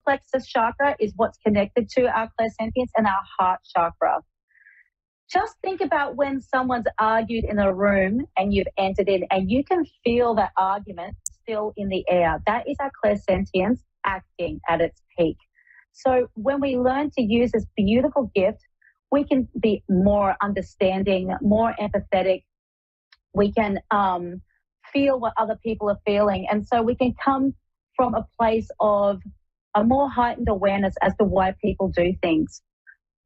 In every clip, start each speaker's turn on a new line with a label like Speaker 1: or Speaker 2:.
Speaker 1: plexus chakra is what's connected to our clairsentience, and our heart chakra. Just think about when someone's argued in a room and you've entered in and you can feel that argument still in the air. That is our clairsentience acting at its peak. So when we learn to use this beautiful gift, we can be more understanding, more empathetic. We can feel what other people are feeling. And so we can come from a place of a more heightened awareness as to why people do things.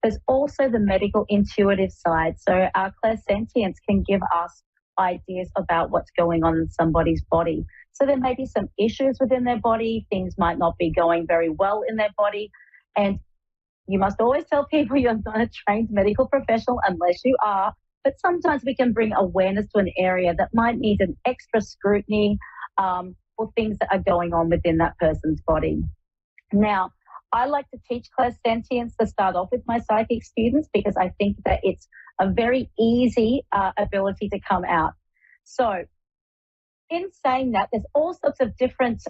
Speaker 1: There's also the medical intuitive side. So our clairsentience can give us ideas about what's going on in somebody's body. So there may be some issues within their body. Things might not be going very well in their body. And you must always tell people you're not a trained medical professional unless you are. But sometimes we can bring awareness to an area that might need an extra scrutiny for things that are going on within that person's body. Now, I like to teach clairsentience to start off with my psychic students because I think that it's a very easy ability to come out. So in saying that, there's all sorts of different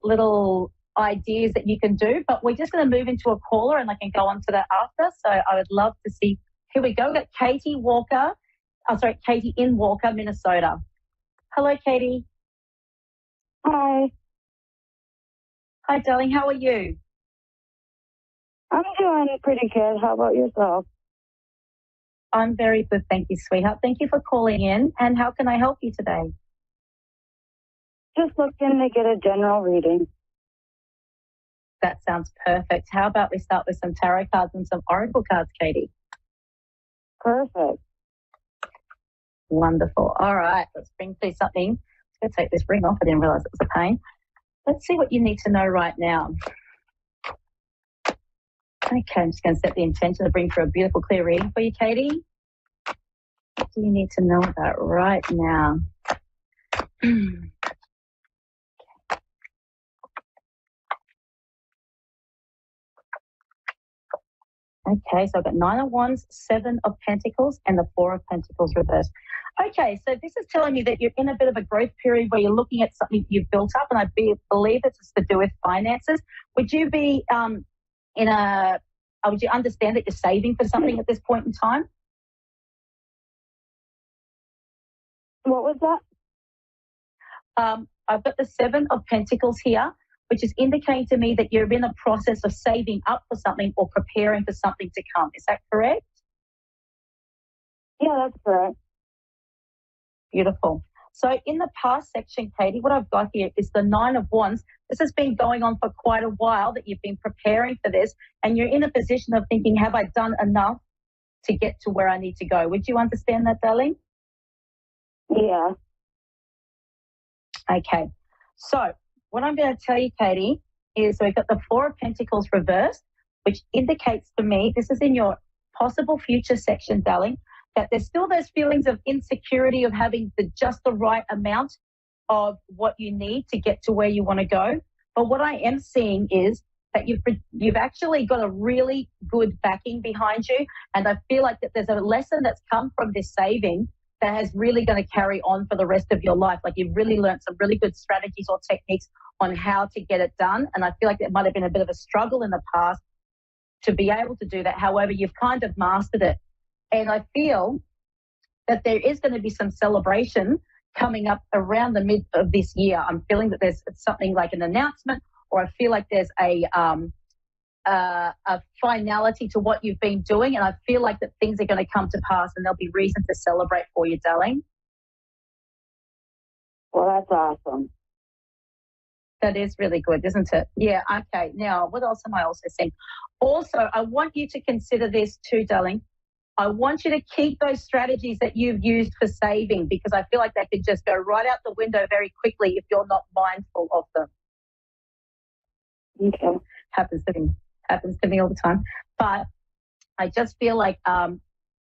Speaker 1: little ideas that you can do, but we're just going to move into a caller and I can go on to that after. So I would love to see. Here we go. We've got Katie in Walker, Minnesota. Hello, Katie.
Speaker 2: Hi.
Speaker 1: Hi, darling. How are you?
Speaker 2: I'm doing pretty good. How about yourself?
Speaker 1: I'm very good. Thank you, sweetheart. Thank you for calling in. And how can I help you today?
Speaker 2: Just looking to get a general reading.
Speaker 1: That sounds perfect. How about we start with some tarot cards and some oracle cards, Katie?
Speaker 2: Perfect.
Speaker 1: Wonderful. All right. Let's bring through something. Let's take this ring off. I didn't realize it was a pain. Let's see what you need to know right now. Okay, I'm just going to set the intention to bring through a beautiful, clear reading for you, Katie. What do you need to know about right now? Okay, so I've got 9 of Wands, 7 of Pentacles, and the 4 of Pentacles reversed. Okay, so this is telling me that you're in a bit of a growth period where you're looking at something you've built up, and I believe it's to do with finances. Would you be would you understand that you're saving for something at this point in time?
Speaker 2: What was that?
Speaker 1: I've got the 7 of Pentacles here, which is indicating to me that you're in a process of saving up for something or preparing for something to come. Is that correct?
Speaker 2: Yeah, that's correct.
Speaker 1: Beautiful. So in the past section, Katie, what I've got here is the 9 of Wands. This has been going on for quite a while that you've been preparing for this, and you're in a position of thinking, have I done enough to get to where I need to go? Would you understand that, darling?
Speaker 2: Yeah.
Speaker 1: Okay. So what I'm going to tell you, Katie, is we've got the 4 of Pentacles reversed, which indicates to me, this is in your possible future section, darling, that there's still those feelings of insecurity of having just the right amount of what you need to get to where you want to go. But what I am seeing is that you've actually got a really good backing behind you. And I feel like that there's a lesson that's come from this saving that is really going to carry on for the rest of your life. Like you've really learned some really good strategies or techniques on how to get it done. And I feel like it might have been a bit of a struggle in the past to be able to do that. However, you've kind of mastered it. And I feel that there is going to be some celebration coming up around the mid of this year. I'm feeling that there's something like an announcement, or I feel like there's a finality to what you've been doing. And I feel like that things are going to come to pass and there'll be reason to celebrate for you, darling.
Speaker 2: Well, that's awesome.
Speaker 1: That is really good, isn't it? Yeah, okay. Now, what else am I also saying? Also, I want you to consider this too, darling. I want you to keep those strategies that you've used for saving, because I feel like they could just go right out the window very quickly if you're not mindful of them.
Speaker 2: Okay.
Speaker 1: Happens to me all the time. But I just feel like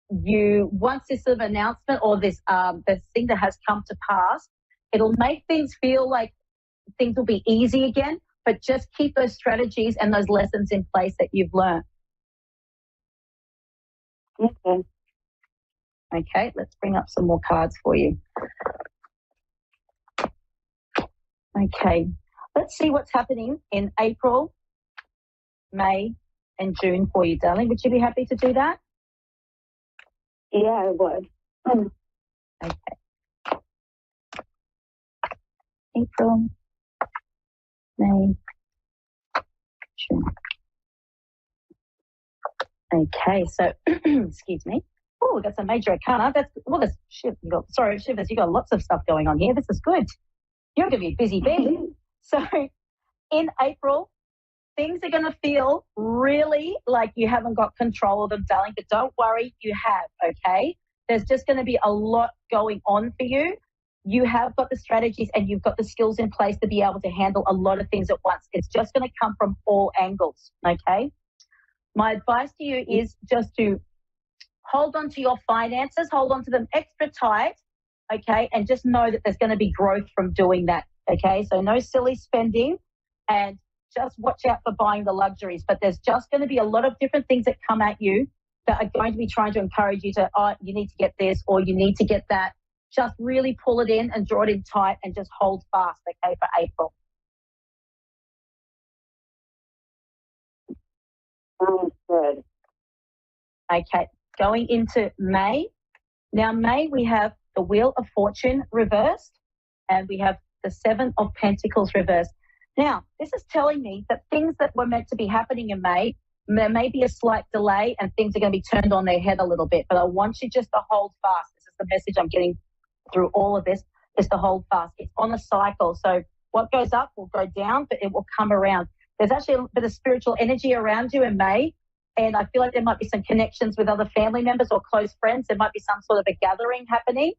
Speaker 1: once this sort of announcement or this thing that has come to pass, it'll make things feel like things will be easy again, but just keep those strategies and those lessons in place that you've learned.
Speaker 2: Okay.
Speaker 1: Okay, let's bring up some more cards for you. Okay, let's see what's happening in April May, and June for you, darling. Would you be happy to do that?
Speaker 2: Yeah, I would.
Speaker 1: Okay. April, May, June. Okay, so excuse me. Oh, we've got some major arcana. Shivers. You got lots of stuff going on here. This is good. You're going to be a busy bee. So in April, things are going to feel really like you haven't got control of them, darling, but don't worry, you have, okay? There's just going to be a lot going on for you. You have got the strategies and you've got the skills in place to be able to handle a lot of things at once. It's just going to come from all angles, okay? My advice to you is just to hold on to your finances, hold on to them extra tight, okay? And just know that there's going to be growth from doing that, okay? So no silly spending, and just watch out for buying the luxuries. But there's just going to be a lot of different things that come at you that are going to be trying to encourage you to, oh, you need to get this or you need to get that. Just really pull it in and draw it in tight and just hold fast, okay, for April.
Speaker 2: Sounds good.
Speaker 1: Okay, going into May. Now, May, we have the Wheel of Fortune reversed and we have the Seven of Pentacles reversed. Now, this is telling me that things that were meant to be happening in May, there may be a slight delay and things are going to be turned on their head a little bit, but I want you just to hold fast. This is the message I'm getting through all of this, is to hold fast. It's on a cycle. So what goes up will go down, but it will come around. There's actually a bit of spiritual energy around you in May, and I feel like there might be some connections with other family members or close friends. There might be some sort of a gathering happening.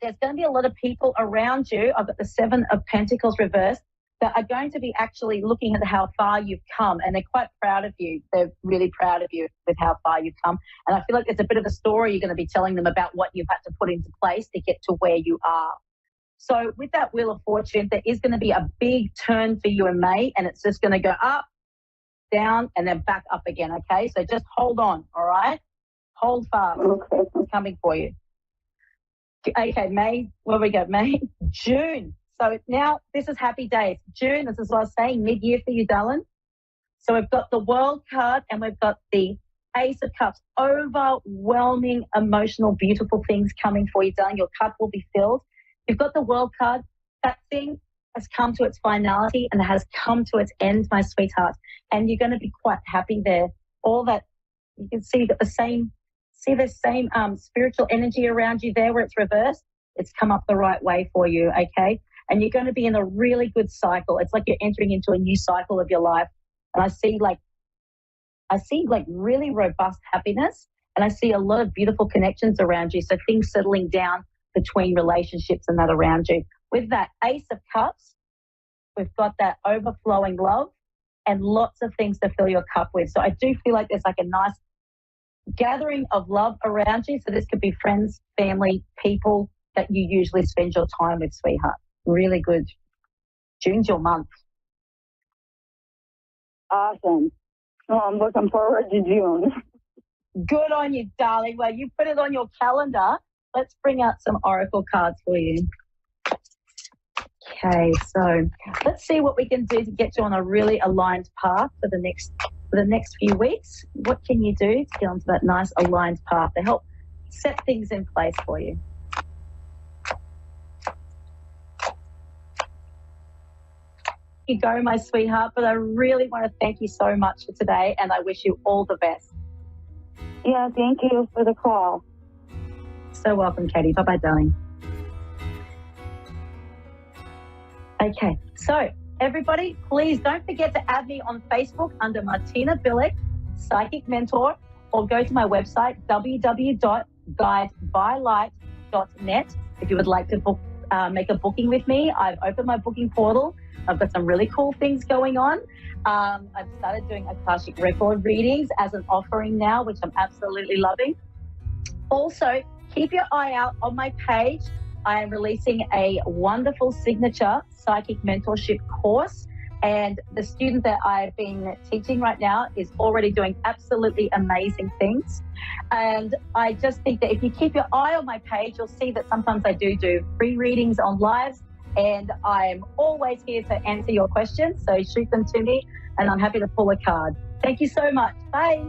Speaker 1: There's going to be a lot of people around you. I've got the Seven of Pentacles reversed that are going to be actually looking at how far you've come, and they're quite proud of you. They're really proud of you with how far you've come. And I feel like there's a bit of a story you're going to be telling them about what you've had to put into place to get to where you are. So with that Wheel of Fortune, there is going to be a big turn for you in May, and it's just going to go up, down, and then back up again, okay? So just hold on, all right? Hold fast.
Speaker 2: Okay.
Speaker 1: It's coming for you. Okay, May, where we go? May, June. So now this is happy days. June, this is what I was saying, mid-year for you, darling. So we've got the World card and we've got the Ace of Cups. Overwhelming, emotional, beautiful things coming for you, darling. Your cup will be filled. You've got the World card. That thing has come to its finality and has come to its end, my sweetheart. And you're going to be quite happy there. All that, you can see that the same spiritual energy around you there where it's reversed. It's come up the right way for you, okay? And you're going to be in a really good cycle. It's like you're entering into a new cycle of your life. And I see really robust happiness, and I see a lot of beautiful connections around you. So things settling down between relationships and that around you. With that Ace of Cups, we've got that overflowing love and lots of things to fill your cup with. So I do feel like there's like a nice gathering of love around you. So this could be friends, family, people that you usually spend your time with, sweetheart. Really good. June's your month.
Speaker 2: Awesome. Well, I'm looking forward to June.
Speaker 1: Good on you, darling. Well, you put it on your calendar. Let's bring out some oracle cards for you. Okay, so let's see what we can do to get you on a really aligned path for the next few weeks. What can you do to get onto that nice aligned path to help set things in place for you? You go, my sweetheart, but I really want to thank you so much for today, and I wish you all the best.
Speaker 2: Yeah, thank you for the call.
Speaker 1: So welcome, Katie. Bye-bye, darling. Okay, so everybody, please don't forget to add me on Facebook under Martina Billick, Psychic Mentor, or go to my website, www.guidebylight.net. If you would like to make a booking with me, I've opened my booking portal. I've got some really cool things going on. I've started doing Akashic record readings as an offering now, which I'm absolutely loving. Also, keep your eye out on my page. I am releasing a wonderful signature psychic mentorship course, and the student that I've been teaching right now is already doing absolutely amazing things. And I just think that if you keep your eye on my page, you'll see that sometimes I do free readings on lives, and I'm always here to answer your questions, so shoot them to me. and I'm happy to pull a card. Thank you so much. Bye.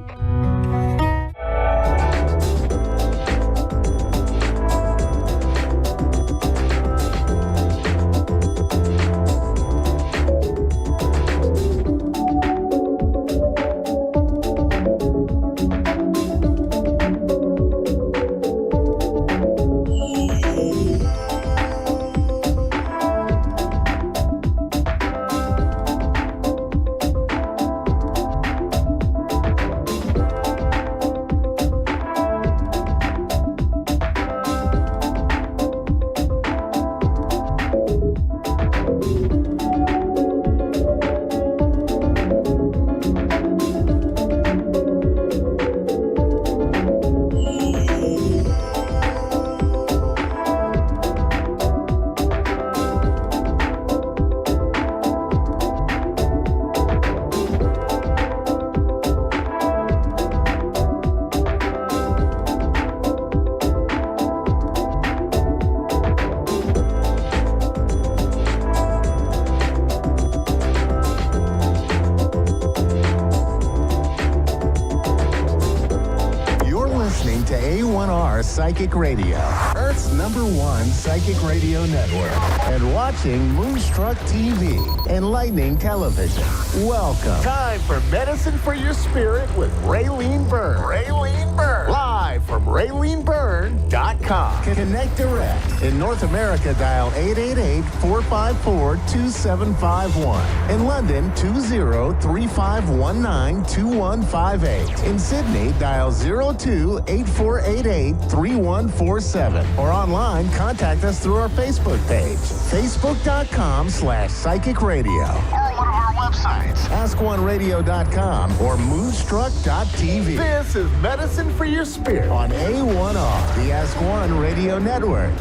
Speaker 3: To A1R Psychic Radio, Earth's #1 psychic radio network, and watching Moonstruck TV, Enlightening Television. Welcome. Time for Medicine for Your Spirit with Raylene Byrne. Raylene Byrne. Live from RayleneByrne.com. Connect direct. In North America, dial 888-454-2751. In London, 20-3519-2158. In Sydney, dial 02-8488-3147. Or online, contact us through our Facebook page, facebook.com/psychic radio. Or one of our websites, askoneradio.com or moonstruck.tv. This is Medicine for Your Spirit on A1R, the Ask One Radio Network.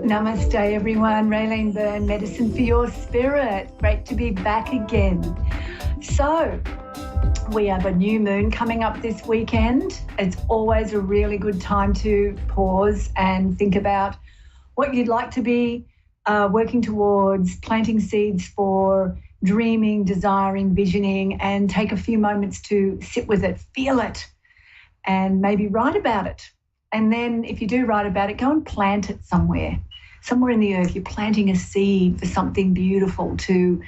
Speaker 4: Namaste, everyone. Raylene Byrne, Medicine for Your Spirit. Great to be back again. So, we have a new moon coming up this weekend. It's always a really good time to pause and think about what you'd like to be working towards, planting seeds for, dreaming, desiring, visioning, and take a few moments to sit with it, feel it, and maybe write about it. And then if you do write about it, go and plant it somewhere in the earth. You're planting a seed for something beautiful to,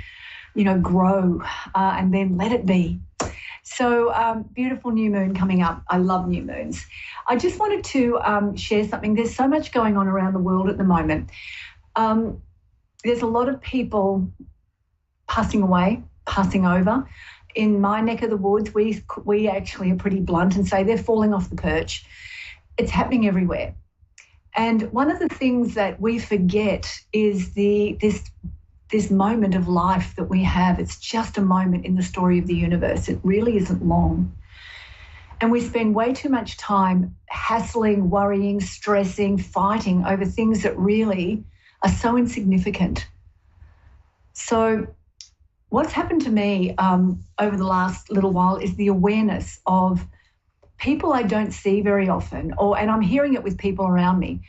Speaker 4: grow, and then let it be. So beautiful new moon coming up. I love new moons. I just wanted to share something. There's so much going on around the world at the moment. There's a lot of people passing away, passing over. In my neck of the woods, we actually are pretty blunt and say they're falling off the perch. It's happening everywhere. And one of the things that we forget is this moment of life that we have. It's just a moment in the story of the universe. It really isn't long. And we spend way too much time hassling, worrying, stressing, fighting over things that really are so insignificant. So what's happened to me over the last little while is the awareness of people I don't see very often, and I'm hearing it with people around me.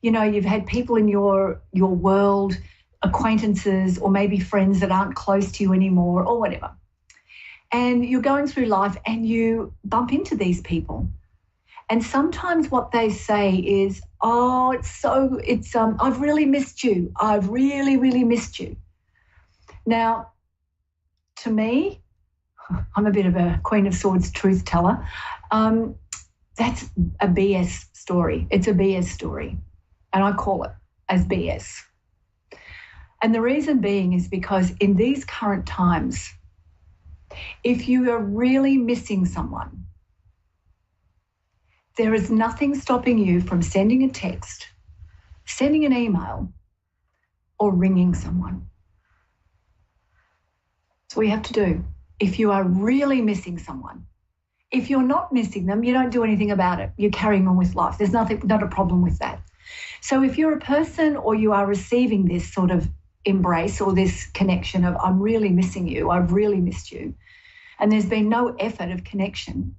Speaker 4: You've had people in your world, acquaintances, or maybe friends that aren't close to you anymore, or whatever. And you're going through life and you bump into these people. And sometimes what they say is, I've really missed you. I've really, really missed you. Now, to me, I'm a bit of a Queen of Swords truth teller. That's a BS story. It's a BS story. And I call it as BS. And the reason being is because in these current times, if you are really missing someone, there is nothing stopping you from sending a text, sending an email, or ringing someone. That's what you have to do. If you are really missing someone, if you're not missing them, you don't do anything about it. You're carrying on with life. There's not a problem with that. So if you're a person or you are receiving this sort of embrace or this connection of, I'm really missing you, I've really missed you, and there's been no effort of connection,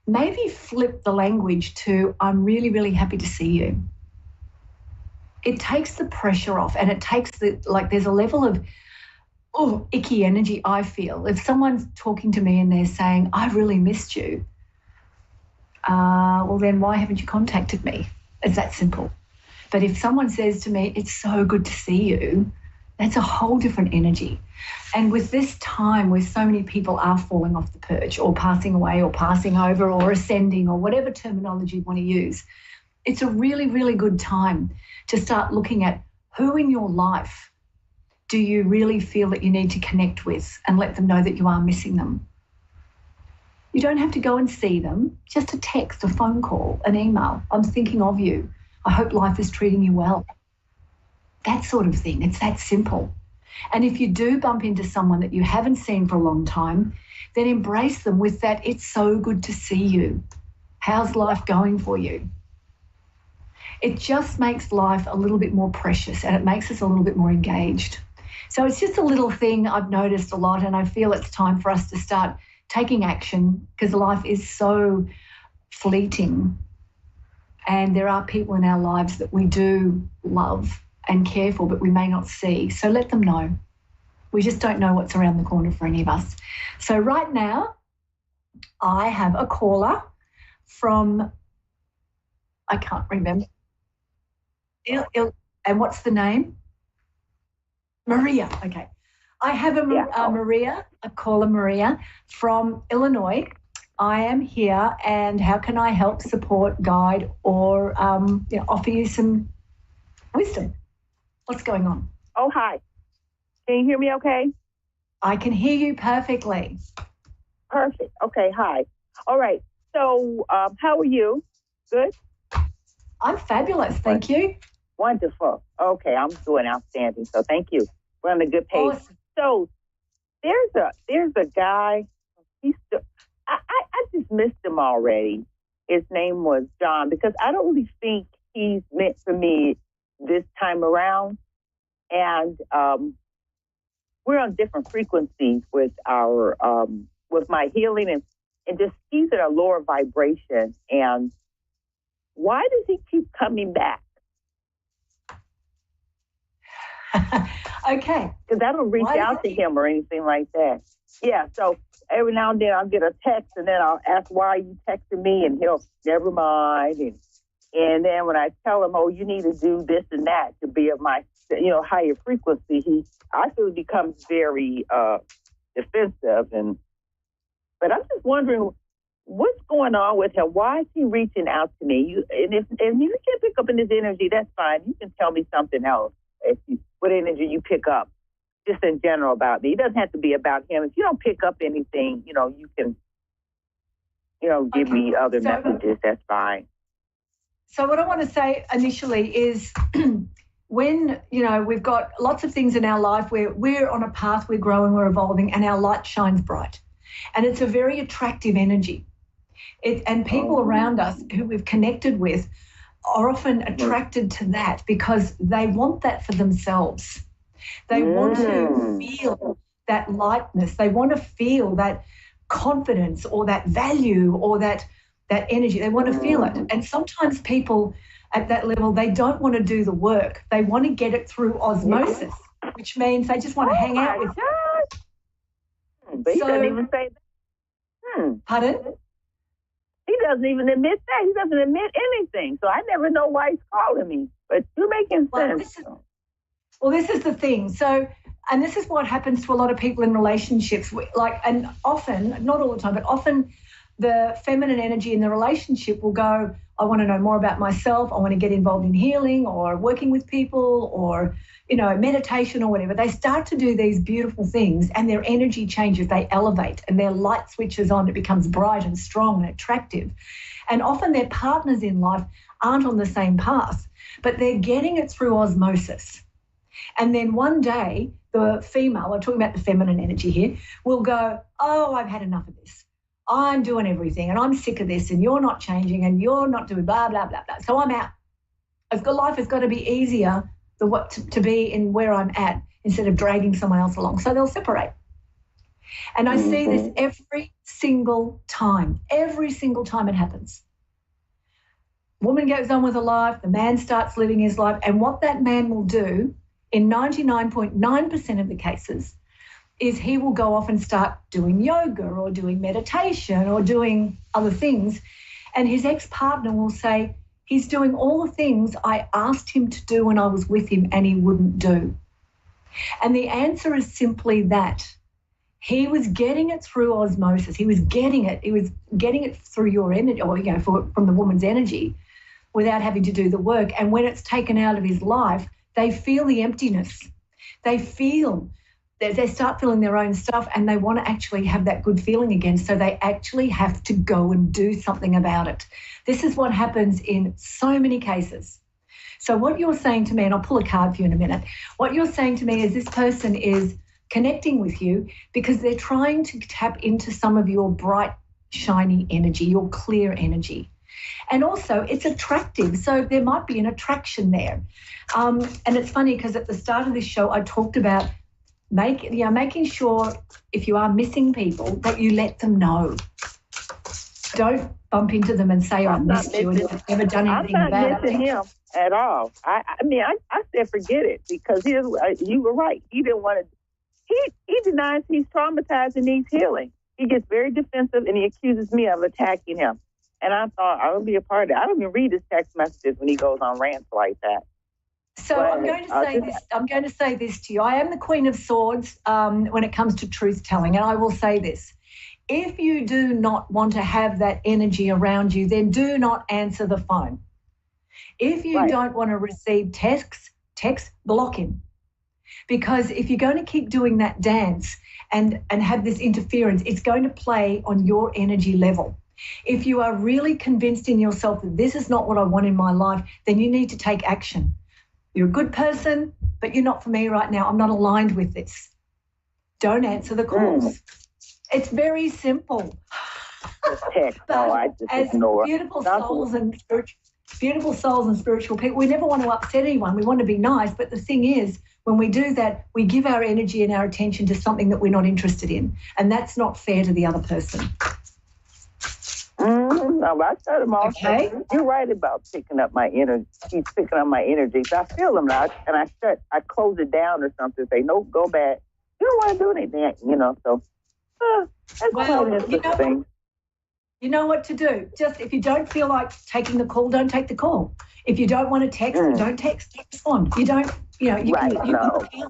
Speaker 4: maybe flip the language to, I'm really, really happy to see you. It takes the pressure off, and it takes there's a level of icky energy I feel. If someone's talking to me and they're saying, I really missed you, well, then why haven't you contacted me? It's that simple. But if someone says to me, it's so good to see you, that's a whole different energy. And with this time where so many people are falling off the perch or passing away or passing over or ascending or whatever terminology you want to use, it's a really, really good time to start looking at who in your life do you really feel that you need to connect with and let them know that you are missing them. You don't have to go and see them, just a text, a phone call, an email. I'm thinking of you. I hope life is treating you well. That sort of thing. It's that simple. And if you do bump into someone that you haven't seen for a long time, then embrace them with that, it's so good to see you. How's life going for you? It just makes life a little bit more precious and it makes us a little bit more engaged. So it's just a little thing I've noticed a lot, and I feel it's time for us to start taking action because life is so fleeting and there are people in our lives that we do love and care for but we may not see. So let them know. We just don't know what's around the corner for any of us. So right now I have a caller from, I can't remember. And what's the name? Maria. Okay. I have a Maria, a caller Maria from Illinois. I am here, and how can I help, support, guide, or offer you some wisdom? What's going on?
Speaker 5: Oh, hi. Can you hear me okay?
Speaker 4: I can hear you perfectly.
Speaker 5: Perfect. Okay, hi. All right. So how are you? Good?
Speaker 4: I'm fabulous. Thank you.
Speaker 5: Wonderful. Okay, I'm doing outstanding. So thank you. We're on a good pace.
Speaker 4: Awesome.
Speaker 5: So there's a guy. I just missed him already. His name was John, because I don't really think he's meant for me this time around. And we're on different frequencies with our with my healing, and just he's at a lower vibration. And why does he keep coming back?
Speaker 4: Okay.
Speaker 5: Because I don't reach out to him or anything like that. Yeah, so every now and then I'll get a text, and then I'll ask, why are you texting me? And he'll, never mind. And then when I tell him, oh, you need to do this and that to be of my, higher frequency, I feel he becomes very defensive. But I'm just wondering, what's going on with him? Why is he reaching out to me? And if you can't pick up in his energy, that's fine. You can tell me something else. What energy you pick up, just in general about me. It doesn't have to be about him. If you don't pick up anything, you can, give me other messages. That's fine.
Speaker 4: So what I want to say initially is when, we've got lots of things in our life where we're on a path, we're growing, we're evolving, and our light shines bright. And it's a very attractive energy. And people around us who we've connected with are often attracted to that because they want that for themselves. They want to feel that lightness. They want to feel that confidence or that value or that energy. They want to feel it. And sometimes people at that level, they don't want to do the work. They want to get it through osmosis, which means they just want to hang out with you.
Speaker 5: But he doesn't even say that.
Speaker 4: Pardon?
Speaker 5: He doesn't even admit that. He doesn't admit anything. So I never know why he's calling me. But you're making sense.
Speaker 4: This is the thing. So, and this is what happens to a lot of people in relationships. And often, not all the time, but often the feminine energy in the relationship will go, I want to know more about myself. I want to get involved in healing or working with people or, meditation or whatever. They start to do these beautiful things and their energy changes. They elevate and their light switches on. It becomes bright and strong and attractive. And often their partners in life aren't on the same path, but they're getting it through osmosis. And then one day, the female, I'm talking about the feminine energy here, will go, oh, I've had enough of this. I'm doing everything and I'm sick of this and you're not changing and you're not doing blah, blah, blah, blah. So I'm out. Life has got to be easier to be in where I'm at instead of dragging someone else along. So they'll separate. And I see this every single time it happens. Woman goes on with her life, the man starts living his life, and what that man will do in 99.9% of the cases, is he will go off and start doing yoga or doing meditation or doing other things. And his ex-partner will say, he's doing all the things I asked him to do when I was with him and he wouldn't do. And the answer is simply that. He was getting it through osmosis. He was getting it. He was getting it through your energy, or, you know, from the woman's energy, without having to do the work. And when it's taken out of his life, they feel the emptiness. They start feeling their own stuff, and they want to actually have that good feeling again. So they actually have to go and do something about it. This is what happens in so many cases. So what you're saying to me, and I'll pull a card for you in a minute, what you're saying to me is this person is connecting with you because they're trying to tap into some of your bright, shiny energy, your clear energy. And also it's attractive, so there might be an attraction there. And it's funny because at the start of this show I talked about making sure if you are missing people that you let them know. Don't bump into them and say, I've missed you and you've never done anything about it.
Speaker 5: I'm not missing him at all. I said forget it, because you were right. He didn't want to. He denies he's traumatized and needs healing. He gets very defensive and he accuses me of attacking him. And I thought I would be a part of it. I don't even read his text messages when he goes on rants like that.
Speaker 4: So but I'm going to say this to you. I am the Queen of Swords when it comes to truth telling, and I will say this. If you do not want to have that energy around you, then do not answer the phone. If you don't want to receive text, block him. Because if you're going to keep doing that dance and have this interference, it's going to play on your energy level. If you are really convinced in yourself that this is not what I want in my life, then you need to take action. You're a good person, but you're not for me right now. I'm not aligned with this. Don't answer the calls. It's very simple.
Speaker 5: I just ignore.
Speaker 4: Beautiful souls and spiritual people, we never want to upset anyone. We want to be nice, but the thing is, when we do that, we give our energy and our attention to something that we're not interested in, and that's not fair to the other person.
Speaker 5: No, I told him also. Okay. You're right about picking up my energy. He's picking up my energy. So I feel him now, and I close it down or something. Say, no, go back. You don't want to do anything, So that's quite an interesting.
Speaker 4: You know what to do. Just if you don't feel like taking the call, don't take the call. If you don't want to text, don't text. Don't respond. You don't. You can.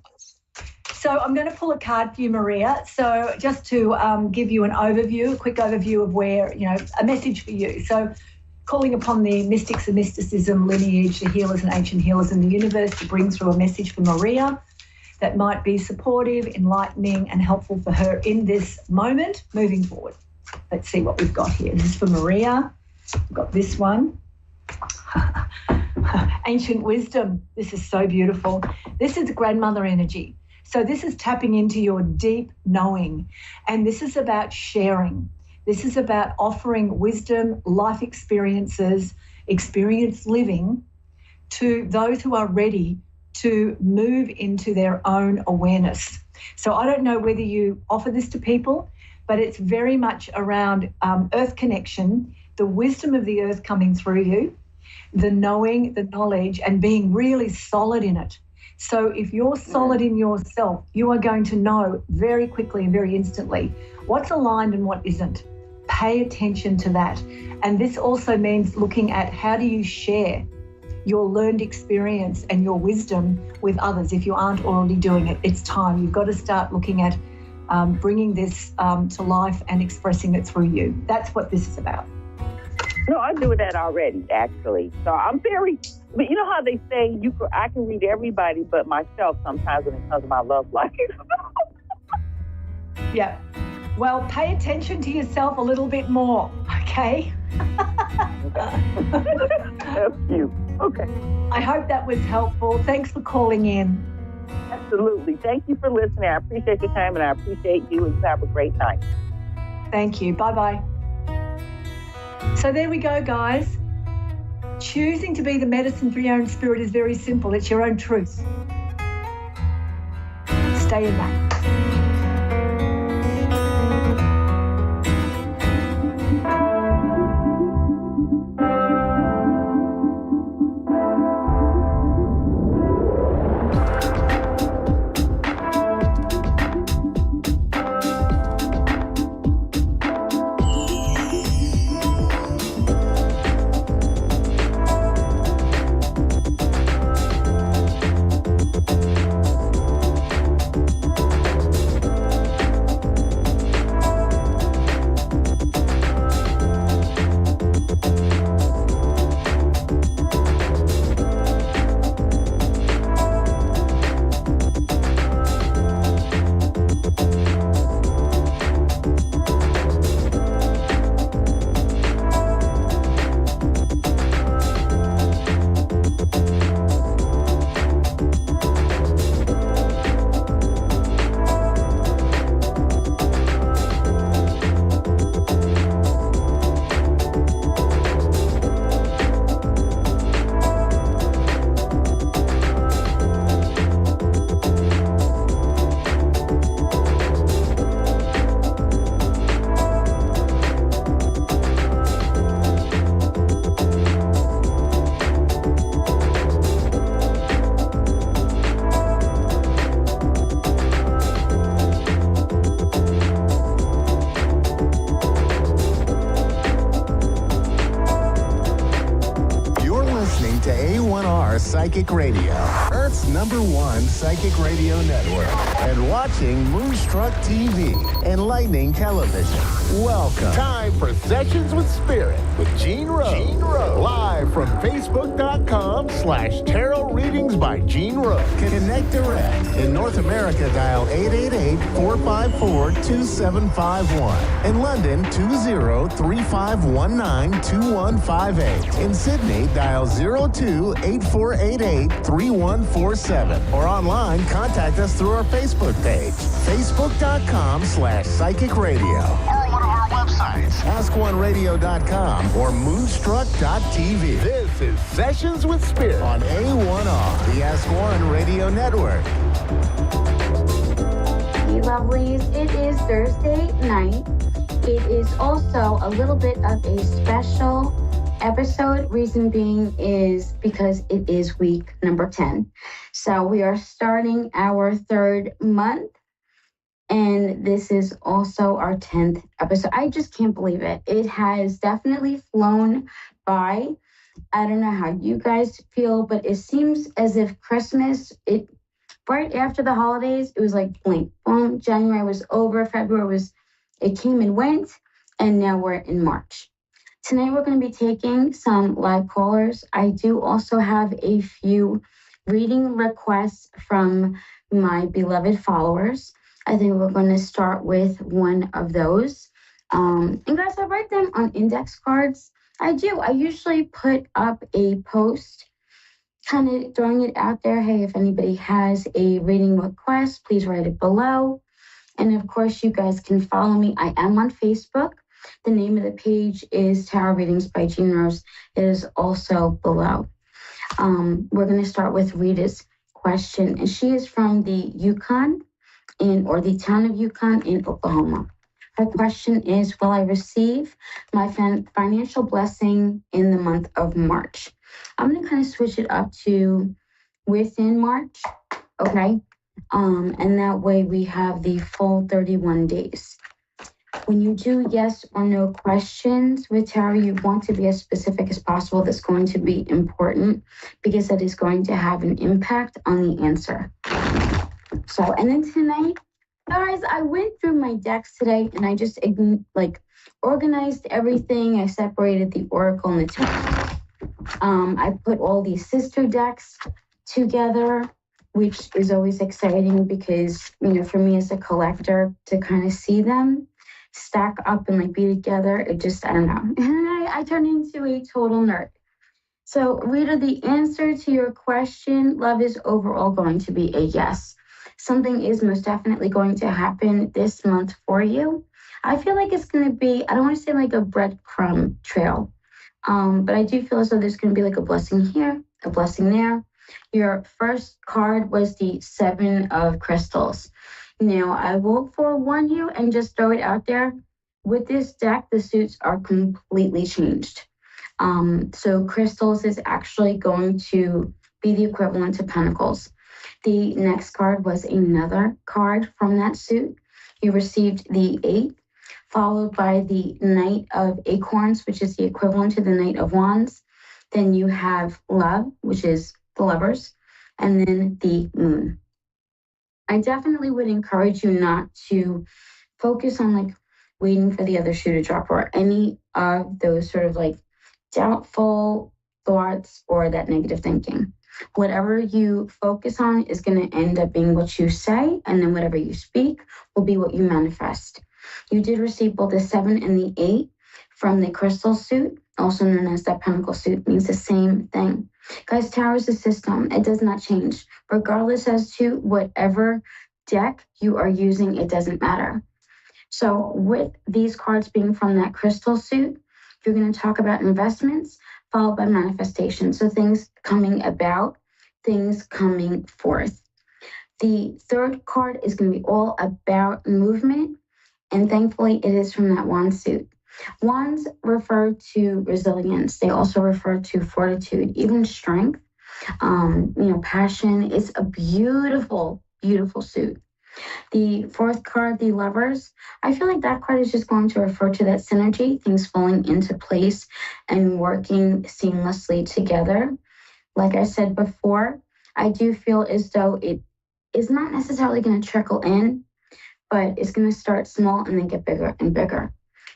Speaker 4: So I'm going to pull a card for you, Maria. So just to give you a quick overview of where, a message for you. So calling upon the mystics and mysticism lineage, the healers and ancient healers in the universe to bring through a message for Maria that might be supportive, enlightening and helpful for her in this moment moving forward. Let's see what we've got here. This is for Maria. We've got this one. Ancient wisdom. This is so beautiful. This is grandmother energy. So this is tapping into your deep knowing, and this is about sharing. This is about offering wisdom, life experiences, experience living to those who are ready to move into their own awareness. So I don't know whether you offer this to people, but it's very much around earth connection, the wisdom of the earth coming through you, the knowing, the knowledge, and being really solid in it. So if you're solid in yourself, you are going to know very quickly and very instantly what's aligned and what isn't. Pay attention to that. And this also means looking at how do you share your learned experience and your wisdom with others. If you aren't already doing it, it's time. You've got to start looking at bringing this to life and expressing it through you. That's what this is about.
Speaker 5: No, I do that already, actually. So I'm but you know how they say I can read everybody but myself sometimes when it comes to my love life.
Speaker 4: Yeah. Well, pay attention to yourself a little bit more, okay?
Speaker 5: That's cute. Okay.
Speaker 4: I hope that was helpful. Thanks for calling in.
Speaker 5: Absolutely. Thank you for listening. I appreciate your time and I appreciate you, and you have a great night.
Speaker 4: Thank you. Bye-bye. So there we go, guys. Choosing to be the medicine for your own spirit is very simple. It's your own truth. Stay in that.
Speaker 3: Psychic Radio, Earth's #1 psychic radio network, and watching Moonstruck TV, Enlightening Television. Welcome. Time for Sessions with Spirit with Gene Rose. Live from Facebook.com/Tarot Readings by Gene Rose. Connect direct. In North America, dial 888-454-2751. In London, 20-3519-2158. In Sydney, dial 02-8488-3147. Or online, contact us through our Facebook page, Facebook.com/Psychic Radio. Or one of our websites, AskOneRadio.com or Moonstruck.tv. This is Sessions with Spirit on A1R, the Ask One Radio Network.
Speaker 6: Hey, lovelies, it is Thursday night. It is also a little bit of a special episode. Reason being is because it is week number 10. So we are starting our third month. And this is also our 10th episode. I just can't believe it. It has definitely flown by. I don't know how you guys feel, but it seems as if Christmas, right after the holidays, it was like blink, boom. January was over. February it came and went. And now we're in March. Tonight, we're going to be taking some live callers. I do also have a few reading requests from my beloved followers. I think we're going to start with one of those. And guys, I write them on index cards. I do. I usually put up a post kind of throwing it out there. Hey, if anybody has a reading request, please write it below. And of course, you guys can follow me. I am on Facebook. The name of the page is Tarot Readings by Gene Rose. It is also below. We're going to start with Rita's question. And she is from the Yukon. Or the town of Yukon in Oklahoma. Her question is, will I receive my financial blessing in the month of March? I'm going to kind of switch it up to within March, okay? And that way we have the full 31 days. When you do yes or no questions with tarot, you want to be as specific as possible. That's going to be important because that is going to have an impact on the answer. So, and then tonight, guys, I went through my decks today and I just organized everything. I separated the Oracle and the Tarot. I put all these sister decks together, which is always exciting because, for me as a collector to kind of see them stack up and be together, it just, I don't know. And I turn into a total nerd. So, Rita, the answer to your question, love is overall going to be a yes. Something is most definitely going to happen this month for you. I feel like it's going to be, I don't want to say a breadcrumb trail, but I do feel as though there's going to be a blessing here, a blessing there. Your first card was the 7 of Crystals. Now, I will forewarn you and just throw it out there. With this deck, the suits are completely changed. So Crystals is actually going to be the equivalent to Pentacles. The next card was another card from that suit. You received the 8, followed by the Knight of Acorns, which is the equivalent to the Knight of Wands. Then you have Love, which is the Lovers, and then the Moon. I definitely would encourage you not to focus on waiting for the other shoe to drop or any of those sort of doubtful thoughts or that negative thinking. Whatever you focus on is going to end up being what you say, and then whatever you speak will be what you manifest. You did receive both the 7 and the 8 from the Crystal suit, also known as that Pentacle suit, means the same thing. Guys, tarot is a system. It does not change. Regardless as to whatever deck you are using, it doesn't matter. So with these cards being from that Crystal suit, you're going to talk about investments, followed by manifestation. So things coming about, things coming forth. The third card is going to be all about movement. And thankfully, it is from that Wand suit. Wands refer to resilience. They also refer to fortitude, even strength, passion. It's a beautiful, beautiful suit. The fourth card, the Lovers, I feel like that card is just going to refer to that synergy, things falling into place and working seamlessly together. Like I said before, I do feel as though it is not necessarily going to trickle in, but it's going to start small and then get bigger and bigger.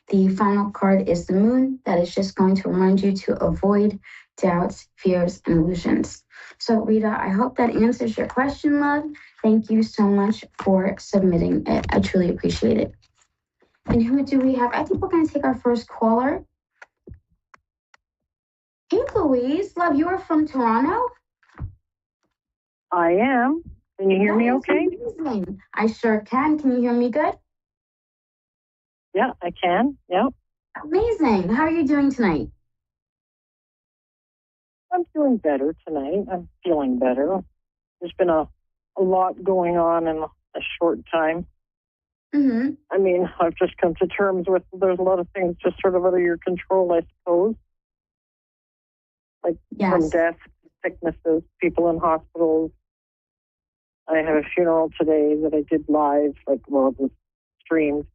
Speaker 6: The final card is the Moon. That is just going to remind you to avoid doubts, fears, and illusions. So, Rita, I hope that answers your question, love. Thank you so much for submitting it. I truly appreciate it. And who do we have? I think we're going to take our first caller. Hey, Louise. Love, you are from Toronto?
Speaker 2: I am. Can you hear me okay?
Speaker 6: Amazing. I sure can. Can you hear me good?
Speaker 2: Yeah, I can. Yep.
Speaker 6: Amazing. How are you doing tonight?
Speaker 2: I'm doing better tonight. I'm feeling better. There's been a lot going on in a short time.
Speaker 6: Mm-hmm.
Speaker 2: I mean, I've just come to terms with there's a lot of things just sort of out of your control, I suppose. Like from death, sicknesses, people in hospitals. I have a funeral today that I did live, it was streamed.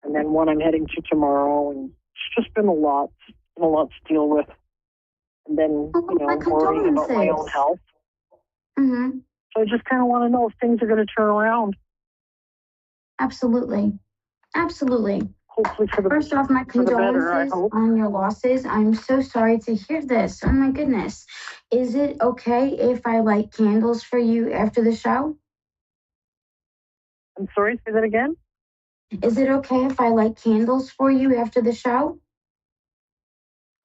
Speaker 2: And then one I'm heading to tomorrow. And it's just been a lot to deal with. And then, worrying about my own health.
Speaker 6: Mm-hmm.
Speaker 2: So I just kind of want to know if things are going to turn around.
Speaker 6: Absolutely. Absolutely.
Speaker 2: Hopefully for the
Speaker 6: First off, my condolences on your losses. I'm so sorry to hear this. Oh my goodness. Is it okay if I light candles for you after the show?
Speaker 2: I'm sorry, say that again?
Speaker 6: Is it okay if I light candles for you after the show?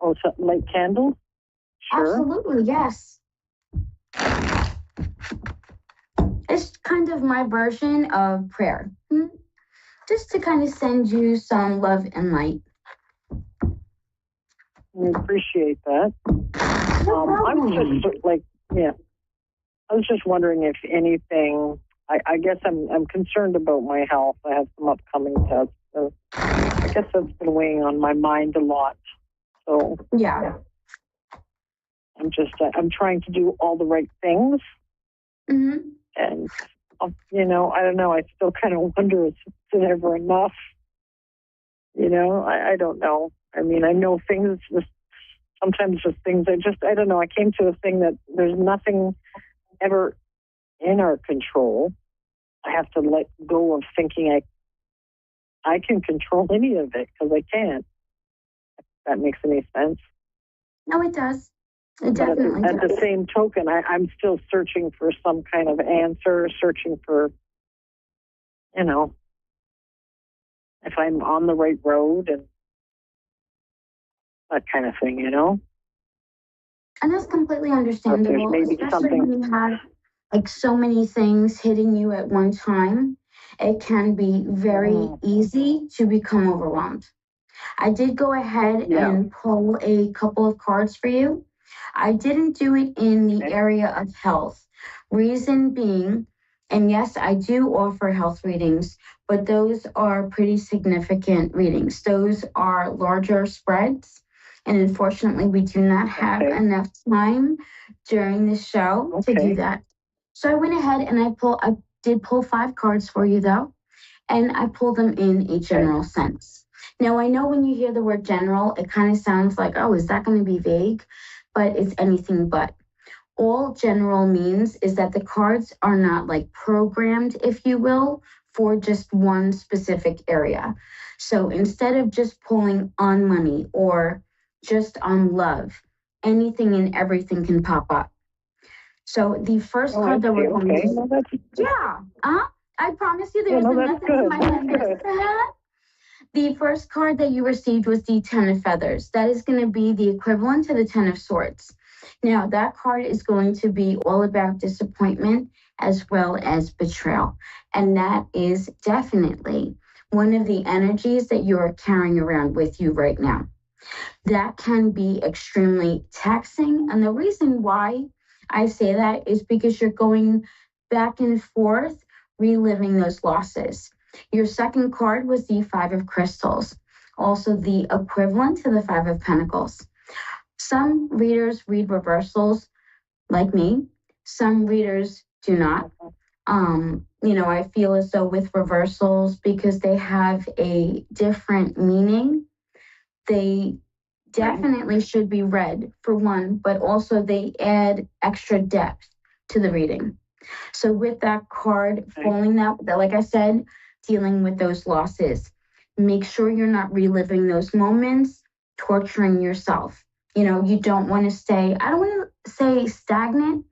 Speaker 2: Oh, so light candles? Sure.
Speaker 6: Absolutely, yes. It's kind of my version of prayer. Just to kind of send you some love and light.
Speaker 2: I appreciate that. I'm just I was just wondering if anything. I guess I'm concerned about my health. I have some upcoming tests. So I guess that's been weighing on my mind a lot. So
Speaker 6: yeah,
Speaker 2: I'm trying to do all the right things.
Speaker 6: Mm-hmm.
Speaker 2: And I don't know. I still kind of wonder is it ever enough? I don't know. I mean, I know things sometimes just things I don't know. I came to a thing that there's nothing ever in our control. I have to let go of thinking I can control any of it because I can't. If that makes any sense.
Speaker 6: No, it does. It definitely
Speaker 2: does. At
Speaker 6: does.
Speaker 2: the same token, I'm still searching for some kind of answer, searching for, if I'm on the right road and that kind of thing,
Speaker 6: And that's completely understandable, especially when you have so many things hitting you at one time. It can be very easy to become overwhelmed. I did go ahead and pull a couple of cards for you. I didn't do it in the area of health. Reason being, and yes, I do offer health readings, but those are pretty significant readings. Those are larger spreads. And unfortunately, we do not have enough time during the show to do that. So I went ahead and I did pull 5 cards for you though, and I pulled them in a general sense. Now, I know when you hear the word general, it kind of sounds like, oh, is that going to be vague? But it's anything but. All general means is that the cards are not programmed, if you will, for just one specific area. So instead of just pulling on money or just on love, anything and everything can pop up. So the first card that we're going to I promise you there's nothing in my hand. The first card that you received was the 10 of Feathers. That is going to be the equivalent to the 10 of Swords. Now, that card is going to be all about disappointment as well as betrayal. And that is definitely one of the energies that you're carrying around with you right now. That can be extremely taxing. And the reason why I say that is because you're going back and forth, reliving those losses. Your second card was the 5 of Crystals, also the equivalent to the 5 of Pentacles. Some readers read reversals like me. Some readers do not. I feel as though with reversals, because they have a different meaning, they definitely should be read for one, but also they add extra depth to the reading. So with that card falling that like I said, dealing with those losses, make sure you're not reliving those moments, torturing yourself. You don't want to stay, I don't want to say stagnant,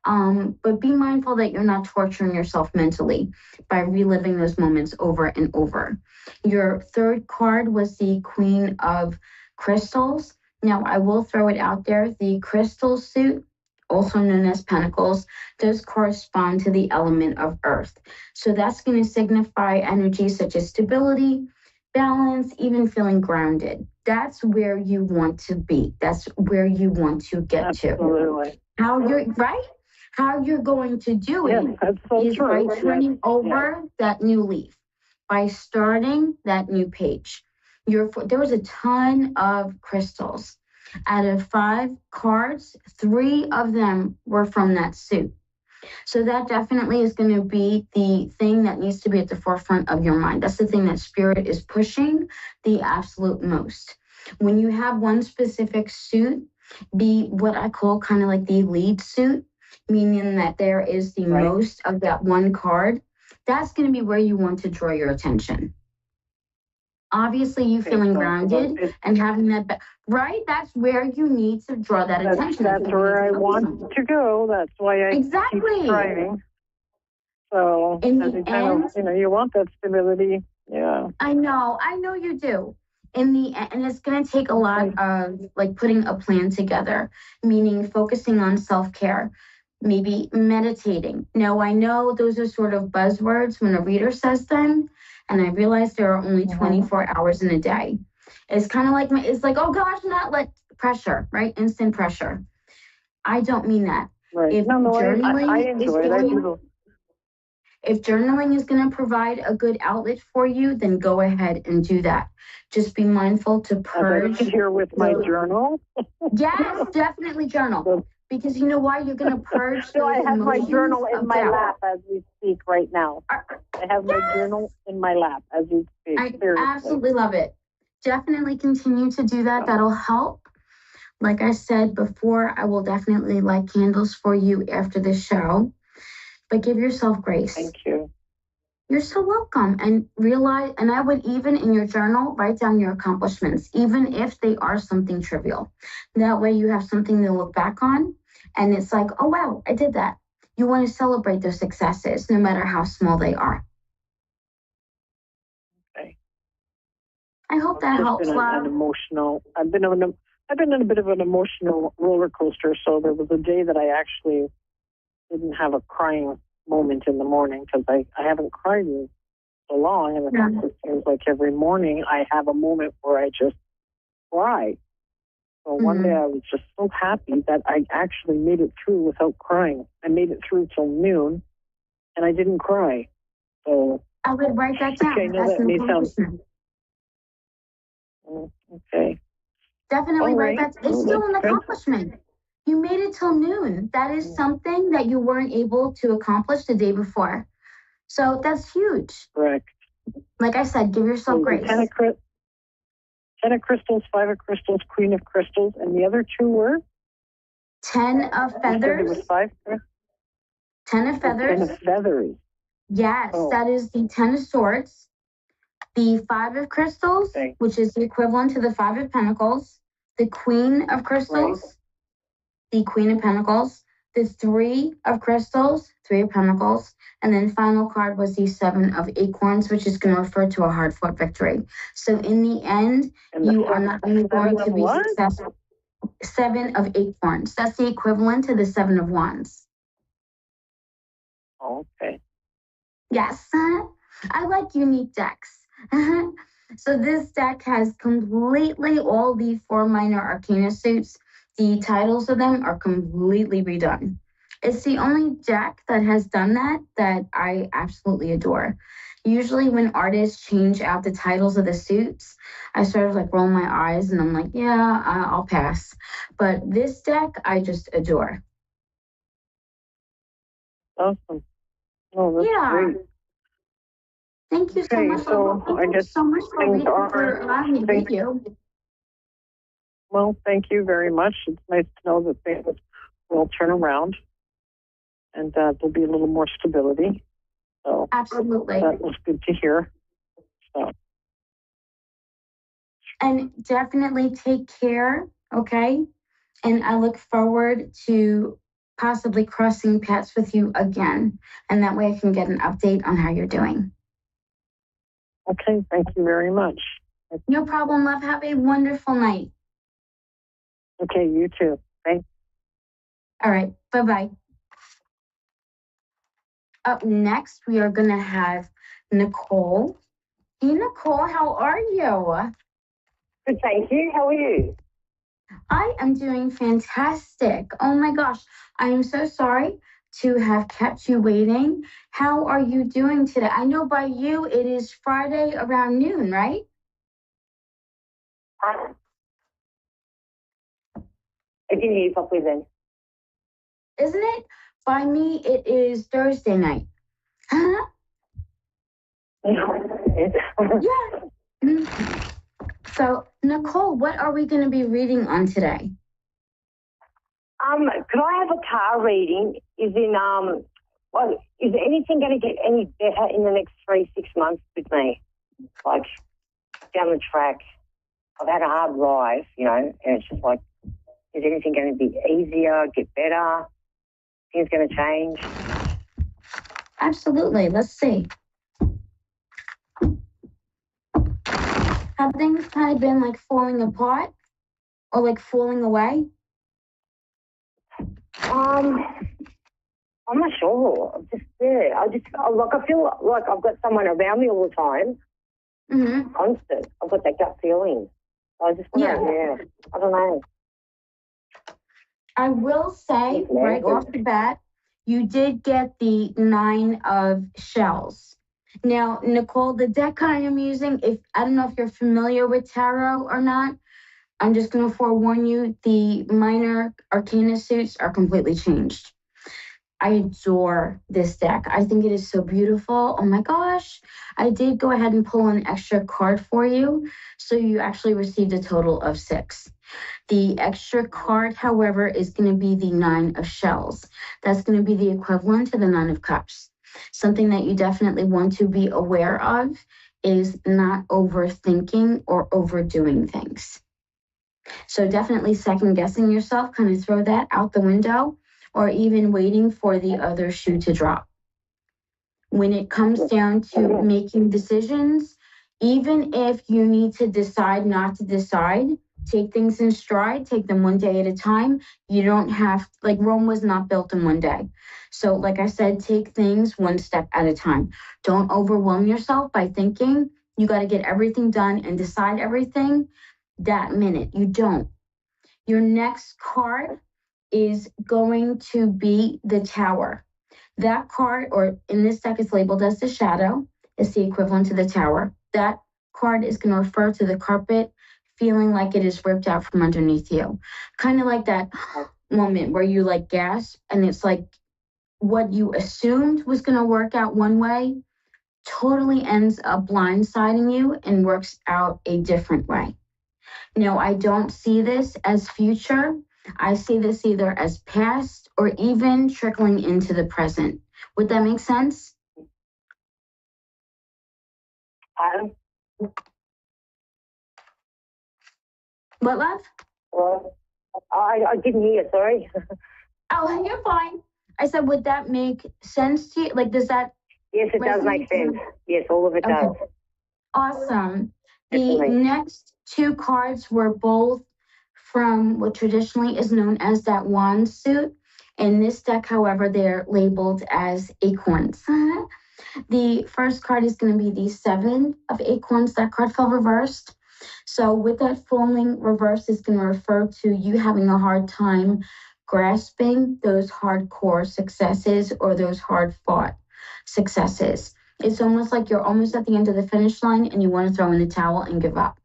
Speaker 6: but be mindful that you're not torturing yourself mentally by reliving those moments over and over. Your third card was the Queen of Crystals. Now, I will throw it out there. The crystal suit, also known as Pentacles, does correspond to the element of earth. So that's going to signify energies such as stability, balance, even feeling grounded. That's where you want to be. That's where you want to get
Speaker 2: Absolutely.
Speaker 6: to. How you're going to do it is by turning over that new leaf, by starting that new page. There was a ton of crystals. Out of 5 cards, 3 of them were from that suit. So that definitely is going to be the thing that needs to be at the forefront of your mind. That's the thing that spirit is pushing the absolute most. When you have one specific suit, be what I call kind of like the lead suit, meaning that there is the most of that one card, that's going to be where you want to draw your attention. Obviously, you feeling grounded and having that, that's where you need to draw that attention.
Speaker 2: That's where I want to go. That's why I keep striving. So,
Speaker 6: in the end,
Speaker 2: you want that stability. Yeah.
Speaker 6: I know you do. And it's going to take a lot of like putting a plan together, meaning focusing on self-care, maybe meditating. Now, I know those are sort of buzzwords when a reader says them, and I realize there are only 24 hours in a day. It's kind of like, oh gosh, not like pressure, right? Instant pressure. I don't mean that.
Speaker 2: Right. If
Speaker 6: journaling is going to provide a good outlet for you, then go ahead and do that. Just be mindful to purge.
Speaker 2: Here with my journal.
Speaker 6: Yes, definitely journal. Because you know why? You're going to purge those
Speaker 2: I have my
Speaker 6: emotions
Speaker 2: journal in my
Speaker 6: doubt.
Speaker 2: lap as we speak right now. I have my journal in my lap as we speak.
Speaker 6: I absolutely love it. Definitely continue to do that. That'll help. Like I said before, I will definitely light candles for you after the show. But give yourself grace.
Speaker 2: Thank you.
Speaker 6: You're so welcome. And realize, and I would even in your journal, write down your accomplishments, even if they are something trivial. That way you have something to look back on. And it's like, oh, wow, I did that. You want to celebrate those successes, no matter how small they are.
Speaker 2: Okay.
Speaker 6: I hope that helps, love.
Speaker 2: I've been in a bit of an emotional roller coaster. So there was a day that I actually didn't have a crying moment in the morning because I haven't cried in so long. And it seems like every morning I have a moment where I just cry. So one day I was just so happy that I actually made it through without crying. I made it through till noon and I didn't cry. So
Speaker 6: I would write that down.
Speaker 2: Okay,
Speaker 6: That's an accomplishment.
Speaker 2: Okay.
Speaker 6: Definitely write that. It's still an accomplishment. You made it till noon. That is something that you weren't able to accomplish the day before. So that's huge.
Speaker 2: Correct.
Speaker 6: Like I said, give yourself grace.
Speaker 2: 10 of crystals, 5 of crystals, Queen of crystals, and the other 2 were?
Speaker 6: 10 of feathers.
Speaker 2: It was 5?
Speaker 6: 10 of feathers.
Speaker 2: 10 of feathers.
Speaker 6: Yes, that is the 10 of swords. The 5 of crystals, which is the equivalent to the 5 of pentacles. The Queen of crystals, the Queen of pentacles. The 3 of crystals, 3 of pentacles. And then final card was the 7 of acorns, which is going to refer to a hard-fought victory. So in the end, you are not only going to be successful. 7 of acorns. That's the equivalent to the 7 of wands.
Speaker 2: Okay.
Speaker 6: Yes. I like unique decks. So this deck has completely all the 4 minor arcana suits. The titles of them are completely redone. It's the only deck that has done that I absolutely adore. Usually when artists change out the titles of the suits, I sort of like roll my eyes and I'm like, yeah, I'll pass. But this deck, I just adore.
Speaker 2: Awesome. Oh, that's great.
Speaker 6: Thank you so much.
Speaker 2: So I guess
Speaker 6: so much for allowing me. Thank you.
Speaker 2: Well, thank you very much. It's nice to know that things will turn around and there'll be a little more stability. So
Speaker 6: Absolutely.
Speaker 2: that was good to hear. So.
Speaker 6: And definitely take care, okay? And I look forward to possibly crossing paths with you again. And that way I can get an update on how you're doing.
Speaker 2: Okay, thank you very much.
Speaker 6: No problem, love. Have a wonderful night.
Speaker 2: Okay, you too. Thanks.
Speaker 6: All right, bye-bye. Up next, we are going to have Nicole. Hey, Nicole, how are you?
Speaker 7: Good, thank you. How are you?
Speaker 6: I am doing fantastic. Oh my gosh, I am so sorry to have kept you waiting. How are you doing today? I know by you it is Friday around noon, right?
Speaker 7: I didn't hear you properly then.
Speaker 6: Isn't it? By me, it is Thursday night. Huh? Yeah. So, Nicole, what are we going to be reading on today?
Speaker 7: Could I have a car reading? Is anything going to get any better in the next 3-6 months with me? Like down the track, I've had a hard life, and it's just like, is anything going to be easier, get better? Things going to change?
Speaker 6: Absolutely. Let's see. Have things kind of been like falling apart or like falling away?
Speaker 7: I'm not sure. I feel like I've got someone around me all the time.
Speaker 6: Mm-hmm.
Speaker 7: Constant. I've got that gut feeling. I just want to, I don't know.
Speaker 6: I will say right off the bat, you did get the 9 of shells. Now, Nicole, the deck I am using, I don't know if you're familiar with tarot or not, I'm just going to forewarn you, the minor arcana suits are completely changed. I adore this deck. I think it is so beautiful. Oh my gosh. I did go ahead and pull an extra card for you. So you actually received a total of 6. The extra card, however, is going to be the 9 of shells. That's going to be the equivalent to the 9 of cups. Something that you definitely want to be aware of is not overthinking or overdoing things. So definitely second guessing yourself, kind of throw that out the window, or even waiting for the other shoe to drop. When it comes down to making decisions, even if you need to decide not to decide, take things in stride, take them one day at a time. You don't have, like Rome was not built in one day. So like I said, take things one step at a time. Don't overwhelm yourself by thinking you got to get everything done and decide everything that minute. You don't. Your next card is going to be the Tower. That card, or in this deck, it's labeled as the Shadow. It's the equivalent to the Tower. That card is going to refer to the carpet feeling like it is ripped out from underneath you. Kind of like that moment where you like gasp and it's like what you assumed was going to work out one way totally ends up blindsiding you and works out a different way. Now, I don't see this as future. I see this either as past or even trickling into the present. Would that make sense? What, love?
Speaker 7: Well, I didn't hear, sorry.
Speaker 6: Oh, you're fine. I said, would that make sense to you? Like, does that?
Speaker 7: Yes, it does make sense. Yes, all of it does.
Speaker 6: Awesome.
Speaker 7: Definitely.
Speaker 6: The next 2 cards were both from what traditionally is known as that wand suit. In this deck, however, they're labeled as acorns. The first card is going to be the 7 of acorns. That card fell reversed. So with that falling reverse is going to refer to you having a hard time grasping those hardcore successes or those hard-fought successes. It's almost like you're almost at the end of the finish line and you want to throw in the towel and give up.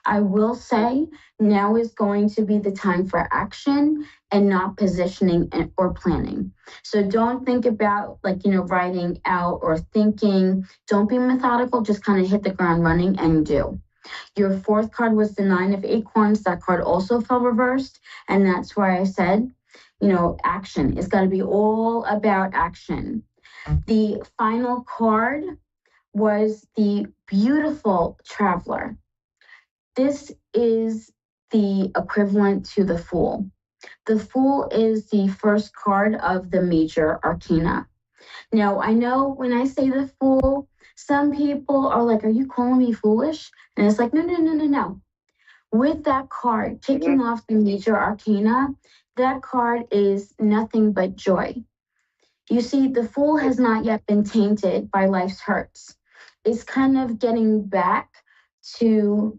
Speaker 6: I will say now is going to be the time for action and not positioning or planning. So don't think about writing out or thinking. Don't be methodical. Just kind of hit the ground running and do. Your fourth card was the Nine of Acorns. That card also fell reversed. And that's why I said, action. It's got to be all about action. The final card was the beautiful Traveler. This is the equivalent to the Fool. The Fool is the first card of the major arcana. Now, I know when I say the Fool, some people are like, are you calling me foolish? And it's like, no. With that card, kicking off the major arcana, that card is nothing but joy. You see, the Fool has not yet been tainted by life's hurts. It's kind of getting back to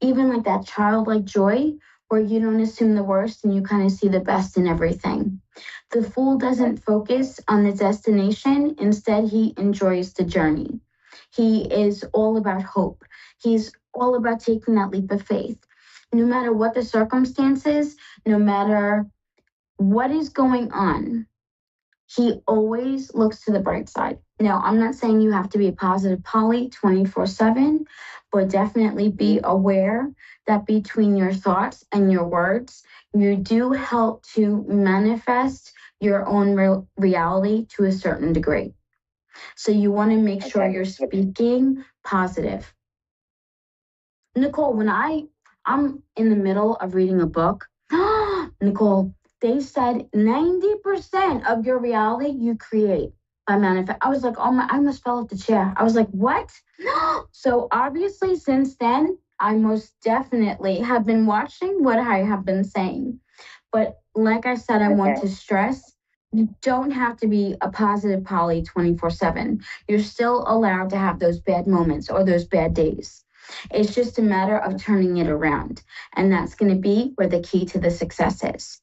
Speaker 6: even like that childlike joy where you don't assume the worst and you kind of see the best in everything. The Fool doesn't focus on the destination. Instead, he enjoys the journey. He is all about hope. He's all about taking that leap of faith. No matter what the circumstances, no matter what is going on, he always looks to the bright side. Now, I'm not saying you have to be a positive Polly 24/7, but definitely be aware that between your thoughts and your words, you do help to manifest your own reality to a certain degree. So you want to make sure you're speaking positive. Nicole, when I'm in the middle of reading a book, Nicole, they said 90% of your reality you create by manifest. I was like, I almost fell off the chair. I was like, what? So obviously since then, I most definitely have been watching what I have been saying. But like I said, I want to stress, you don't have to be a positive Polly 24/7. You're still allowed to have those bad moments or those bad days. It's just a matter of turning it around. And that's going to be where the key to the success is.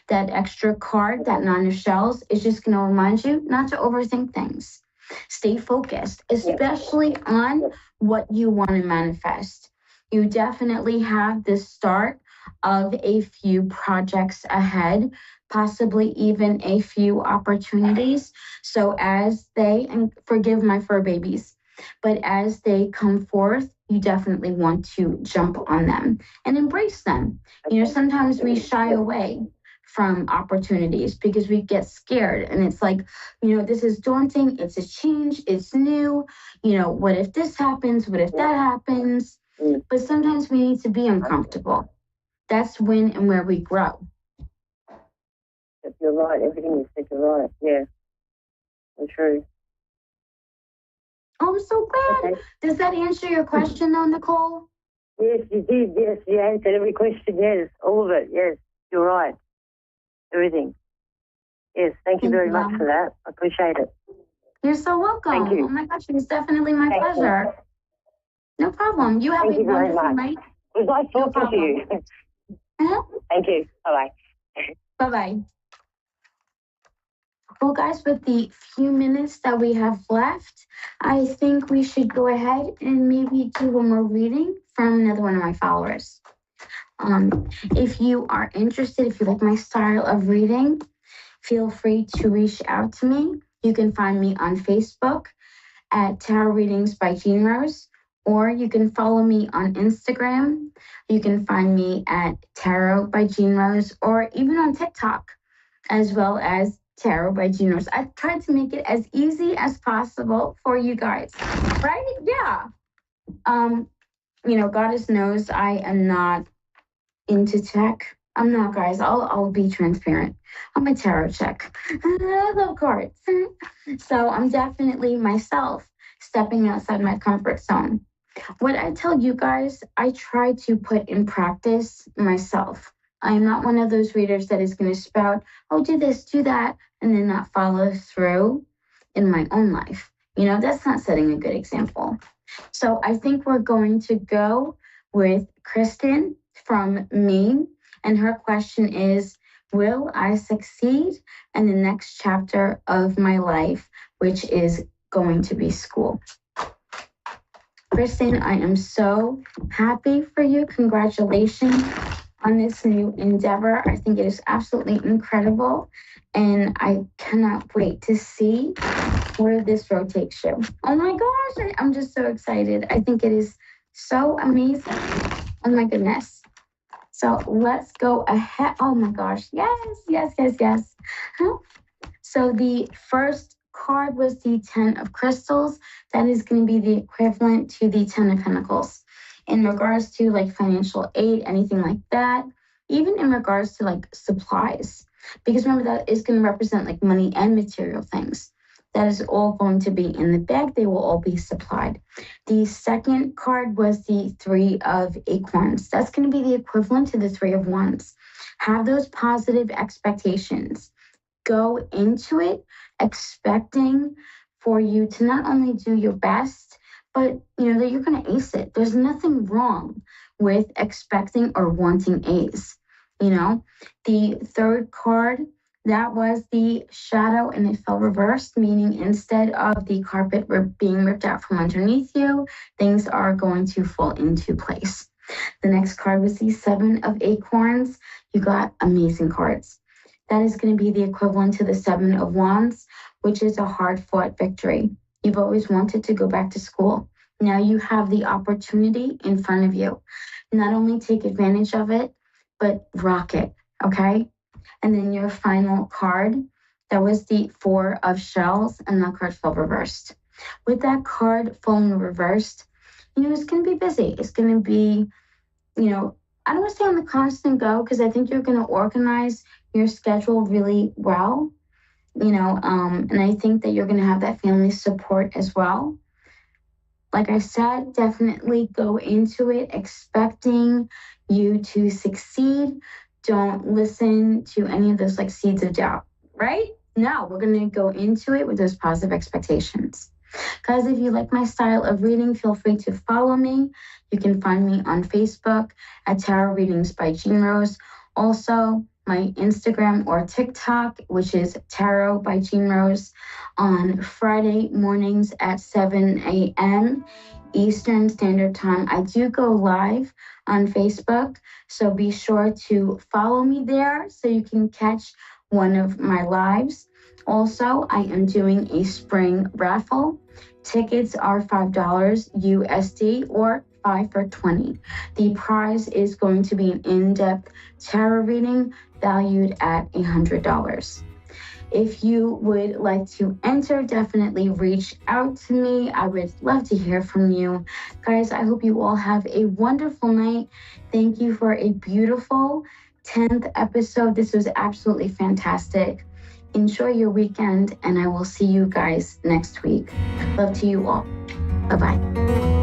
Speaker 6: That extra card, that Nine of Shells, is just going to remind you not to overthink things. Stay focused, especially on what you want to manifest. You definitely have the start of a few projects ahead, possibly even a few opportunities. So as they, and forgive my fur babies, but as they come forth, you definitely want to jump on them and embrace them. Sometimes we shy away from opportunities because we get scared and it's like, this is daunting. It's a change. It's new. What if this happens? What if that happens? But sometimes we need to be uncomfortable. That's when and where we grow.
Speaker 7: You're right. Everything you said, you're right. Yeah, that's true.
Speaker 6: Oh, I'm so glad. Okay. Does that answer your question though, Nicole?
Speaker 7: Yes, you did. Yes, you answered every question. Yes, all of it. Yes, you're right. Everything. Yes, thank you very much for that. I appreciate it.
Speaker 6: You're so welcome.
Speaker 7: Thank you.
Speaker 6: Oh my gosh, it's definitely my pleasure. No problem. You have a wonderful night.
Speaker 7: It was nice talking to you. Thank you. Bye-bye.
Speaker 6: Bye-bye. Well, guys, with the few minutes that we have left, I think we should go ahead and maybe do one more reading from another one of my followers. If you are interested, if you like my style of reading, feel free to reach out to me. You can find me on Facebook at Tarot Readings by Jean Rose, or you can follow me on Instagram. You can find me at Tarot by Jean Rose, or even on TikTok, as well as Tarot by Jean Rose. I tried to make it as easy as possible for you guys, right? Yeah. Goddess knows I am not into tech. I'm not, guys. I'll be transparent. I'm a tarot chick. I love cards. So I'm definitely myself stepping outside my comfort zone. What I tell you guys, I try to put in practice myself. I am not one of those readers that is going to spout, oh, do this, do that, and then not follow through in my own life. That's not setting a good example. So I think we're going to go with Kristen from Maine. And her question is, will I succeed in the next chapter of my life, which is going to be school? Kristen, I am so happy for you. Congratulations on this new endeavor. I think it is absolutely incredible. And I cannot wait to see where this road takes you. Oh my gosh, I'm just so excited. I think it is So amazing. Oh my goodness. So let's go ahead. Oh my gosh. Yes. Huh? So the first card was the 10 of crystals. That is going to be the equivalent to the 10 of pentacles. In regards to like financial aid, anything like that, even in regards to like supplies. Because remember, that is going to represent like money and material things. That is all going to be in the bag. They will all be supplied. The second card was the 3 of acorns. That's going to be the equivalent to the 3 of wands. Have those positive expectations. Go into it expecting for you to not only do your best, but you know that you're going to ace it. There's nothing wrong with expecting or wanting A's. You know, the third card, that was the shadow, and it fell reversed, meaning instead of the carpet being ripped out from underneath you, things are going to fall into place. The next card was the 7 of acorns. You got amazing cards. That is going to be the equivalent to the 7 of wands, which is a hard-fought victory. You've always wanted to go back to school. Now you have the opportunity in front of you. Not only take advantage of it, but rock it, okay? And then your final card, that was the 4 of shells, and that card fell reversed. With that card falling reversed, you know, it's going to be busy. It's going to be, you know, I don't want to say on the constant go, because I think you're going to organize your schedule really well, you know, and I think that you're going to have that family support as well. Like I said, definitely go into it expecting you to succeed. Don't listen to any of those like seeds of doubt, right? No, we're going to go into it with those positive expectations. Guys, if you like my style of reading, feel free to follow me. You can find me on Facebook at Tarot Readings by Jean Rose. Also, my Instagram or TikTok, which is Tarot by Jean Rose, on Friday mornings at 7 a.m. Eastern Standard Time. I do go live on Facebook, so be sure to follow me there so you can catch one of my lives. Also, I am doing a spring raffle. Tickets are $5 USD or 5 for $20. The prize is going to be an in-depth tarot reading valued at $100. If you would like to enter, definitely reach out to me. I would love to hear from you. Guys, I hope you all have a wonderful night. Thank you for a beautiful 10th episode. This was absolutely fantastic. Enjoy your weekend, and I will see you guys next week. Love to you all. Bye-bye.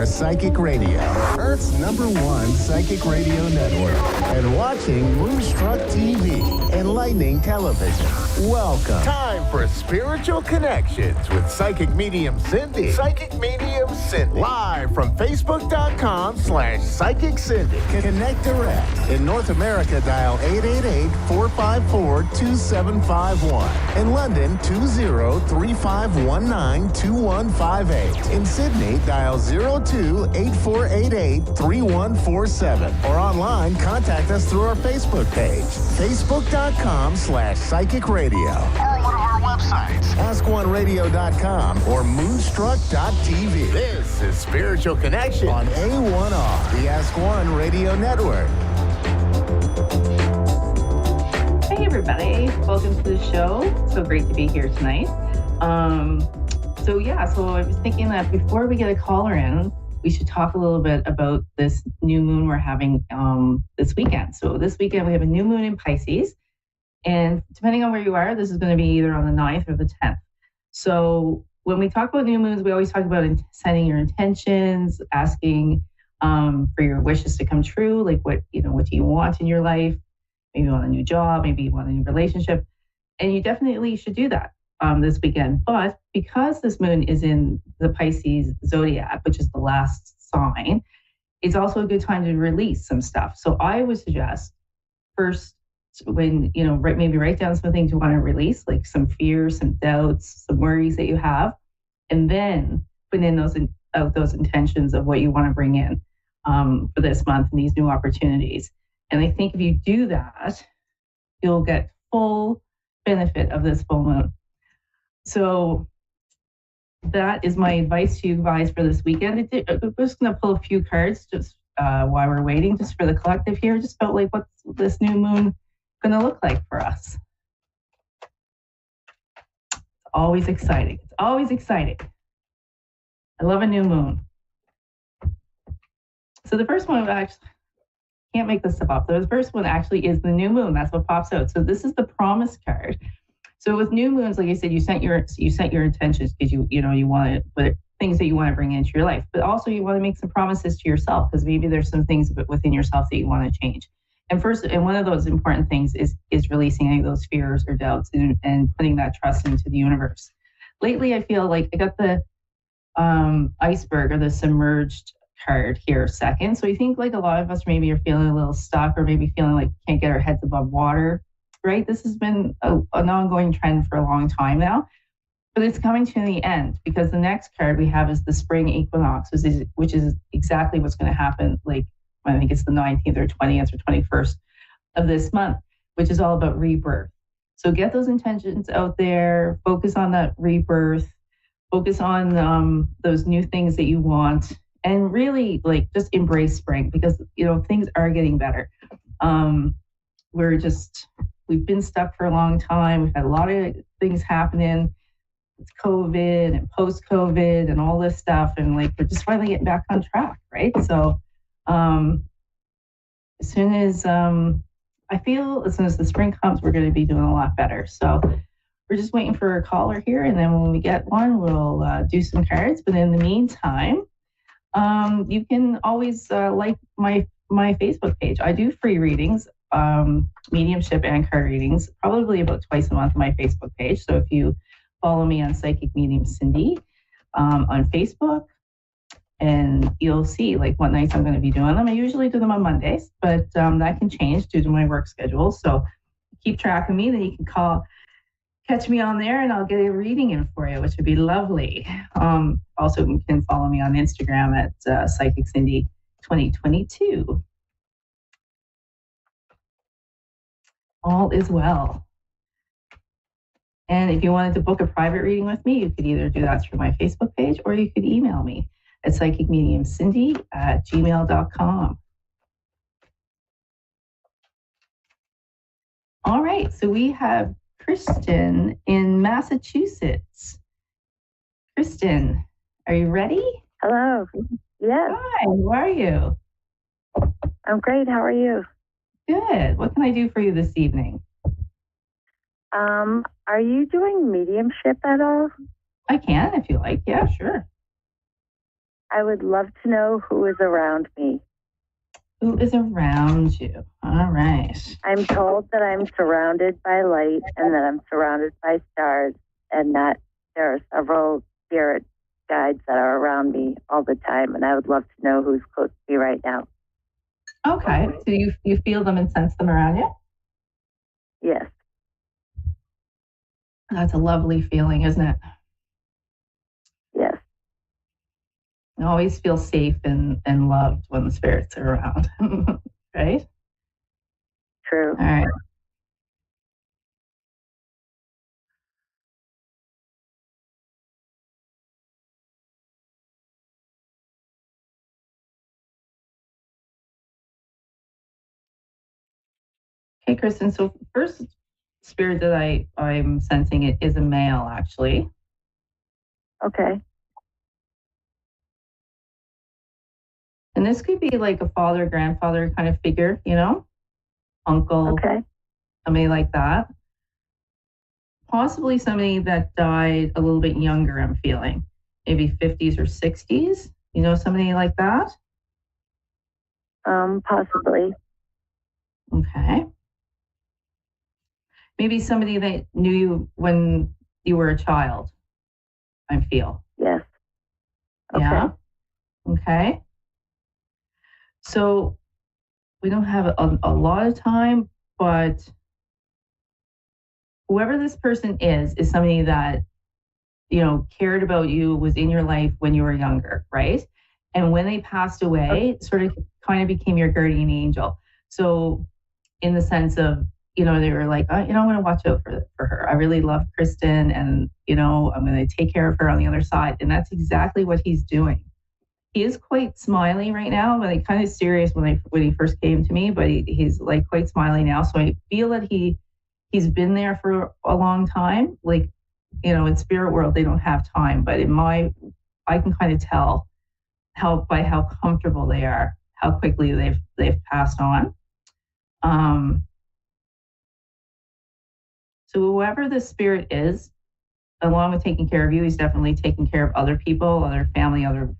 Speaker 3: Psychic Radio, Earth's #1 psychic radio network, and watching Moonstruck TV, enlightening television. Welcome. Time for Spiritual Connections with Psychic Medium Cindy. Psychic Medium Cindy. Live from Facebook.com/Psychic Cindy. Connect direct. In North America, dial 888-454-2751. In London, 20-3519-2158. In Sydney, dial 02-8488-3147. Or online, contact us through our Facebook page, Facebook.com/Psychic Radio. Or one of our websites, AskOneRadio.com or Moonstruck.tv. This is Spiritual Connection on A1R, the Ask One Radio Network.
Speaker 8: Hey everybody, welcome to the show. So great to be here tonight. So I was thinking that before we get a caller in, we should talk a little bit about this new moon we're having this weekend. So this weekend we have a new moon in Pisces, and depending on where you are, this is going to be either on the 9th or the 10th. So when we talk about new moons, we always talk about setting your intentions, asking for your wishes to come true, like what do you want in your life? Maybe you want a new job, maybe you want a new relationship, and you definitely should do that this weekend. But because this moon is in the Pisces zodiac, which is the last sign, it's also a good time to release some stuff. So I would suggest first, when maybe write down some things you want to release, like some fears, some doubts, some worries that you have, and then put in those intentions of what you want to bring in for this month and these new opportunities. And I think if you do that, you'll get full benefit of this full moon. So that is my advice to you guys for this weekend. I'm just going to pull a few cards just while we're waiting, just for the collective here. Just felt like, what's this new moon going to look like for us? It's always exciting. It's always exciting. I love a new moon. So the first one, actually, can't make this stuff up. The first one actually is the new moon. That's what pops out. So this is the promise card. So with new moons, like I said, you set your intentions because you want to put things that you want to bring into your life, but also you want to make some promises to yourself because maybe there's some things within yourself that you want to change. And one of those important things is releasing any of those fears or doubts and putting that trust into the universe. Lately, I feel like I got the iceberg or the submerged card here second. So I think like a lot of us maybe are feeling a little stuck or maybe feeling like can't get our heads above water, right? This has been an ongoing trend for a long time now, but it's coming to the end because the next card we have is the spring equinox, which is exactly what's going to happen. Like I think it's the 19th or 20th or 21st of this month, which is all about rebirth. So get those intentions out there, focus on that rebirth, focus on those new things that you want. And really, like, just embrace spring because, things are getting better. We've been stuck for a long time. We've had a lot of things happening. It's COVID and post-COVID and all this stuff. And, we're just finally getting back on track, right? So as soon as the spring comes, we're going to be doing a lot better. So we're just waiting for a caller here. And then when we get one, we'll do some cards. But in the meantime, you can always like my Facebook page. I do free readings, mediumship and card readings, probably about twice a month on my Facebook page. So if you follow me on Psychic Medium Cindy on Facebook, and you'll see what nights I'm going to be doing them. I usually do them on Mondays, but that can change due to my work schedule. So keep track of me. Then you can catch me on there and I'll get a reading in for you, which would be lovely. Also, you can follow me on Instagram at Psychic Cindy 2022. All is well. And if you wanted to book a private reading with me, you could either do that through my Facebook page or you could email me at psychicmediumcindy@gmail.com. All right, so we have Kristen in Massachusetts. Kristen, are you ready?
Speaker 9: Hello. Yes.
Speaker 8: Hi, how are you?
Speaker 9: I'm great. How are you?
Speaker 8: Good. What can I do for you this evening?
Speaker 9: Are you doing mediumship at all?
Speaker 8: I can, if you like. Yeah, sure.
Speaker 9: I would love to know who is around me.
Speaker 8: Who is around you? All right.
Speaker 9: I'm told that I'm surrounded by light and that I'm surrounded by stars and that there are several spirit guides that are around me all the time. And I would love to know who's close to me right now.
Speaker 8: Okay. So you feel them and sense them around you?
Speaker 9: Yes.
Speaker 8: That's a lovely feeling, isn't it?
Speaker 9: Yes.
Speaker 8: You always feel safe and loved when the spirits are around, right?
Speaker 9: True.
Speaker 8: All right. Okay, Kristen, so first spirit that I'm sensing it is a male, actually.
Speaker 9: Okay.
Speaker 8: And this could be like a father, grandfather kind of figure, you know, uncle,
Speaker 9: Okay.
Speaker 8: somebody like that. Possibly somebody that died a little bit younger, I'm feeling. Maybe 50s or 60s, you know, somebody like that?
Speaker 9: Possibly.
Speaker 8: Okay. Maybe somebody that knew you when you were a child, I feel.
Speaker 9: Yes. Okay.
Speaker 8: Yeah. Okay. So we don't have a lot of time, but whoever this person is somebody that, you know, cared about you, was in your life when you were younger, right? And when they passed away, sort of kind of became your guardian angel. So in the sense of, you know, they were like, oh, you know, I'm going to watch out for her. I really love Kristen and, you know, I'm going to take care of her on the other side. And that's exactly what he's doing. He is quite smiley right now, but like kind of serious when he first came to me, but he's like quite smiley now. So I feel that he's been there for a long time. Like, you know, in spirit world, they don't have time, but I can kind of tell by how comfortable they are, how quickly they've passed on. So whoever the spirit is, along with taking care of you, he's definitely taking care of other people, other family, other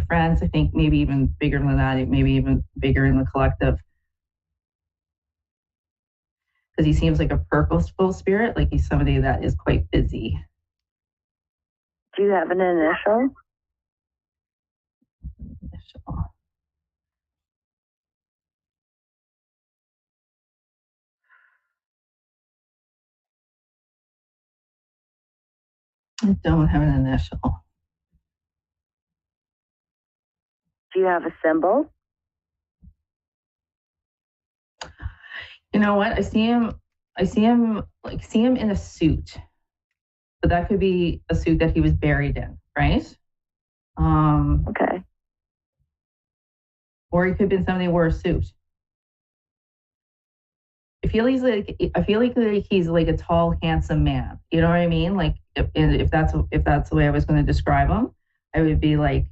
Speaker 8: friends. I think maybe even bigger than that, maybe even bigger in the collective. Because he seems like a purposeful spirit, like he's somebody that is quite busy.
Speaker 9: Do you have an initial?
Speaker 8: I don't have an initial.
Speaker 9: Do you have a symbol?
Speaker 8: You know what? I see him in a suit. But that could be a suit that he was buried in, right?
Speaker 9: Okay.
Speaker 8: Or he could have been somebody who wore a suit. I feel like he's like a tall, handsome man. You know what I mean? Like if that's the way I was going to describe him, I would be like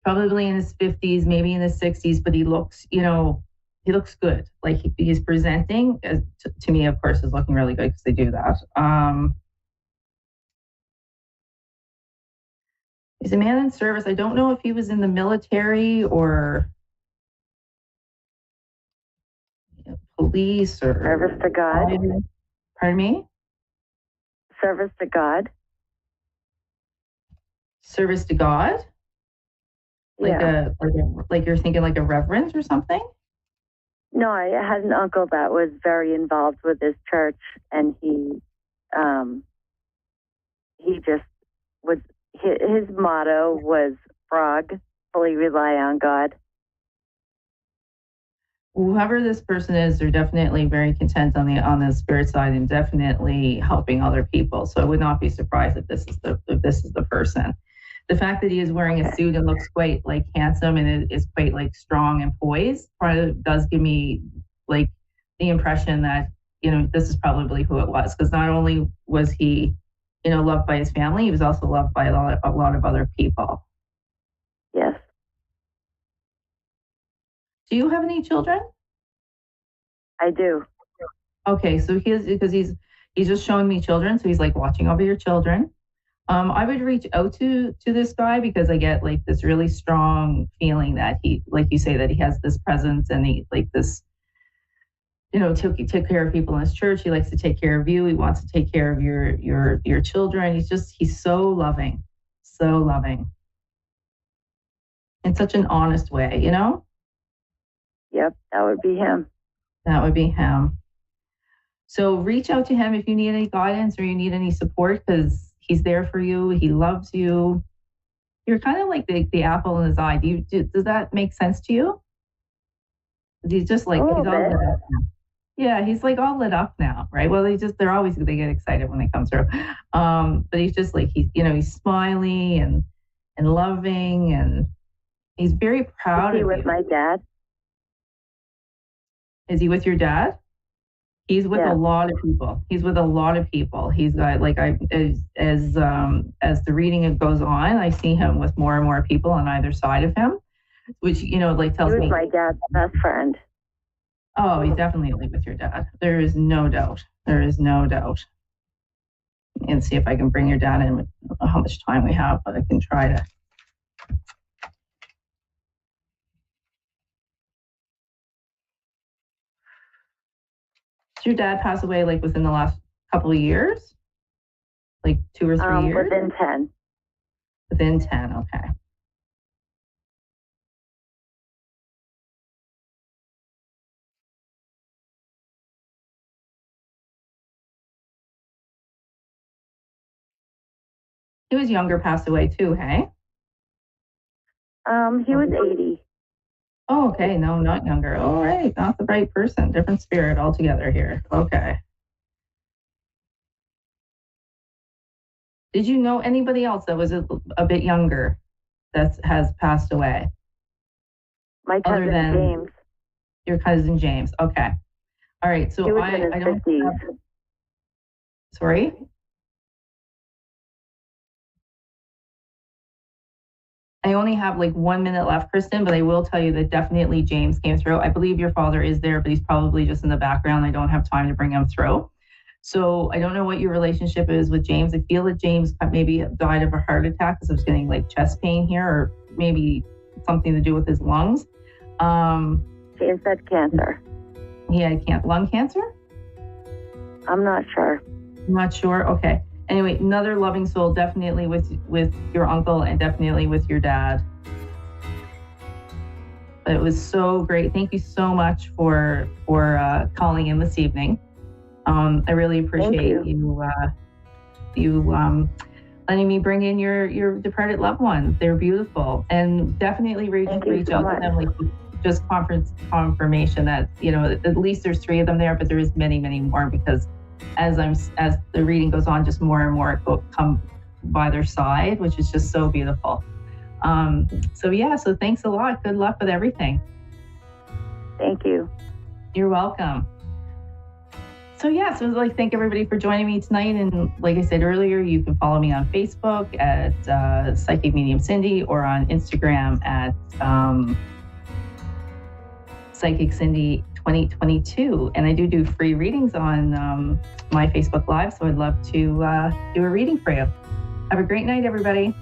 Speaker 8: probably in his 50s, maybe in his 60s, but he looks, you know, he looks good. Like he's presenting to me, of course, is looking really good because they do that. He's a man in service. I don't know if he was in the military or police or
Speaker 9: service to God.
Speaker 8: Pardon me?
Speaker 9: Service to God.
Speaker 8: Service to God? Like you're thinking like a reverend or something?
Speaker 9: No, I had an uncle that was very involved with his church, and he just was. His motto was "Frog, fully rely on God."
Speaker 8: Whoever this person is, they're definitely very content on the spirit side and definitely helping other people. So I would not be surprised if this is the person. The fact that he is wearing a suit and looks quite like handsome and is quite like strong and poised probably does give me like the impression that, you know, this is probably who it was, because not only was he, you know, loved by his family, he was also loved by a lot of other people.
Speaker 9: Yes.
Speaker 8: Do you have any children?
Speaker 9: I do.
Speaker 8: Okay, so he's just showing me children, so he's like watching over your children. I would reach out to this guy because I get like this really strong feeling that he, like you say, that he has this presence and he like this, take care of people in his church. He likes to take care of you. He wants to take care of your children. He's so loving, in such an honest way,
Speaker 9: Yep, that would be him.
Speaker 8: That would be him. So reach out to him if you need any guidance or you need any support, because he's there for you. He loves you. You're kind of like the apple in his eye. Does that make sense to you? He's just like, he's all lit up now. Yeah, he's like all lit up now, right? Well, they get excited when they come through. But he's just like, he's smiling and loving, and he's very proud of you.
Speaker 9: Is he with my dad?
Speaker 8: Is he with your dad? He's with a lot of people. He's got as the reading goes on, I see him with more and more people on either side of him, which tells me.
Speaker 9: He was my dad's best friend.
Speaker 8: Oh, he's definitely with your dad. There is no doubt. And see if I can bring your dad in. I don't know how much time we have, but I can try to. Did your dad pass away like within the last couple of years? Like 2 or 3 years?
Speaker 9: Within 10.
Speaker 8: Within 10, okay. He was younger, passed away too, hey?
Speaker 9: He was 80.
Speaker 8: Oh, okay. No, not younger. All right. Not the right person. Different spirit altogether here. Okay. Did you know anybody else that was a bit younger that has passed away?
Speaker 9: My cousin James.
Speaker 8: Your cousin James. Okay. All right. So
Speaker 9: he was in his 50s.
Speaker 8: Sorry? I only have like 1 minute left, Kristen, but I will tell you that definitely James came through. I believe your father is there, but he's probably just in the background. I don't have time to bring him through. So I don't know what your relationship is with James. I feel that James maybe died of a heart attack because I was getting like chest pain here, or maybe something to do with his lungs.
Speaker 9: James had cancer.
Speaker 8: He had lung cancer?
Speaker 9: I'm not sure.
Speaker 8: Not sure? Okay. Anyway, another loving soul, definitely with your uncle and definitely with your dad. But it was so great. Thank you so much for calling in this evening. I really appreciate you letting me bring in your departed loved ones. They're beautiful, and definitely reach out to them. Like just confirmation that at least there's 3 of them there, but there is many, many more, because as the reading goes on, just more and more come by their side, which is just so beautiful. So thanks a lot. Good luck with everything.
Speaker 9: Thank you.
Speaker 8: You're welcome. So thank everybody for joining me tonight. And like I said earlier, you can follow me on Facebook at Psychic Medium Cindy, or on Instagram at Psychic Cindy 2022. And I do free readings on my Facebook Live, so I'd love to do a reading for you. Have a great night, everybody.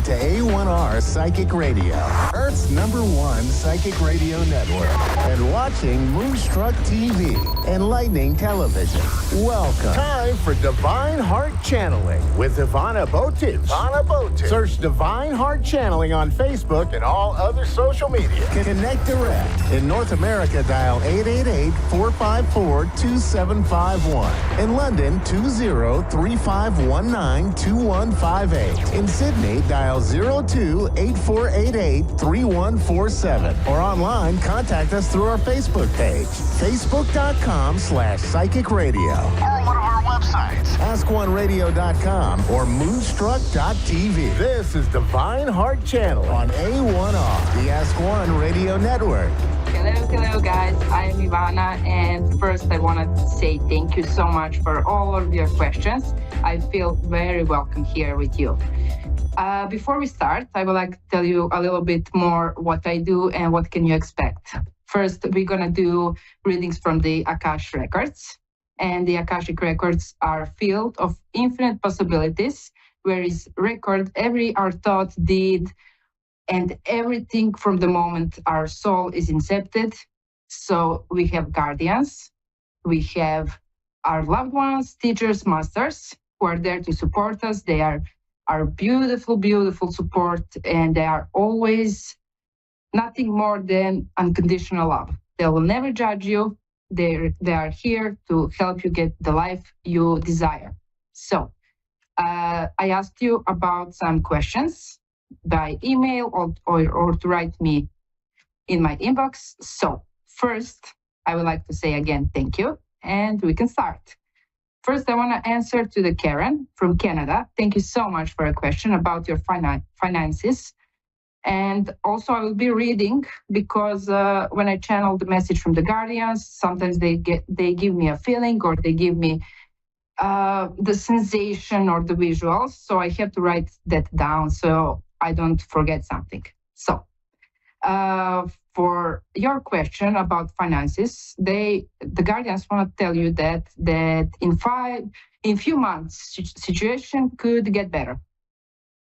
Speaker 3: A1R Psychic Radio, Earth's #1 psychic radio network, and watching Moonstruck TV, Enlightening Television. Welcome. Time for Divine Heart Channeling with Ivana Botic. Search Divine Heart Channeling on Facebook and all other social media. Connect direct. In North America, dial 888-454-2751. In London, 20-3519-2158. In Sydney, dial 02-8488-31 2147. Or online, contact us through our Facebook page, facebook.com/psychic radio. Or one of our websites, askoneradio.com or moonstruck.tv. This is Divine Heart Channel on A1R, the Ask One Radio Network.
Speaker 10: Hello, guys. I am Ivana, and first I want to say thank you so much for all of your questions. I feel very welcome here with you. Before we start, I would like to tell you a little bit more what I do and what can you expect. First, we're going to do readings from the Akash records, and the Akashic records are filled of infinite possibilities, where is record every our thought, deed, and everything from the moment our soul is incepted. So we have guardians, we have our loved ones, teachers, masters, who are there to support us. They are our beautiful, beautiful support, and they are always nothing more than unconditional love. They will never judge you. They are here to help you get the life you desire. So I asked you about some questions by email or to write me in my inbox. So first, I would like to say again, thank you, and we can start. First, I want to answer to the Karen from Canada. Thank you so much for a question about your finances. And also I will be reading because when I channel the message from the guardians, sometimes they give me a feeling or they give me the sensation or the visuals. So I have to write that down so I don't forget something. So for your question about finances, the guardians want to tell you that in few months situation could get better.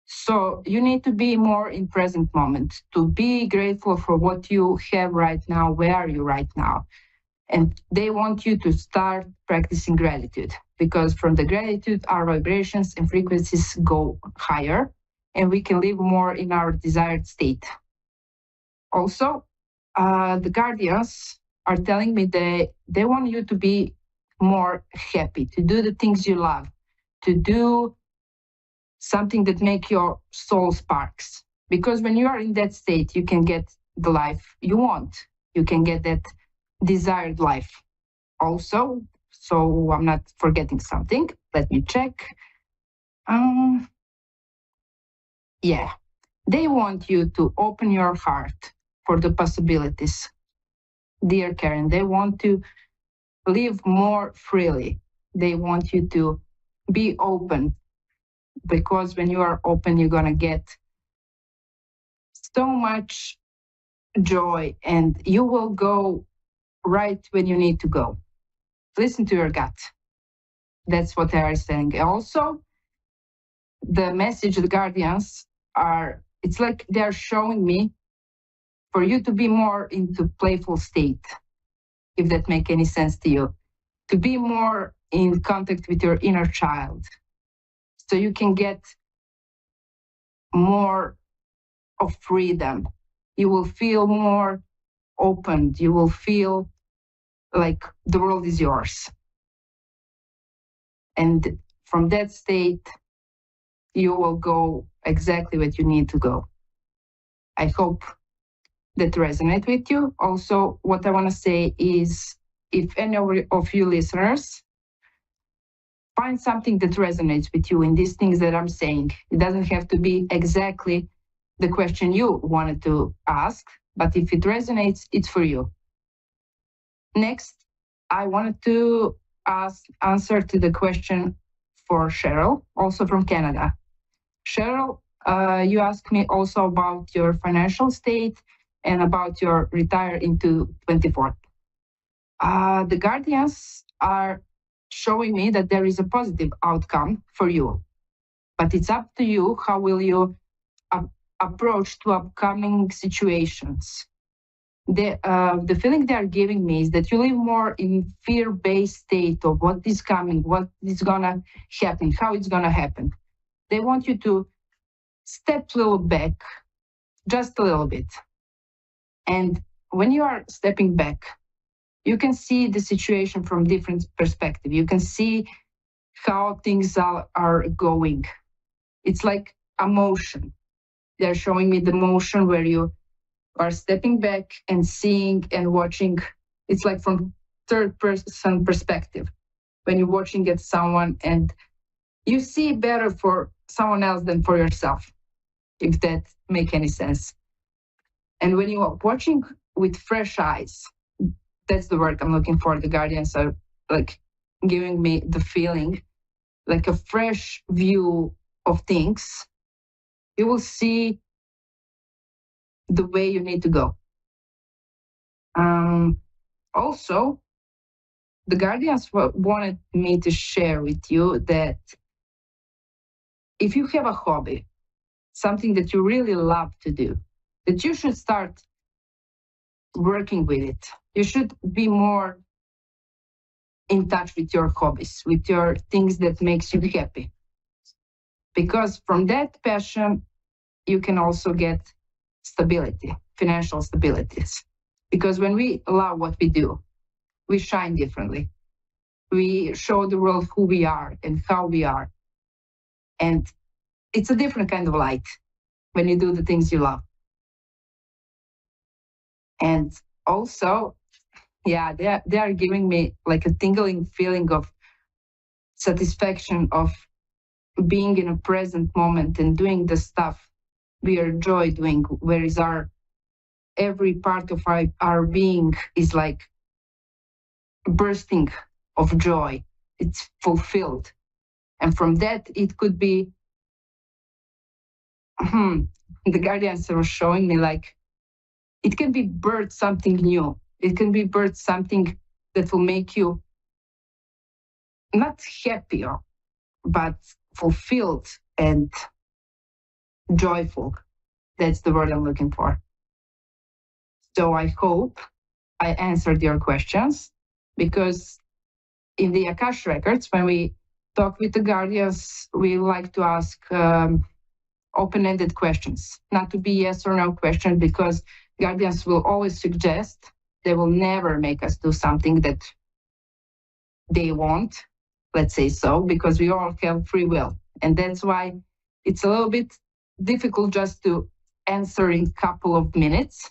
Speaker 10: So you need to be more in present moment, to be grateful for what you have right now, where are you right now. And they want you to start practicing gratitude, because from the gratitude, our vibrations and frequencies go higher, and we can live more in our desired state. Also, the guardians are telling me they want you to be more happy, to do the things you love, to do something that make your soul sparks. Because when you are in that state, you can get the life you want. You can get that desired life. Also, so I'm not forgetting something. Let me check. Yeah, they want you to open your heart for the possibilities. Dear Karen, they want to live more freely. They want you to be open, because when you are open, you're going to get so much joy and you will go right when you need to go. Listen to your gut. That's what they are saying. Also, the message the guardians are, it's like they're showing me for you to be more into playful state, if that make any sense to you, to be more in contact with your inner child, so you can get more of freedom. You will feel more opened. You will feel like the world is yours. And from that state, you will go exactly what you need to go. I hope that resonates with you. Also, what I want to say is, if any of you listeners find something that resonates with you in these things that I'm saying, it doesn't have to be exactly the question you wanted to ask, but if it resonates, it's for you. Next, I wanted to answer to the question for Cheryl, also from Canada. Cheryl, you asked me also about your financial state and about your retire into 24th. The guardians are showing me that there is a positive outcome for you, but it's up to you how will you approach to upcoming situations. The feeling they are giving me is that you live more in fear-based state of what is coming, what is gonna happen, how it's gonna happen. They want you to step a little back, just a little bit. And when you are stepping back, you can see the situation from different perspective. You can see how things are going. It's like a motion. They're showing me the motion where you are stepping back and seeing and watching. It's like from third person perspective when you're watching at someone and you see better for someone else than for yourself, if that make any sense. And when you are watching with fresh eyes, that's the word I'm looking for. The guardians are like giving me the feeling, like a fresh view of things. You will see the way you need to go. Also, the guardians wanted me to share with you that if you have a hobby, something that you really love to do, that you should start working with it. You should be more in touch with your hobbies, with your things that makes you happy. Because from that passion, you can also get stability, financial stabilities. Because when we love what we do, we shine differently. We show the world who we are and how we are. And it's a different kind of light when you do the things you love. And also, yeah, they are giving me like a tingling feeling of satisfaction of being in a present moment and doing the stuff we enjoy doing, whereas every part of our being is like bursting of joy. It's fulfilled. And from that, it could be, the guardians were showing me like, it can be birth something new. It can be birth something that will make you not happier, but fulfilled and joyful. That's the word I'm looking for. So I hope I answered your questions, because in the Akash records, when we talk with the guardians, we like to ask open-ended questions, not to be yes or no questions, because guardians will always suggest. They will never make us do something that they want, let's say so, because we all have free will. And that's why it's a little bit difficult just to answer in a couple of minutes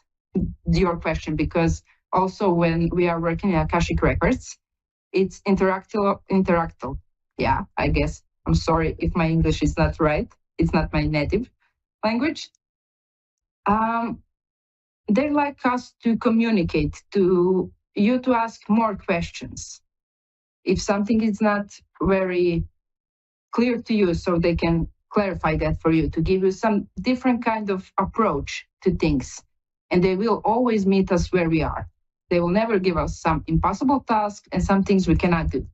Speaker 10: your question, because also when we are working in Akashic Records, it's interactile. Yeah, I guess. I'm sorry if my English is not right. It's not my native language. They like us to communicate, to you to ask more questions. If something is not very clear to you, so they can clarify that for you, to give you some different kind of approach to things. And they will always meet us where we are. They will never give us some impossible task and some things we cannot do.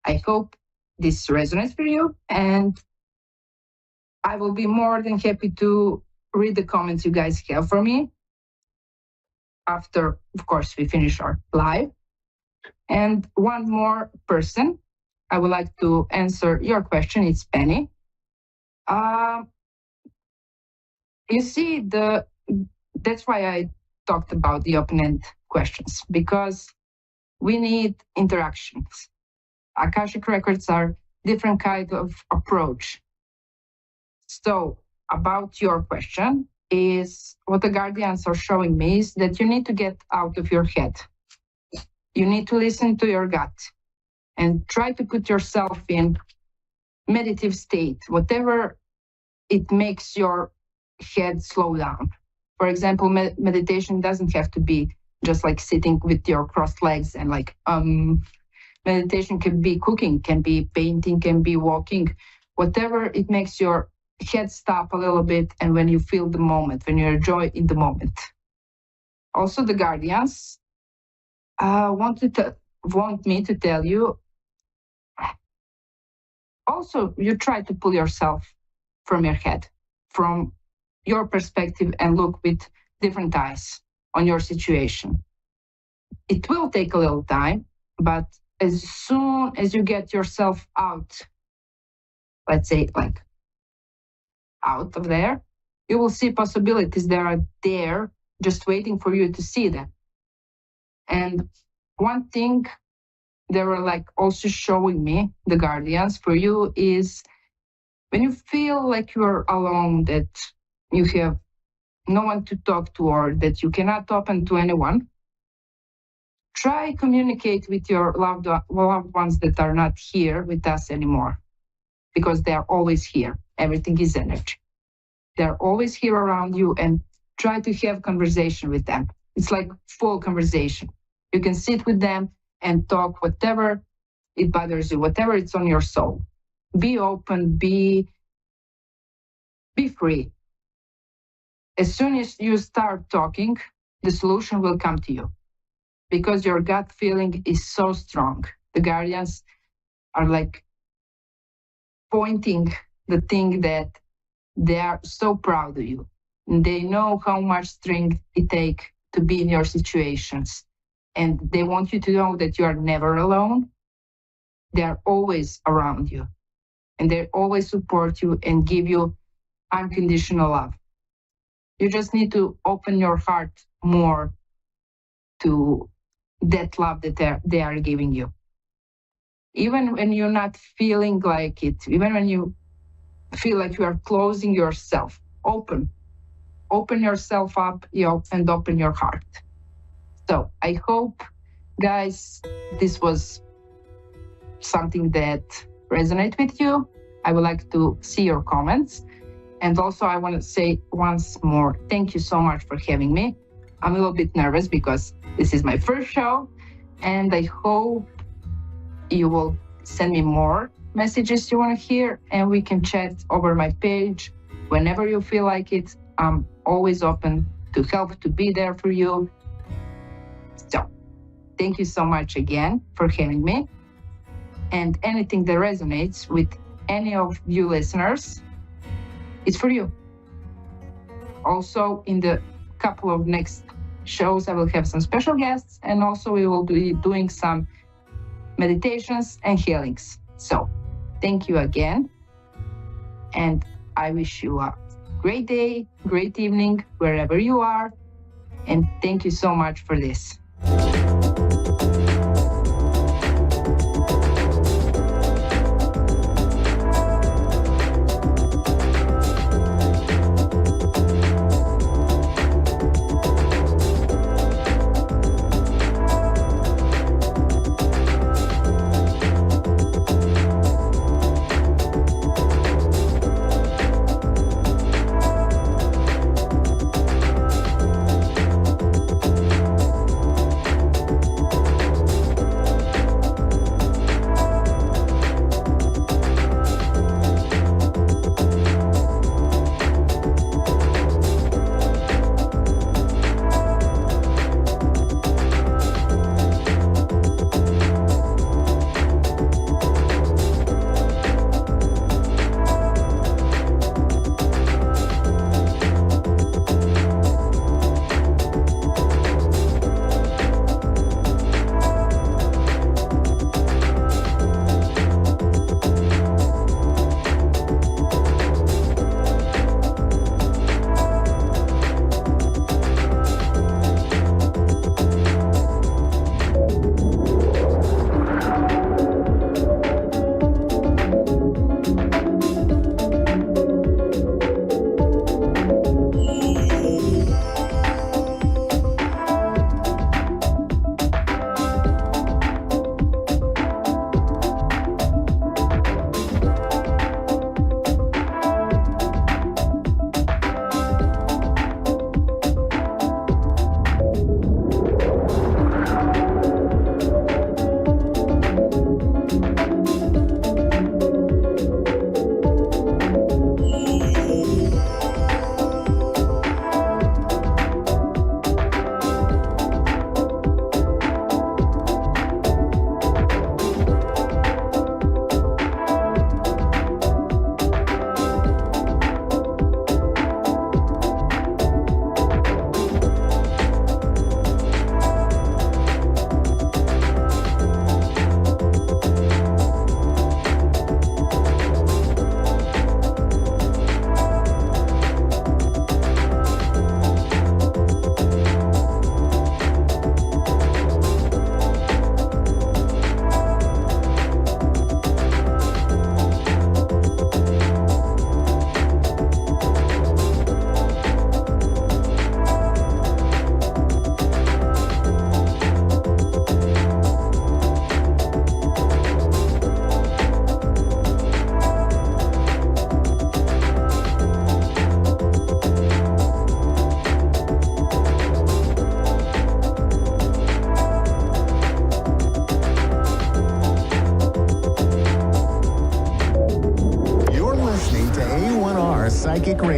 Speaker 10: I hope this resonates for you, and I will be more than happy to read the comments you guys have for me after, of course, we finish our live. And one more person, I would like to answer your question. It's Penny. You see, that's why I talked about the open-end questions, because we need interactions. Akashic records are different kind of approach. So about your question is, what the guardians are showing me is that you need to get out of your head. You need to listen to your gut and try to put yourself in meditative state, whatever it makes your head slow down. For example, meditation doesn't have to be just like sitting with your crossed legs and like, meditation can be cooking, can be painting, can be walking, whatever it makes your head stop a little bit, and when you feel the moment, when you enjoy in the moment. Also, the guardians want me to tell you, also, you try to pull yourself from your head, from your perspective, and look with different eyes on your situation. It will take a little time, but as soon as you get yourself out, let's say like out of there, you will see possibilities that are there just waiting for you to see them. And one thing they were like also showing me, the guardians, for you is when you feel like you're alone, that you have no one to talk to or that you cannot open to anyone, try communicate with your loved ones that are not here with us anymore, because they are always here. Everything is energy. They're always here around you, and try to have conversation with them. It's like full conversation. You can sit with them and talk whatever it bothers you, whatever it's on your soul. Be open, be free. As soon as you start talking, the solution will come to you, because your gut feeling is so strong. The guardians are like pointing the thing that they are so proud of you. And they know how much strength it takes to be in your situations. And they want you to know that you are never alone. They are always around you. And they always support you and give you unconditional love. You just need to open your heart more to that love that they are giving you. Even when you're not feeling like it, even when you feel like you are closing yourself, open yourself up, and open your heart. So I hope, guys, this was something that resonates with you. I would like to see your comments. And also I want to say once more, thank you so much for having me. I'm a little bit nervous because this is my first show, and I hope you will send me more messages you want to hear, and we can chat over my page whenever you feel like it. I'm always open to help, to be there for you. So thank you so much again for having me. And anything that resonates with any of you listeners, it's for you. Also, in the couple of next shows, I will have some special guests, and also we will be doing some meditations and healings. So thank you again. And I wish you a great day, great evening, wherever you are. And thank you so much for this.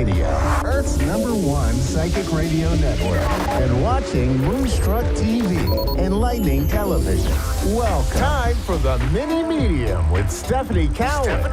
Speaker 3: Radio, Earth's #1 psychic radio network, and watching Moonstruck TV, Enlightening Television. Welcome. Time for the Mini Medium with Stephanie Cowan.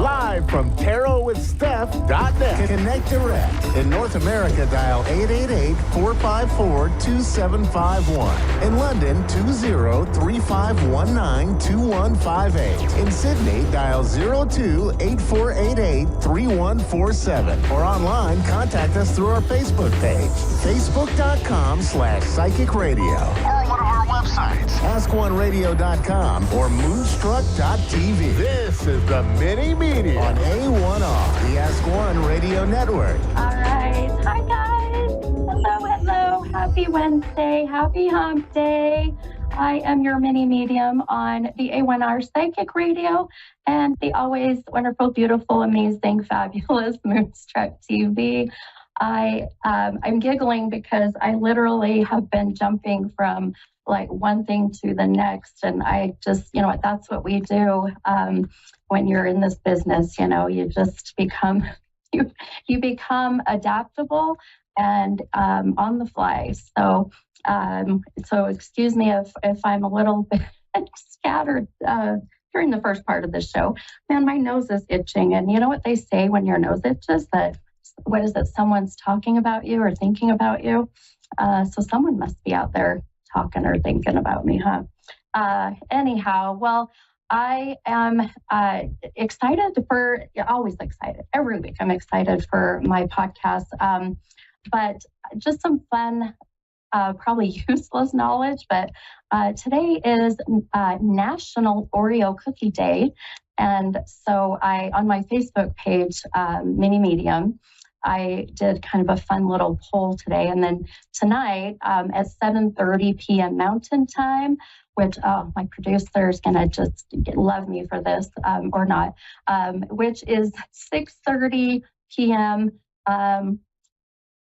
Speaker 3: Live from TarotWithSteph.net. Connect direct. In North America, dial 888-454-2751. In London, 20-3519-2158. In Sydney, dial 02-8488-3147. Or online, contact us through our Facebook page, facebook.com/psychic radio. Or one of our websites, askoneradio.com or moonstruck.tv. This is the Mini Media on A1R, the Ask One Radio Network.
Speaker 11: All right. Hi, guys. Hello. Happy Wednesday. Happy Hump Day. I am your mini medium on the A1R Psychic Radio and the always wonderful, beautiful, amazing, fabulous Moonstruck TV. I'm giggling because I literally have been jumping from like one thing to the next. And I just, that's what we do when you're in this business. You just become, you become adaptable and on the fly. So excuse me if I'm a little bit scattered during the first part of the show. Man, my nose is itching. And you know what they say when your nose itches? That, what is it? Someone's talking about you or thinking about you. So someone must be out there talking or thinking about me, huh? Anyhow, well, I am always excited. Every week I'm excited for my podcast. But just some fun, probably useless knowledge, but today is National Oreo Cookie Day. And so on my Facebook page, Mini Medium, I did kind of a fun little poll today. And then tonight at 7:30 p.m. Mountain Time, which my producer is going to just love me for this or not, which is 6:30 p.m.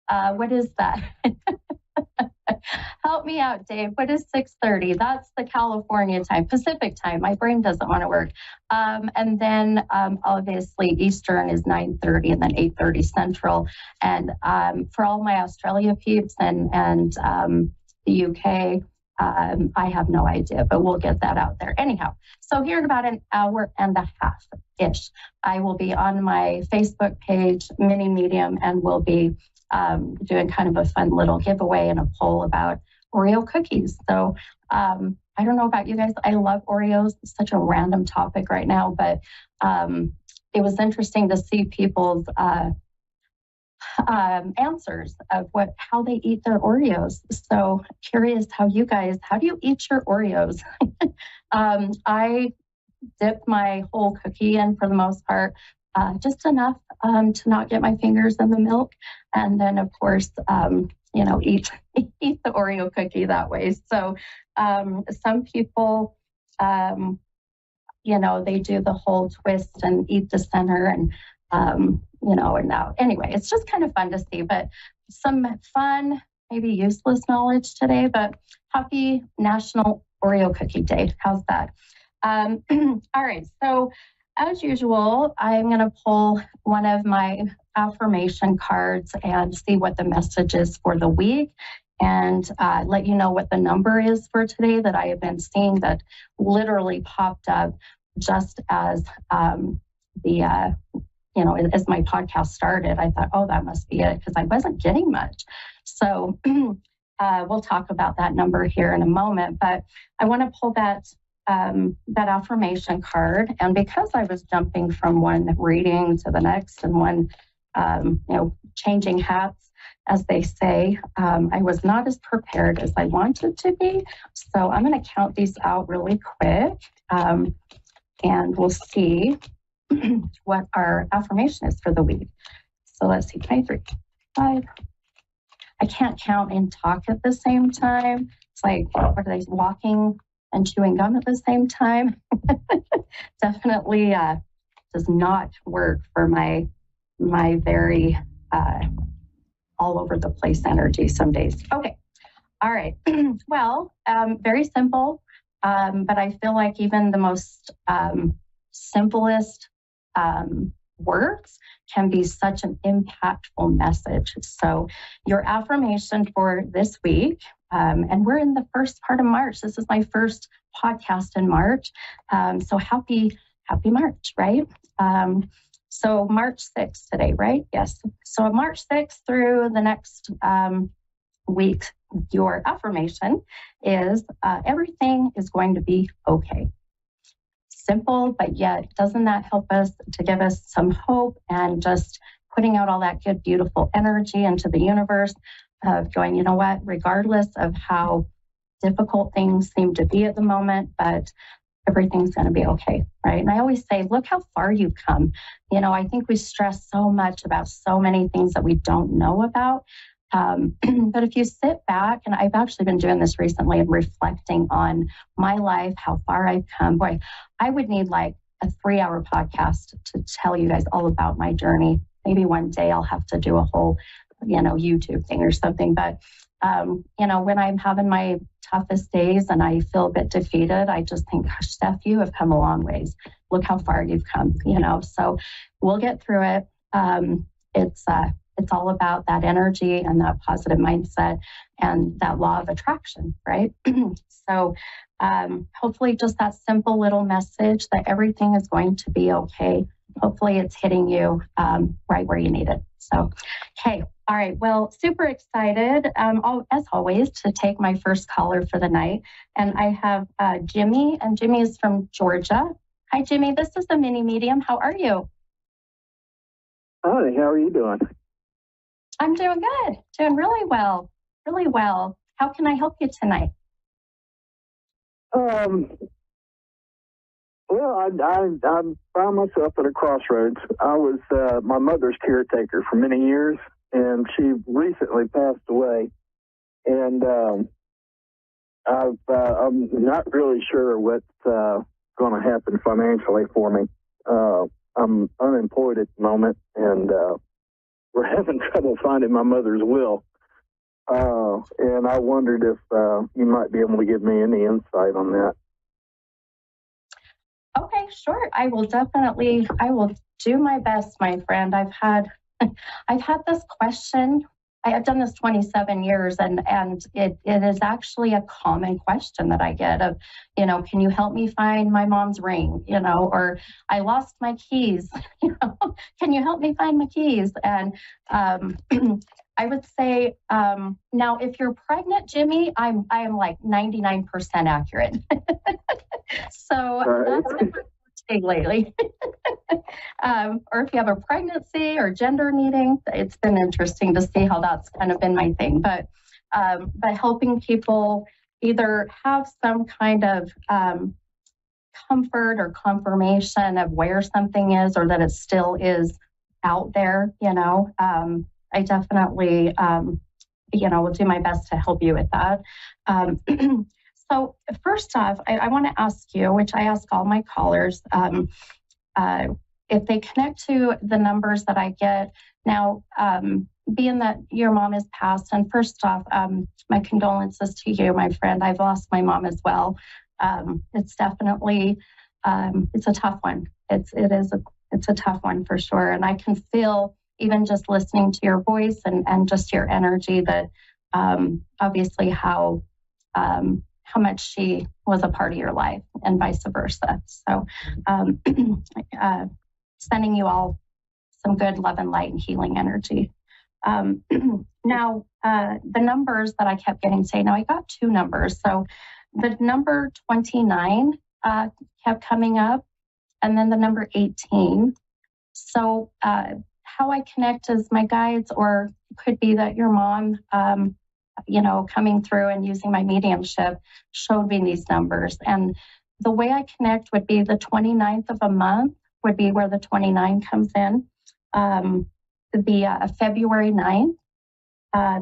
Speaker 11: What is that? Help me out, Dave. What is 6:30? That's the California time, Pacific time. My brain doesn't want to work. And then obviously Eastern is 9:30 and then 8:30 Central. And for all my Australia peeps and the UK, I have no idea, but we'll get that out there. Anyhow, so here in about an hour and a half-ish, I will be on my Facebook page, Mini Medium, and we'll be doing kind of a fun little giveaway and a poll about Oreo cookies. So I don't know about you guys. I love Oreos. It's such a random topic right now, but it was interesting to see people's answers of how they eat their Oreos. So curious how do you eat your Oreos? I dip my whole cookie in for the most part, just enough to not get my fingers in the milk. And then of course, eat the Oreo cookie that way. So some people, they do the whole twist and eat the center and, anyway, it's just kind of fun to see, but some fun, maybe useless knowledge today, but happy National Oreo Cookie Day. How's that? All right. So as usual, I'm going to pull one of my affirmation cards and see what the message is for the week and let you know what the number is for today that I have been seeing that literally popped up just as as my podcast started. I thought, that must be it because I wasn't getting much. So we'll talk about that number here in a moment, but I want to pull that affirmation card. And because I was jumping from one reading to the next and one, changing hats, as they say, I was not as prepared as I wanted to be. So I'm going to count these out really quick and we'll see what our affirmation is for the week. So let's see, 23, 5. I can't count and talk at the same time. It's like, what are they, walking and chewing gum at the same time? Definitely does not work for my very all over the place energy some days. Okay. All right. Well, very simple, but I feel like even the most simplest words can be such an impactful message. So your affirmation for this week, and we're in the first part of March. This is my first podcast in March. So happy March, right? So March 6th today, right? Yes. So March 6th through the next week, your affirmation is everything is going to be okay. Simple, but yet doesn't that help us to give us some hope and just putting out all that good, beautiful energy into the universe of going, you know what, regardless of how difficult things seem to be at the moment, but everything's going to be okay, right? And I always say, look how far you've come. You know, I think we stress so much about so many things that we don't know about. But if you sit back, and I've actually been doing this recently and reflecting on my life, how far I've come, boy, I would need like a 3-hour podcast to tell you guys all about my journey. Maybe one day I'll have to do a whole, YouTube thing or something. But, when I'm having my toughest days and I feel a bit defeated, I just think, gosh, Steph, you have come a long ways. Look how far you've come, so we'll get through it. It's all about that energy and that positive mindset and that law of attraction, right? So hopefully just that simple little message that everything is going to be okay. Hopefully it's hitting you right where you need it. So, okay. All right. Well, super excited, as always, to take my first caller for the night. And I have Jimmy, and Jimmy is from Georgia. Hi, Jimmy. This is the mini medium. How are you?
Speaker 12: Hi, how are you doing?
Speaker 11: I'm doing good. Doing really well. Really well. How can I help you tonight?
Speaker 12: Well, I found myself at a crossroads. I was my mother's caretaker for many years, and she recently passed away. And I'm not really sure what's going to happen financially for me. I'm unemployed at the moment, and we're having trouble finding my mother's will. And I wondered if you might be able to give me any insight on that.
Speaker 11: Okay, sure. I will do my best, my friend. I've had this question. I have done this 27 years, and it is actually a common question that I get of, can you help me find my mom's ring? Or I lost my keys. Can you help me find my keys? And I would say, now, if you're pregnant, Jimmy, I am like 99% accurate. So that's been big lately. Or if you have a pregnancy or gender needing, it's been interesting to see how that's kind of been my thing. But helping people either have some kind of comfort or confirmation of where something is, or that it still is out there, I definitely, will do my best to help you with that. So first off, I want to ask you, which I ask all my callers, if they connect to the numbers that I get now, being that your mom is passed, and first off, my condolences to you, my friend. I've lost my mom as well. It's definitely, it's a tough one. It's a tough one for sure. And I can feel, even just listening to your voice and just your energy, that obviously how much she was a part of your life, and vice versa. So sending you all some good love and light and healing energy. Now, the numbers that I kept getting say, now I got 2 numbers. So the number 29 kept coming up, and then the number 18. So how I connect is my guides, or it could be that your mom, coming through and using my mediumship showed me these numbers. And the way I connect would be the 29th of a month would be where the 29 comes in. It'd be February 9th.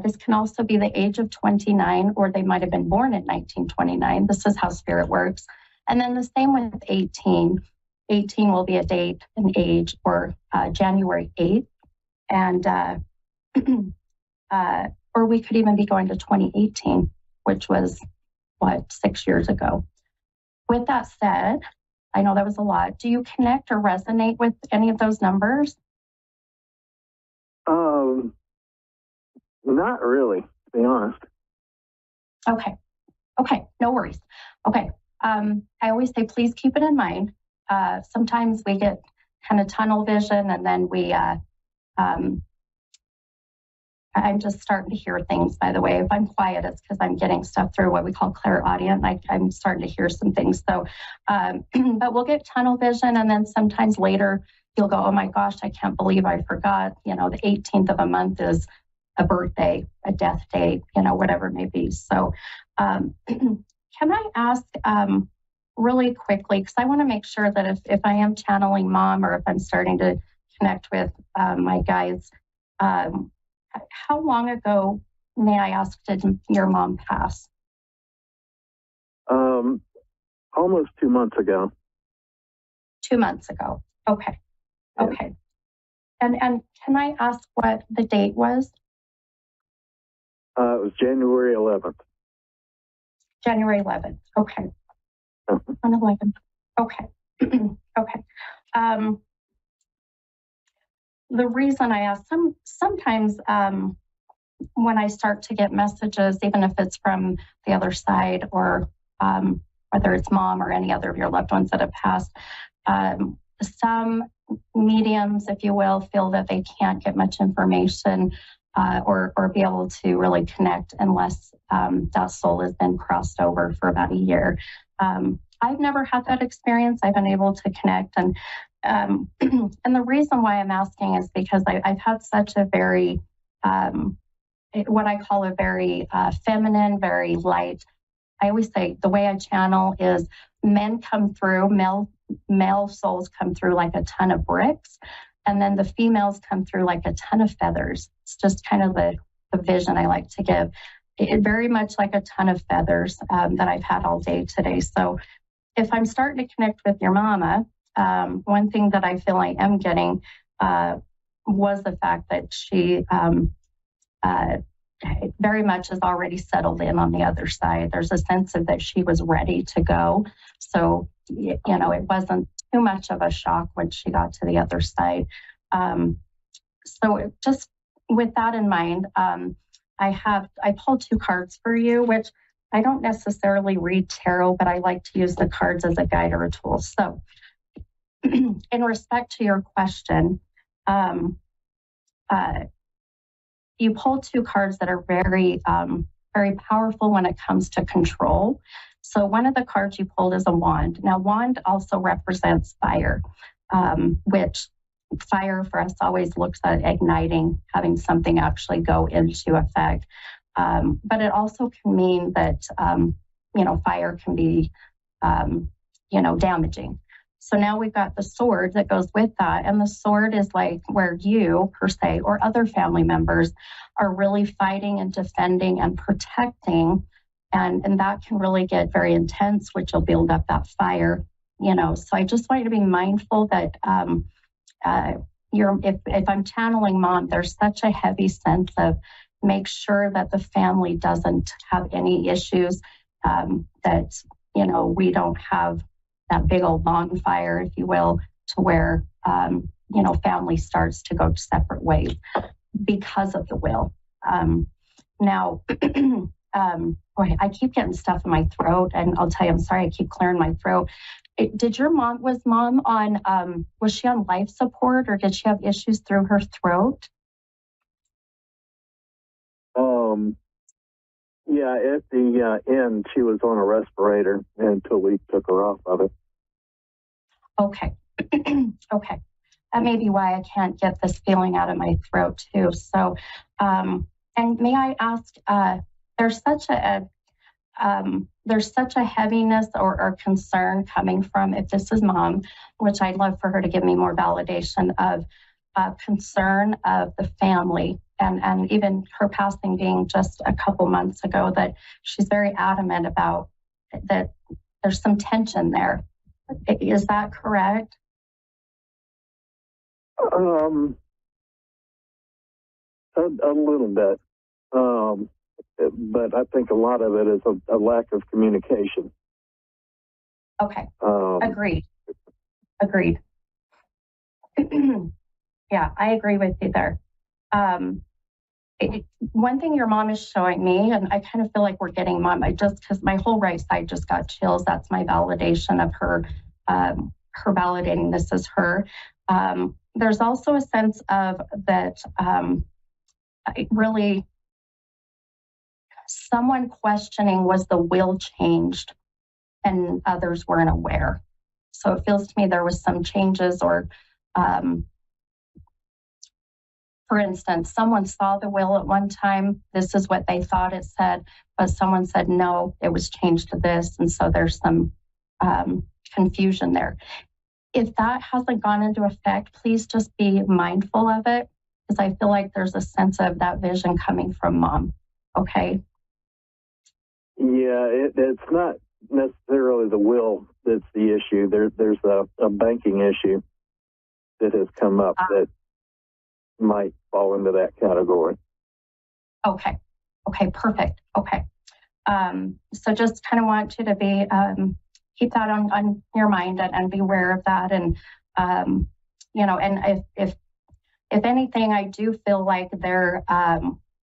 Speaker 11: This can also be the age of 29, or they might have been born in 1929. This is how spirit works. And then the same with 18. 18 will be a date, an age, or January 8th. And or we could even be going to 2018, which was 6 years ago. With that said, I know that was a lot. Do you connect or resonate with any of those numbers?
Speaker 12: Not really, to be honest.
Speaker 11: Okay. No worries. Okay. I always say, please keep it in mind. Sometimes we get kind of tunnel vision, and then I'm just starting to hear things, by the way. If I'm quiet, it's because I'm getting stuff through what we call clairaudient. I'm starting to hear some things. So, but we'll get tunnel vision, and then sometimes later you'll go, oh my gosh, I can't believe I forgot, the 18th of a month is a birthday, a death date, whatever it may be. So can I ask really quickly, because I want to make sure that if I am channeling mom, or if I'm starting to connect with my guides, how long ago, may I ask, did your mom pass?
Speaker 12: Almost 2 months ago.
Speaker 11: 2 months ago. Okay. And can I ask what the date was?
Speaker 12: It was January 11th.
Speaker 11: January 11th. Okay. On 11th. Okay. Okay. The reason I ask, sometimes when I start to get messages, even if it's from the other side, or whether it's mom or any other of your loved ones that have passed, some mediums, if you will, feel that they can't get much information or be able to really connect unless that soul has been crossed over for about a year. I've never had that experience. I've been able to connect, and the reason why I'm asking is because I've had such a very what I call a very feminine, very light. I always say the way I channel is men come through, male souls come through like a ton of bricks, and then the females come through like a ton of feathers. It's just kind of the vision I like to give. It very much like a ton of feathers that I've had all day today. So if I'm starting to connect with your mama, one thing that I feel I am getting was the fact that she very much is already settled in on the other side. There's a sense of that she was ready to go. So, it wasn't too much of a shock when she got to the other side. So just with that in mind, I pulled 2 cards for you, which I don't necessarily read tarot, but I like to use the cards as a guide or a tool. So in respect to your question, you pulled 2 cards that are very, very powerful when it comes to control. So one of the cards you pulled is a wand. Now, wand also represents fire, which fire for us always looks at igniting, having something actually go into effect. But it also can mean that, fire can be, damaging. So now we've got the sword that goes with that. And the sword is like where you, per se, or other family members are really fighting and defending and protecting. And that can really get very intense, which will build up that fire, So I just want you to be mindful that if I'm channeling mom, there's such a heavy sense of make sure that the family doesn't have any issues, that, we don't have that big old bonfire, if you will, to where, family starts to go separate ways because of the will. Now, I keep getting stuff in my throat, and I'll tell you, I'm sorry, I keep clearing my throat. Was mom on, was she on life support, or did she have issues through her throat?
Speaker 12: Yeah, at the end, she was on a respirator until we took her off of it.
Speaker 11: Okay. Okay. That may be why I can't get this feeling out of my throat too. So, and may I ask, there's such a heaviness or concern coming from, if this is mom, which I'd love for her to give me more validation of, concern of the family, and even her passing being just a couple months ago, that she's very adamant about that there's some tension there. Is that correct?
Speaker 12: A little bit. But I think a lot of it is a lack of communication.
Speaker 11: Okay. Agreed. Agreed. Yeah, I agree with you there. One thing your mom is showing me, and I kind of feel like we're getting mom, because my whole right side just got chills. That's my validation of her, her validating this as her. There's also a sense of that really someone questioning, was the will changed, and others weren't aware. So it feels to me there was some changes, or for instance, someone saw the will at one time. This is what they thought it said, but someone said, no, it was changed to this. And so there's some confusion there. If that hasn't gone into effect, please just be mindful of it, because I feel like there's a sense of that vision coming from mom. Okay.
Speaker 12: Yeah, it's not necessarily the will that's the issue. There's a banking issue that has come up that might fall into that category.
Speaker 11: Okay, perfect. Okay. So just kind of want you to be, keep that on your mind and be aware of that. And, and if anything, I do feel like there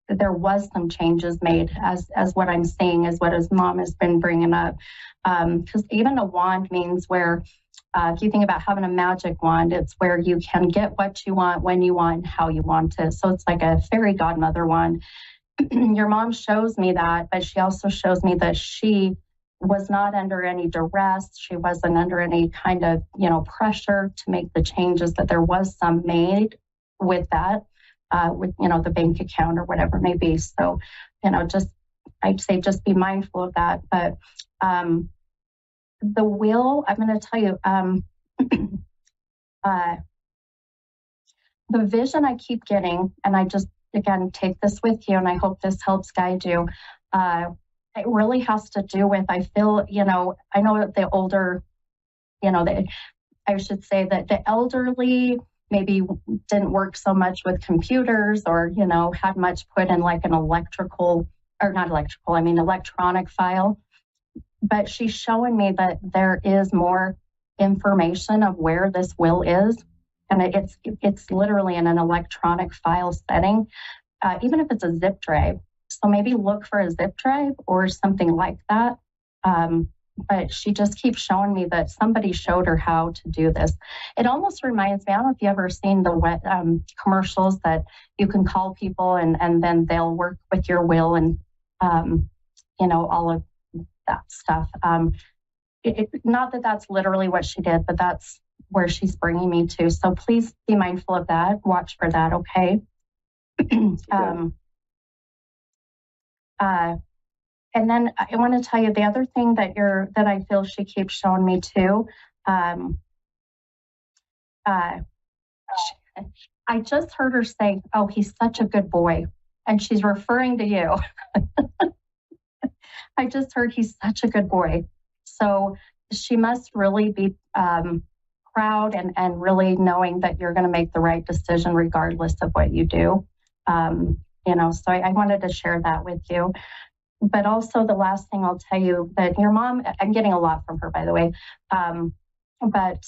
Speaker 11: was some changes made as what I'm seeing, is what his mom has been bringing up. Because even a wand means where, if you think about having a magic wand, it's where you can get what you want, when you want, how you want it. So it's like a fairy godmother wand. Your mom shows me that, but she also shows me that she was not under any duress. She wasn't under any kind of, pressure to make the changes, that there was some made with that, with, the bank account or whatever it may be. So, I'd say just be mindful of that. But, the will, I'm going to tell you, the vision I keep getting, and I just, again, take this with you, and I hope this helps guide you. It really has to do with, I feel, I know that the older, I should say that the elderly maybe didn't work so much with computers, or, had much put in like an electronic file. But she's showing me that there is more information of where this will is. And it's literally in an electronic file setting, even if it's a zip drive. So maybe look for a zip drive or something like that. But she just keeps showing me that somebody showed her how to do this. It almost reminds me, I don't know if you've ever seen the commercials that you can call people and then they'll work with your will and, all of that stuff. Not that that's literally what she did, but that's where she's bringing me to. So please be mindful of that. Watch for that. Okay. And then I want to tell you the other thing that I feel she keeps showing me too. I just heard her say, "Oh, he's such a good boy," and she's referring to you. I just heard he's such a good boy. So she must really be proud and really knowing that you're going to make the right decision regardless of what you do. So I wanted to share that with you. But also the last thing I'll tell you, that your mom, I'm getting a lot from her, by the way, but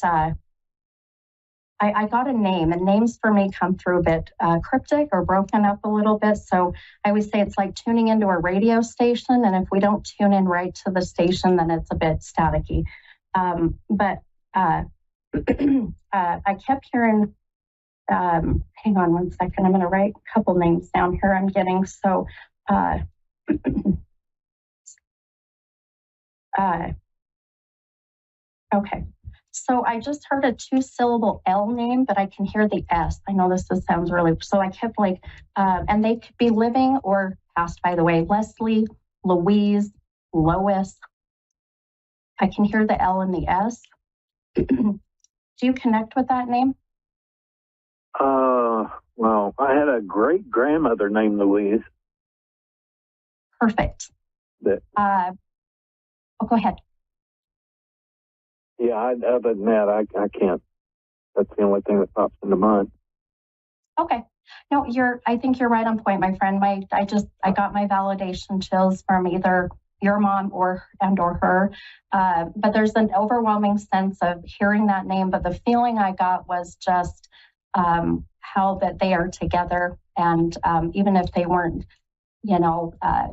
Speaker 11: I got a name, and names for me come through a bit cryptic or broken up a little bit. So I always say it's like tuning into a radio station. And if we don't tune in right to the station, then it's a bit staticky. But I kept hearing, hang on one second, I'm going to write a couple names down here I'm getting. So, okay. So I just heard a 2-syllable L name, but I can hear the S. I know this sounds really, so I kept and they could be living or passed, by the way. Leslie, Louise, Lois. I can hear the L and the S. Do you connect with that name?
Speaker 12: Well, I had a great grandmother named Louise.
Speaker 11: Perfect. Go ahead.
Speaker 12: Yeah, other than that, I can't. That's the only thing that pops into mind.
Speaker 11: Okay. No, I think you're right on point, my friend. I got my validation chills from either your mom or her. But there's an overwhelming sense of hearing that name. But the feeling I got was just how that they are together. And even if they weren't,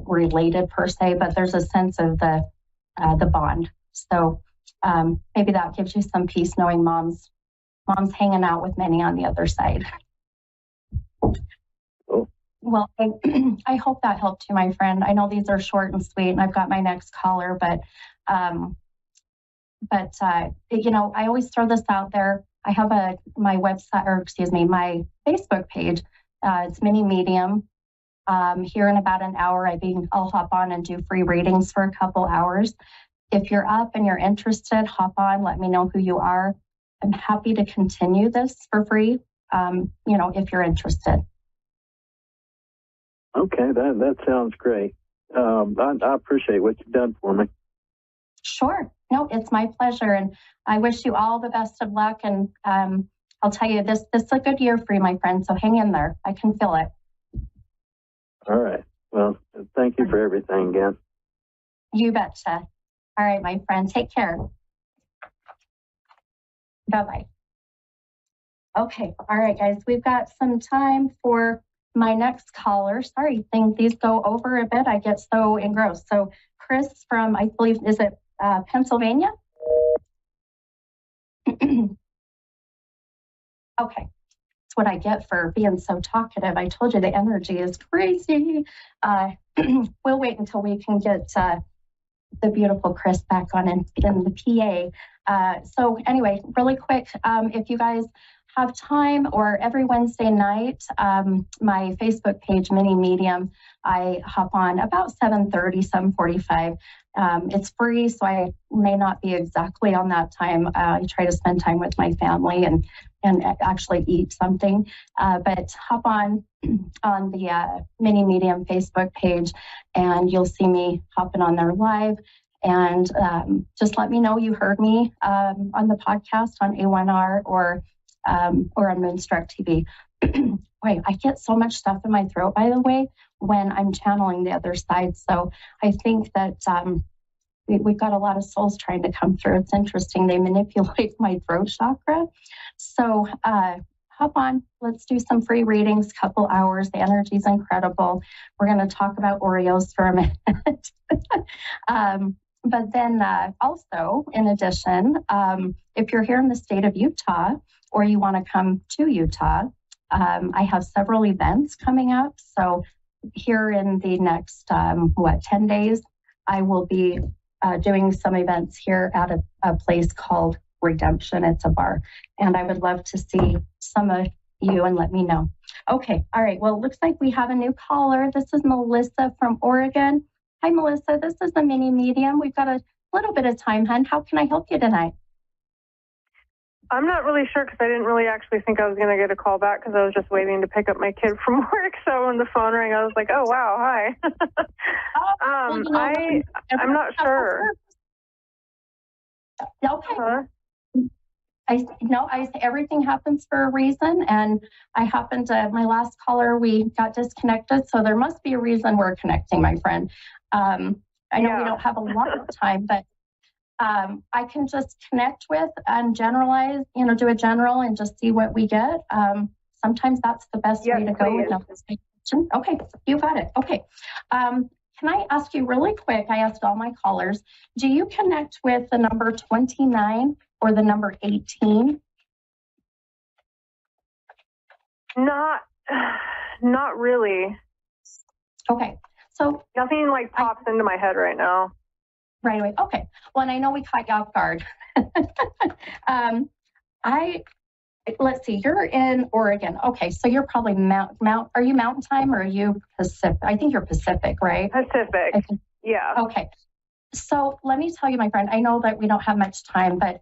Speaker 11: related per se, but there's a sense of the bond. So maybe that gives you some peace knowing mom's hanging out with Minnie on the other side.
Speaker 12: Oh.
Speaker 11: Well, I hope that helped you, my friend. I know these are short and sweet, and I've got my next caller, but I always throw this out there. I have my Facebook page. It's Mini Medium. Here in about an hour, I'll hop on and do free readings for a couple hours. If you're up and you're interested, hop on, let me know who you are. I'm happy to continue this for free, if you're interested.
Speaker 12: Okay, that sounds great. I appreciate what you've done for me.
Speaker 11: Sure. No, it's my pleasure. And I wish you all the best of luck. And I'll tell you, this is a good year for you, my friend. So hang in there. I can feel it.
Speaker 12: All right. Well, thank you for everything again.
Speaker 11: You betcha. All right, my friend. Take care. Bye-bye. Okay. All right, guys. We've got some time for my next caller. Sorry, these go over a bit. I get so engrossed. So Chris from, I believe, is it Pennsylvania? Okay. That's what I get for being so talkative. I told you the energy is crazy. We'll wait until we can get the beautiful Chris back on in the PA. So anyway, really quick, if you guys have time, or every Wednesday night, my Facebook page, Mini Medium, I hop on about 7:30, 7:45. It's free, so I may not be exactly on that time. I try to spend time with my family and actually eat something. But hop on the Mini Medium Facebook page, and you'll see me hopping on there live. And just let me know you heard me on the podcast on A1R or on Moonstruck TV. Wait, I get so much stuff in my throat, by the way, when I'm channeling the other side. So I think that we've got a lot of souls trying to come through. It's interesting. They manipulate my throat chakra. So hop on. Let's do some free readings, couple hours. The energy is incredible. We're going to talk about Oreos for a minute. But then also, in addition, if you're here in the state of Utah or you want to come to Utah, I have several events coming up. So here in the next, 10 days, I will be doing some events here at a place called Redemption. It's a bar. And I would love to see some of you and let me know. Okay. All right. Well, it looks like we have a new caller. This is Melissa from Oregon. Hi, Melissa. This is the Mini Medium. We've got a little bit of time, hon. How can I help you tonight?
Speaker 13: I'm not really sure because I didn't really actually think I was going to get a call back because I was just waiting to pick up my kid from work. So when the phone rang, I was like, oh, wow, hi. I'm not sure.
Speaker 11: Okay. Huh? I everything happens for a reason. And I happened to, my last caller, we got disconnected. So there must be a reason we're connecting, my friend. I know we don't have a lot of time, but I can just connect with and generalize, do a general and just see what we get. Sometimes that's the best way to go. Okay, you got it. Okay. Can I ask you really quick? I asked all my callers, do you connect with the number 29 or the number 18?
Speaker 13: Not really.
Speaker 11: Okay. So
Speaker 13: nothing like pops into my head right now.
Speaker 11: Right away. Okay. Well, and I know we caught you off guard. Let's see, you're in Oregon. Okay. So you're probably are you Mountain Time or are you Pacific? I think you're Pacific, right?
Speaker 13: Pacific. Yeah.
Speaker 11: Okay. So let me tell you, my friend, I know that we don't have much time, but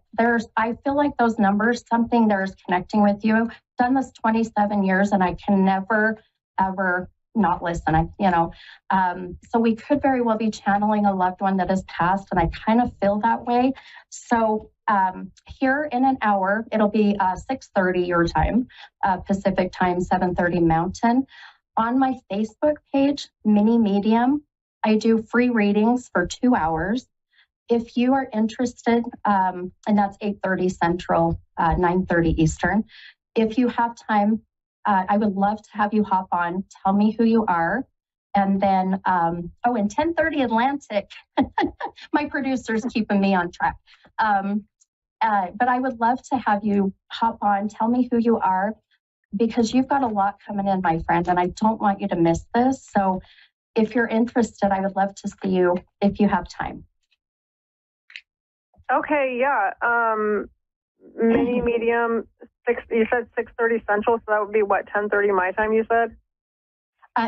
Speaker 11: I feel like those numbers, something there's connecting with you. I've done this 27 years and I can never, ever not listen. So we could very well be channeling a loved one that has passed, and I kind of feel that way. So here in an hour, it'll be 6:30 your time, Pacific time, 7:30 Mountain. On my Facebook page, Mini Medium, I do free readings for 2 hours. If you are interested, and that's 8:30 Central, 9:30 Eastern. If you have time, I would love to have you hop on, tell me who you are. And then, and 10:30 Atlantic, my producer's keeping me on track. But I would love to have you hop on, tell me who you are, because you've got a lot coming in, my friend, and I don't want you to miss this. So if you're interested, I would love to see you if you have time.
Speaker 13: Okay, yeah. Mini, medium, you said 6:30 Central, so that would be what, 10:30 my time, you said?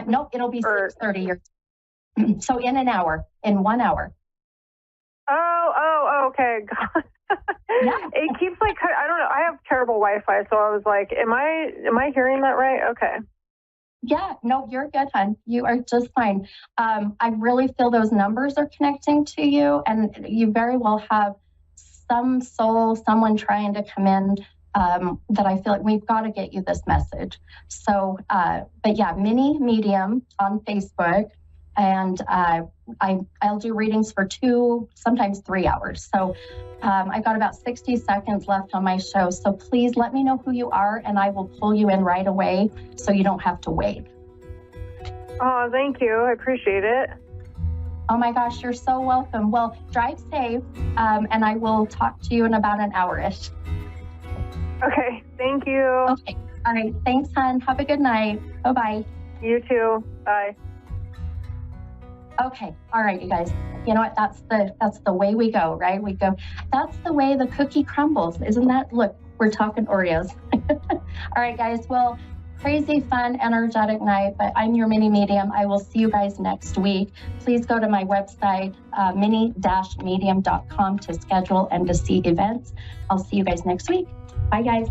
Speaker 11: No, it'll be 6:30. So in 1 hour.
Speaker 13: Oh, okay. God.
Speaker 11: Yeah.
Speaker 13: It keeps like, I don't know. I have terrible Wi-Fi, so I was like, am I hearing that right? Okay.
Speaker 11: Yeah, no, you're good, hon. You are just fine. I really feel those numbers are connecting to you, and you very well have some soul, someone trying to come in, that I feel like we've got to get you this message. So, but yeah, mini, medium on Facebook, and I'll do readings for 2, sometimes 3 hours. So I've got about 60 seconds left on my show. So please let me know who you are, and I will pull you in right away so you don't have to wait.
Speaker 13: Oh, thank you. I appreciate it.
Speaker 11: Oh my gosh, you're so welcome. Well, drive safe, and I will talk to you in about an hour-ish.
Speaker 13: Okay, thank you.
Speaker 11: Okay, all right. Thanks, hon. Have a good night. Bye-bye.
Speaker 13: You too. Bye.
Speaker 11: Okay, all right, you guys. You know what? That's the way we go, right? We go. That's the way the cookie crumbles, isn't that? Look, we're talking Oreos. All right, guys. Well, crazy, fun, energetic night. But I'm your mini medium. I will see you guys next week. Please go to my website, mini-medium.com, to schedule and to see events. I'll see you guys next week. Bye, guys.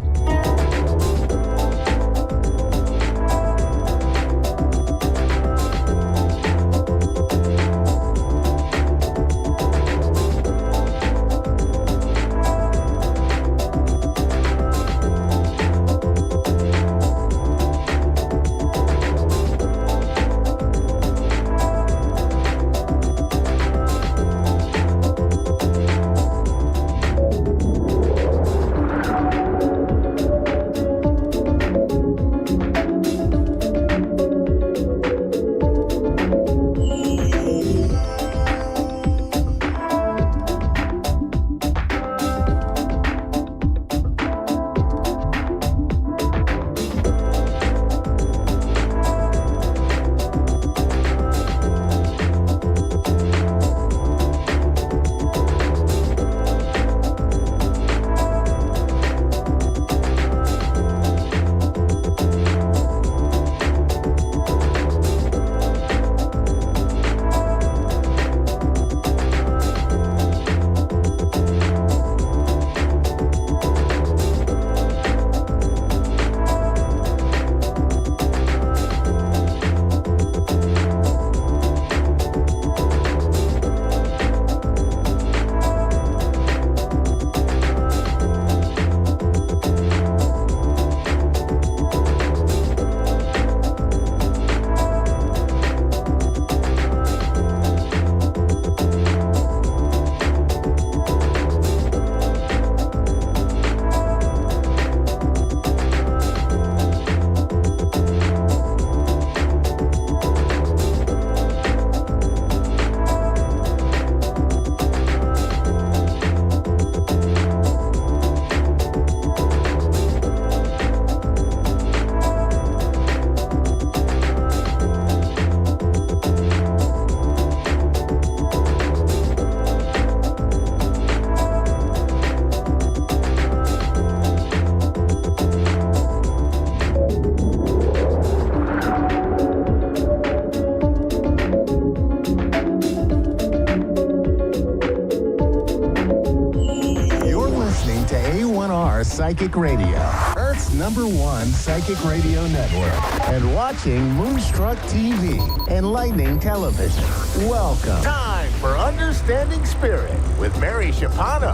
Speaker 3: A1R Psychic Radio, Earth's #1 psychic radio network, and watching Moonstruck TV and Lightning Television. Welcome. Time for Understanding Spirit with Mary Shapano.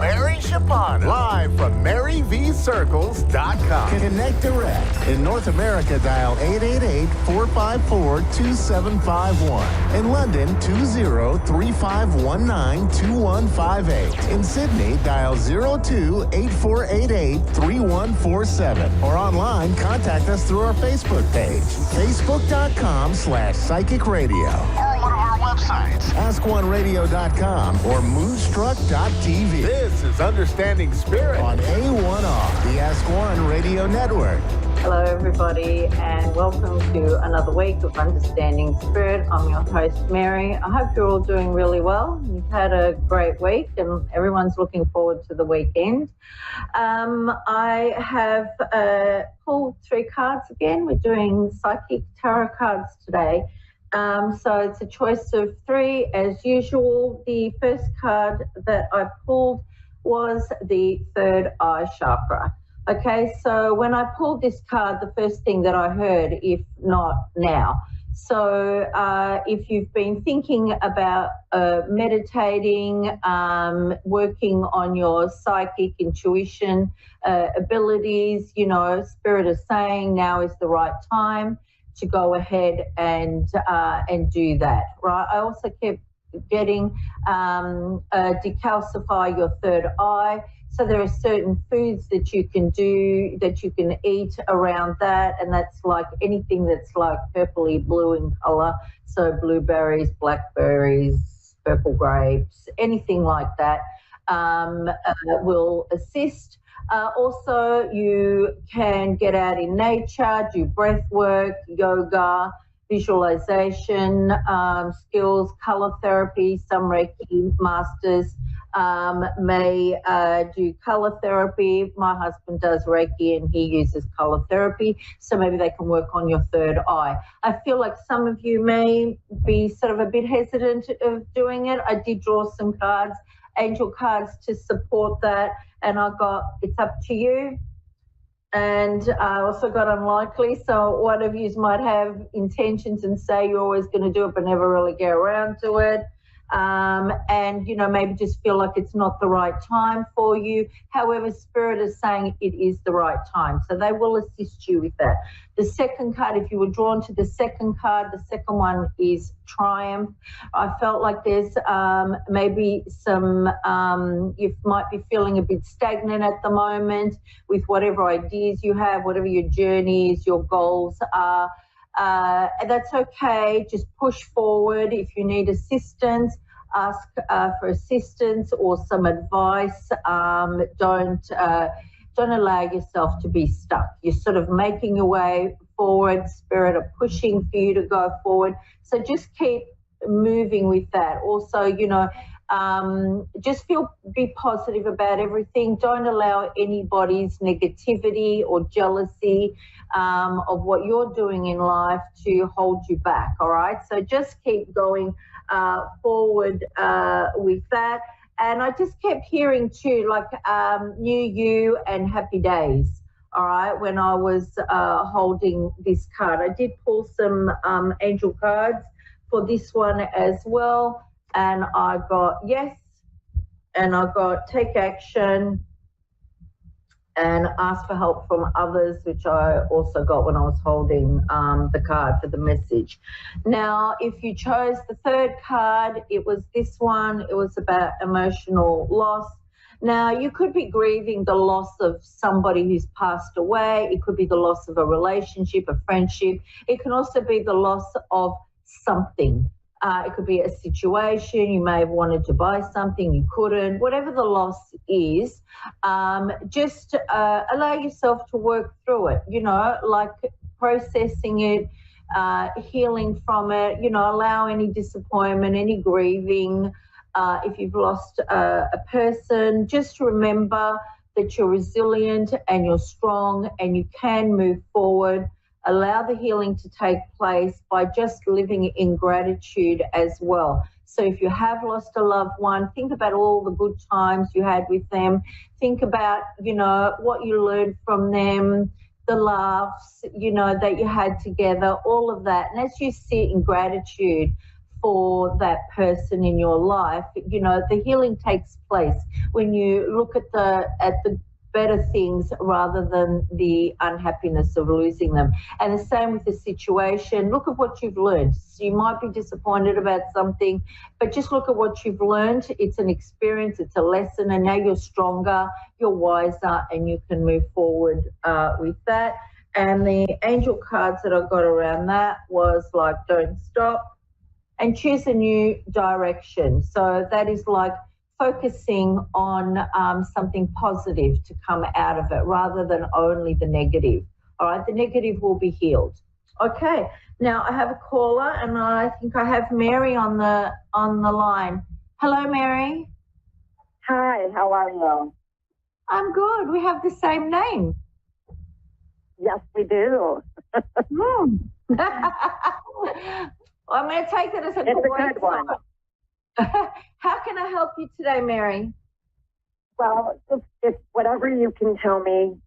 Speaker 3: Live from MaryVCircles.com. Connect direct. In North America, dial 888-454-2751. In London, 20-3519-2158. In Sydney, dial 02-8488-3147. Or online, contact us through our Facebook page, facebook.com/Psychic Radio. Or one of our websites, AskOneRadio.com or Moonstruck.tv. This is Understanding Spirit on A1R, the Ask One Radio Network.
Speaker 14: Hello, everybody, and welcome to another week of Understanding Spirit. I'm your host, Mary. I hope you're all doing really well. You've had a great week, and everyone's looking forward to the weekend. I have pulled 3 cards again. We're doing psychic tarot cards today. So it's a choice of 3 as usual. The first card that I pulled was the third eye chakra. Okay, so when I pulled this card, the first thing that I heard, if not now. So if you've been thinking about meditating, working on your psychic intuition abilities, you know, Spirit is saying now is the right time to go ahead and do that, right? I also kept getting decalcify your third eye. So there are certain foods that you can do, that you can eat around that, and that's like anything that's like purpley blue in colour, so blueberries, blackberries, purple grapes, anything like that will assist. Also, you can get out in nature, do breath work, yoga, visualization skills, colour therapy. Some Reiki masters may do colour therapy. My husband does Reiki and he uses colour therapy, so maybe they can work on your third eye. I feel like some of you may be sort of a bit hesitant of doing it. I did draw some cards, angel cards, to support that, and I got it's up to you. And I also got unlikely, so one of you might have intentions and say you're always going to do it but never really get around to it. And, you know, maybe just feel like it's not the right time for you. However, Spirit is saying it is the right time, so they will assist you with that. The second card, if you were drawn to the second card, the second one is Triumph. I felt like there's maybe some, you might be feeling a bit stagnant at the moment with whatever ideas you have, whatever your journey is, your goals are. And that's okay. Just push forward. If you need assistance, ask for assistance or some advice. Don't allow yourself to be stuck. You're sort of making your way forward. Spirit are pushing for you to go forward. So just keep moving with that. Also, you know, just be positive about everything. Don't allow anybody's negativity or jealousy of what you're doing in life to hold you back, all right? So just keep going forward with that. And I just kept hearing too, like New You and Happy Days, all right, when I was holding this card. I did pull some angel cards for this one as well. And I got yes, and I got take action and ask for help from others, which I also got when I was holding the card for the message. Now, if you chose the third card, it was this one. It was about emotional loss. Now, you could be grieving the loss of somebody who's passed away. It could be the loss of a relationship, a friendship. It can also be the loss of something. It could be a situation. You may have wanted to buy something, you couldn't. Whatever the loss is, just allow yourself to work through it, you know, like processing it, healing from it, you know, allow any disappointment, any grieving. If you've lost a person, just remember that you're resilient and you're strong and you can move forward. Allow the healing to take place by just living in gratitude as well. So if you have lost a loved one, think about all the good times you had with them. Think about, you know, what you learned from them, the laughs, you know, that you had together, all of that. And as you sit in gratitude for that person in your life. You know, the healing takes place when you look at the better things rather than the unhappiness of losing them. And the same with the situation. Look at what you've learned. So you might be disappointed about something, but just look at what you've learned. It's an experience, it's a lesson, and now you're stronger, you're wiser, and you can move forward with that. And the angel cards that I got around that was like, don't stop and choose a new direction. So that is like focusing on something positive to come out of it rather than only the negative. All right, the negative will be healed. Okay, now I have a caller, and I think I have Mary on the line. Hello, Mary.
Speaker 15: Hi, how are you?
Speaker 14: I'm good. We have the same name.
Speaker 15: Yes, we do.
Speaker 14: I'm going to take it as a
Speaker 15: good one.
Speaker 14: How can I help you today, Mary?
Speaker 15: Well, if whatever you can tell me,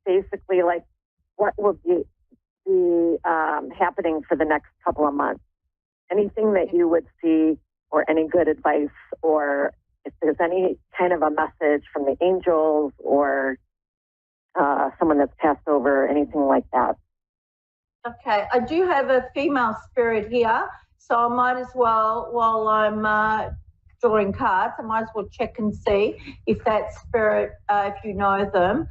Speaker 15: basically, like what will be happening for the next couple of months. Anything that you would see, or any good advice, or if there's any kind of a message from the angels or someone that's passed over, anything like that.
Speaker 14: Okay, I do have a female spirit here, so I might as well, while I'm drawing cards, I might as well check and see if that spirit, if you know them.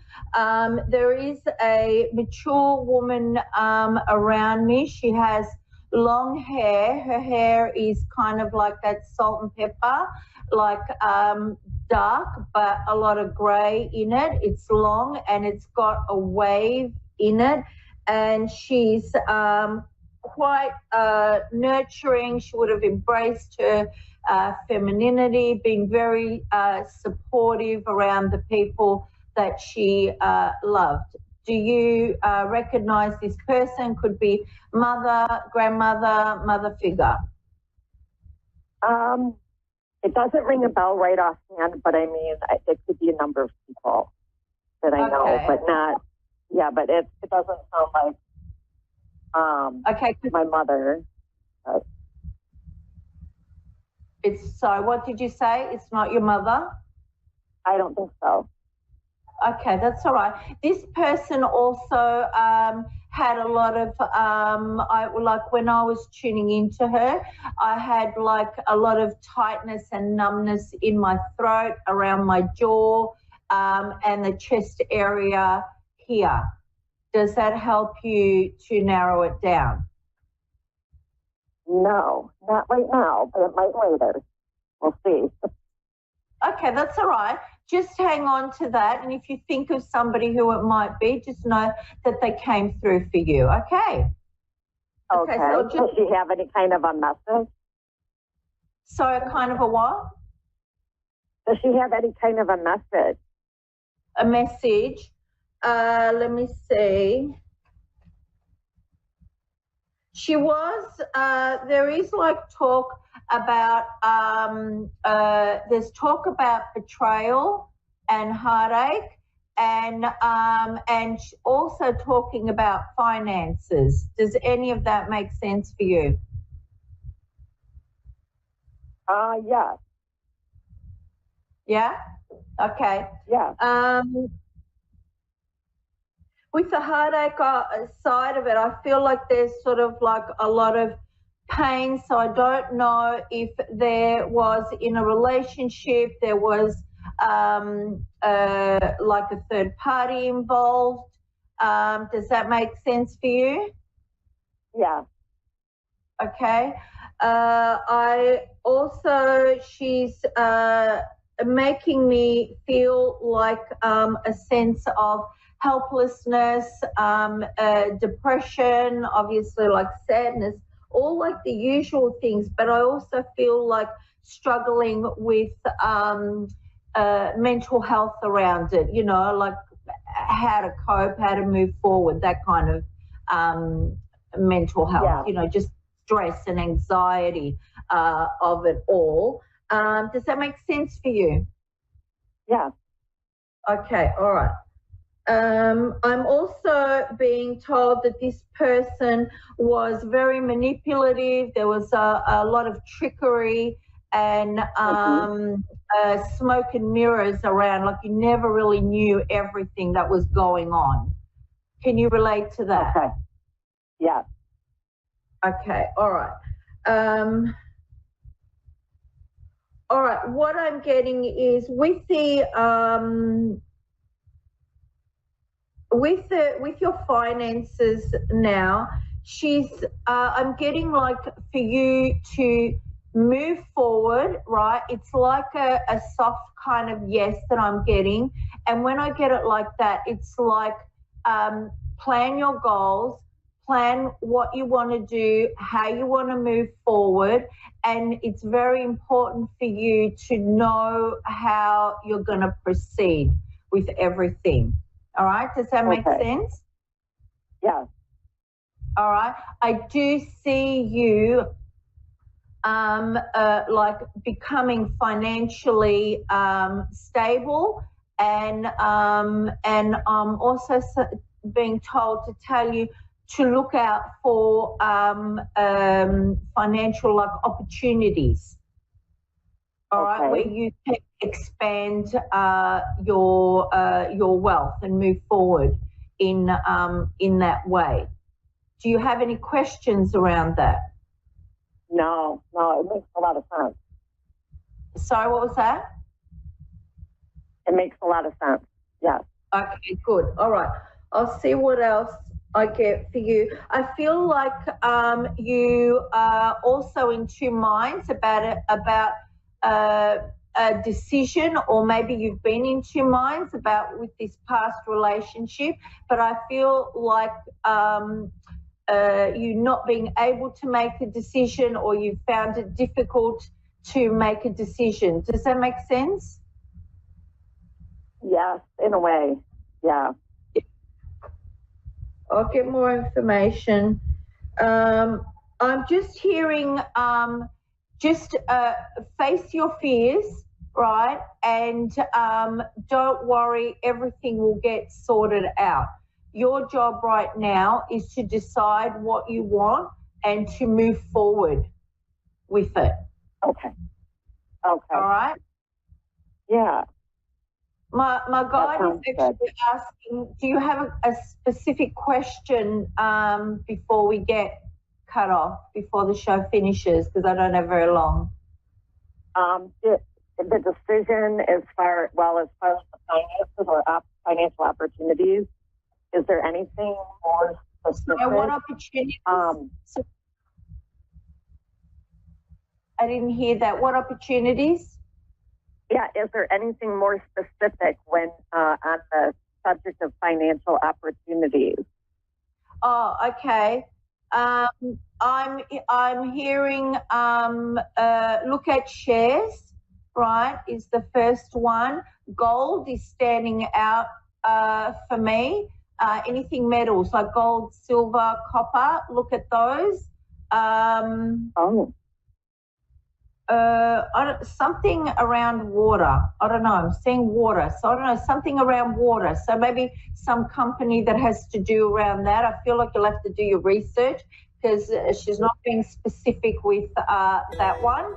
Speaker 14: There is a mature woman around me. She has long hair. Her hair is kind of like that salt and pepper, like dark, but a lot of grey in it. It's long and it's got a wave in it. And she's quite nurturing. She would have embraced her femininity, been very supportive around the people that she loved. Do you recognize this person? Could be mother, grandmother, mother figure.
Speaker 15: It doesn't ring a bell right offhand, but I mean, it could be a number of people that I know, but not. Yeah, but it doesn't sound like my mother.
Speaker 14: It's so. What did you say? It's not your mother?
Speaker 15: I don't think so.
Speaker 14: Okay, that's all right. This person also had a lot of, like when I was tuning into her, I had like a lot of tightness and numbness in my throat, around my jaw, and the chest area here. Does that help you to narrow it down?
Speaker 15: No, not right now, but it might later. We'll see.
Speaker 14: Okay, that's all right. Just hang on to that, and if you think of somebody who it might be, just know that they came through for you, okay?
Speaker 15: Okay. So does she have any kind of a message?
Speaker 14: So kind of a what?
Speaker 15: Does she have any kind of a message?
Speaker 14: A message? Let me see. She was, there is like talk about, there's talk about betrayal and heartache, and also talking about finances. Does any of that make sense for you?
Speaker 15: Yeah.
Speaker 14: Yeah? Okay.
Speaker 15: Yeah.
Speaker 14: With the heartache side of it, I feel like there's sort of like a lot of pain. So I don't know if there was in a relationship, there was like a third party involved. Does that make sense for you?
Speaker 15: Yeah.
Speaker 14: Okay. I also, she's making me feel like a sense of helplessness, depression, obviously like sadness, all like the usual things, but I also feel like struggling with mental health around it, you know, like how to cope, how to move forward, that kind of mental health, you know, just stress and anxiety of it all. Does that make sense for you?
Speaker 15: Yeah.
Speaker 14: Okay, all right.
Speaker 4: I'm also being told that this person was very manipulative. There was a lot of trickery and smoke and mirrors around, like you never really knew everything that was going on. Can you relate to that?
Speaker 15: Okay. Yeah.
Speaker 4: Okay, all right. All right, what I'm getting is with your finances now, I'm getting like for you to move forward, right? It's like a soft kind of yes that I'm getting. And when I get it like that, it's like plan your goals, plan what you want to do, how you want to move forward. And it's very important for you to know how you're going to proceed with everything. All right, does that make sense?
Speaker 15: Yeah.
Speaker 4: All right, I do see you like becoming financially stable, and I'm also being told to tell you to look out for financial like opportunities. All right, where you can expand your wealth and move forward in that way. Do you have any questions around that?
Speaker 15: No, it makes a lot of sense.
Speaker 4: Sorry, what was that?
Speaker 15: It makes a lot of sense. Yeah.
Speaker 4: Okay, good. All right. I'll see what else I get for you. I feel like you are also in two minds about a decision, or maybe you've been in two minds about with this past relationship, but I feel like you not being able to make a decision, or you found it difficult to make a decision. Does that make sense?
Speaker 15: Yes, in a way. Yeah.
Speaker 4: I'll get more information. I'm just hearing face your fears, right? And don't worry, everything will get sorted out. Your job right now is to decide what you want and to move forward with it.
Speaker 15: Okay.
Speaker 4: All right?
Speaker 15: Yeah.
Speaker 4: My guide is actually asking, do you have a specific question before we get cut off, before the show finishes, because I don't have very long?
Speaker 15: The decision as far as the finances or financial opportunities, is there anything more specific?
Speaker 4: What opportunities? I didn't hear that. What opportunities?
Speaker 15: Yeah, is there anything more specific when on the subject of financial opportunities?
Speaker 4: Oh, okay. I'm hearing look at shares, right, is the first one. Gold is standing out for me. Anything metals like gold, silver, copper, look at those. Something around water. I don't know. I'm seeing water. So I don't know, something around water. So maybe some company that has to do around that. I feel like you'll have to do your research because she's not being specific with that one.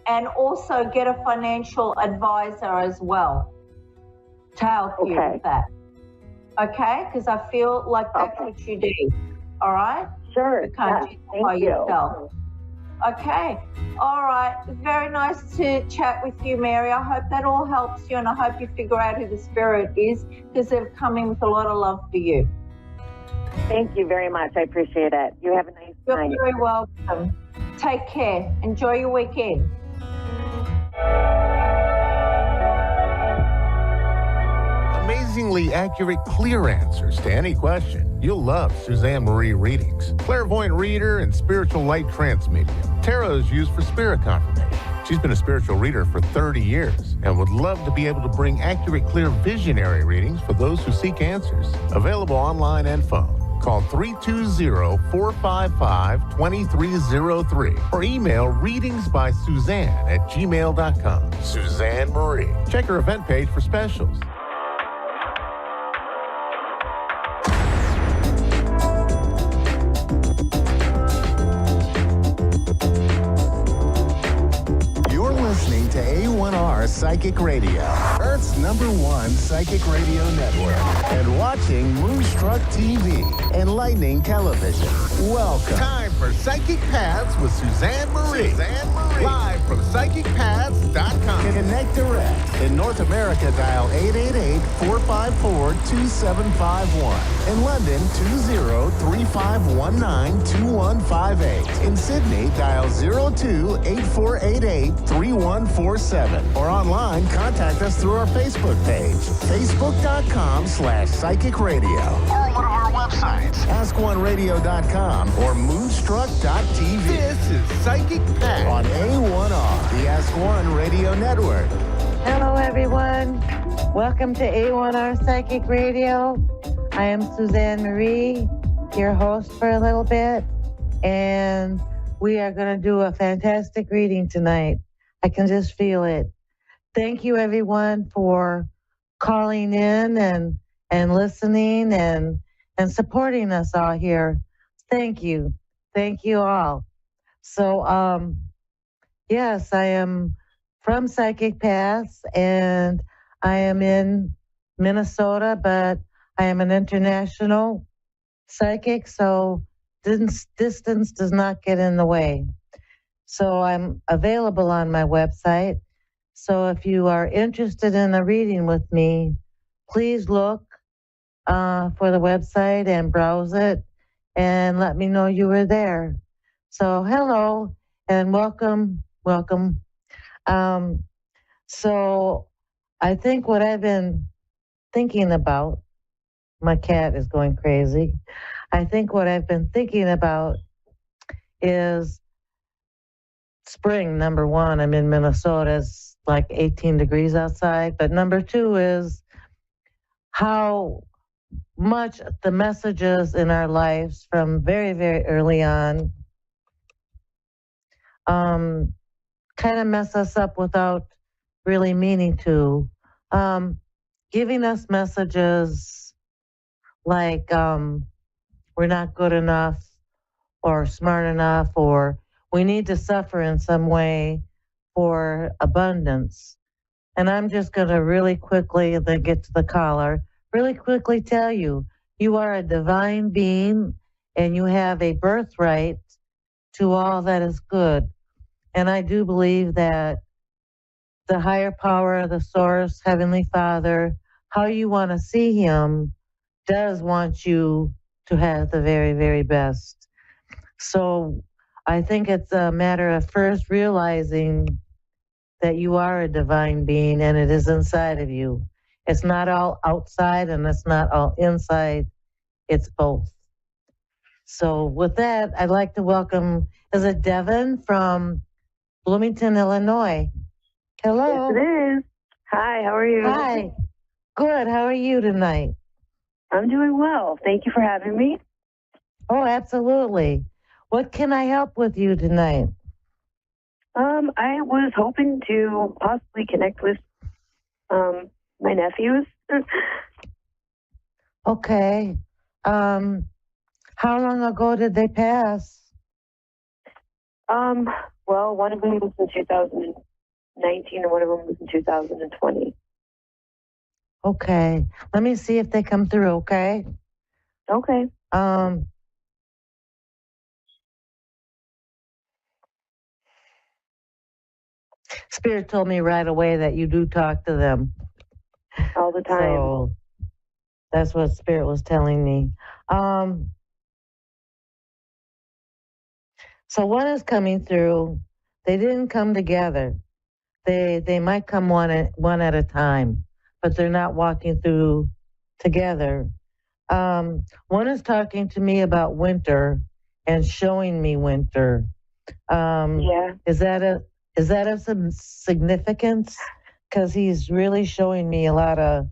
Speaker 4: And also get a financial advisor as well to help you with that. Okay? Because I feel like that's what you do. All right?
Speaker 15: Sure.
Speaker 4: You can't do it by yourself. Okay. All right. Very nice to chat with you, Mary. I hope that all helps you, and I hope you figure out who the spirit is, because they've come in with a lot of love for you.
Speaker 15: Thank you very much. I appreciate it. You have a nice night.
Speaker 4: You're very welcome. Take care. Enjoy your weekend.
Speaker 3: Amazingly accurate, clear answers to any question. You'll love Suzanne Marie readings. Clairvoyant reader and spiritual light trance medium. Tarot is used for spirit confirmation. She's been a spiritual reader for 30 years and would love to be able to bring accurate, clear visionary readings for those who seek answers. Available online and phone. Call 320-455-2303 or email readingsbysuzanne@gmail.com. Suzanne Marie. Check her event page for specials. You're listening to A1R Psychic Radio, Earth's #1 psychic radio network, and watching Moonstruck TV and Lightning Television. Welcome. Time for Psychic Paths with Suzanne Marie. Live from PsychicPaths.com. Connect direct. In North America, dial 888-454-2751. In London, 20-3519-2158. In Sydney, dial 02-8488-3147. Or online, contact us through our Facebook page, facebook.com/Psychic Radio. Or one of our websites, AskOneRadio.com or Moonstruck.tv. This is Psychic Path on A1R, the Ask One Radio Network.
Speaker 16: Hello, everyone. Welcome to A1R Psychic Radio. I am Suzanne Marie, your host for a little bit, and we are going to do a fantastic reading tonight. I can just feel it. Thank you, everyone, for calling in and listening and supporting us all here. Thank you. Thank you all. So, yes, I am from Psychic Paths, and I am in Minnesota, but I am an international psychic, so distance does not get in the way. So I'm available on my website. So if you are interested in a reading with me, please look for the website and browse it and let me know you were there. So hello and welcome. So I think what I've been thinking about, my cat is going crazy. I think what I've been thinking about is spring, number one. I'm in Minnesota. It's like 18 degrees outside. But number two is how much the messages in our lives from very, very early on kind of mess us up without really meaning to. Giving us messages like we're not good enough or smart enough, or we need to suffer in some way for abundance. And I'm just going to really quickly, then get to the caller, really quickly tell you, you are a divine being and you have a birthright to all that is good. And I do believe that the higher power, the source, Heavenly Father, how you want to see him, does want you to have the very, very best. So I think it's a matter of first realizing that you are a divine being and it is inside of you. It's not all outside and it's not all inside. It's both. So with that, I'd like to welcome, is it Devin from Bloomington, Illinois? Hello.
Speaker 17: Yes, it is. Hi, how are you?
Speaker 16: Hi. Good. How are you tonight?
Speaker 17: I'm doing well. Thank you for having me.
Speaker 16: Oh, absolutely. What can I help with you tonight?
Speaker 17: I was hoping to possibly connect with my nephews.
Speaker 16: Okay. How long ago did they pass?
Speaker 17: Well, one of them was in 2019 and one of them was in 2020.
Speaker 16: Okay. Let me see if they come through, okay?
Speaker 17: Okay.
Speaker 16: Spirit told me right away that you do talk to them.
Speaker 17: All the time.
Speaker 16: So that's what Spirit was telling me. So one is coming through. They didn't come together. They might come one at a time, but they're not walking through together. One is talking to me about winter and showing me winter.
Speaker 17: Yeah.
Speaker 16: Is that of some significance? Because he's really showing me a lot of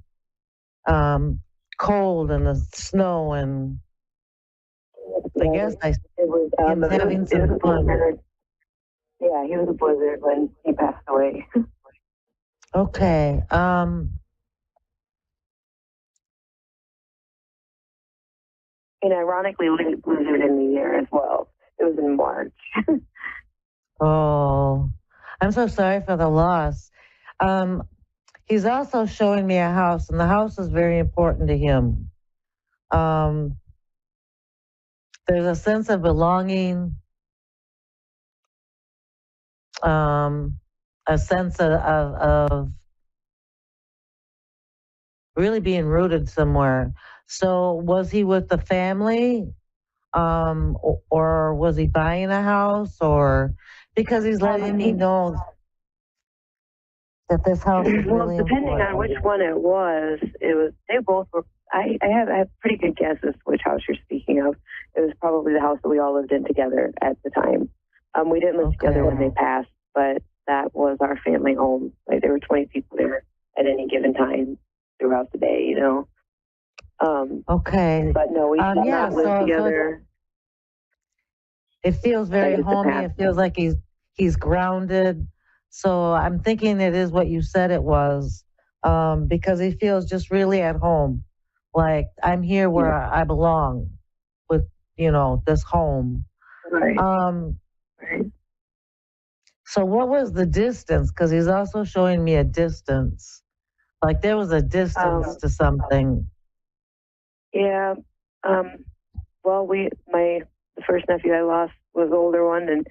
Speaker 16: cold and the snow and I guess
Speaker 15: it was
Speaker 16: him having
Speaker 15: it
Speaker 16: some
Speaker 15: was a
Speaker 16: fun.
Speaker 15: blizzard. Yeah, he was a blizzard when he passed away.
Speaker 16: Okay.
Speaker 15: And ironically, late blizzard in the year as well. It was in March.
Speaker 16: Oh, I'm so sorry for the loss. He's also showing me a house, and the house is very important to him. There's a sense of belonging, a sense of really being rooted somewhere. So was he with the family? Or was he buying a house, or because he's letting me know that this house is
Speaker 15: Well,
Speaker 16: really
Speaker 15: depending
Speaker 16: important.
Speaker 15: on which one it was, they both were. I have pretty good guesses which house you're speaking of. It was probably the house that we all lived in together at the time. We didn't live together when they passed, but that was our family home. Like there were 20 people there at any given time throughout the day, you know.
Speaker 16: Okay.
Speaker 15: But no, we did not live together.
Speaker 16: It feels very
Speaker 15: It's the
Speaker 16: homey.
Speaker 15: past.
Speaker 16: It feels like he's grounded. So I'm thinking it is what you said it was, because he feels just really at home. Like I'm here where I belong with, this home.
Speaker 15: Right.
Speaker 16: Right. So what was the distance? Because he's also showing me a distance. Like there was a distance to something.
Speaker 15: Yeah. Well, the first nephew I lost was the older one, and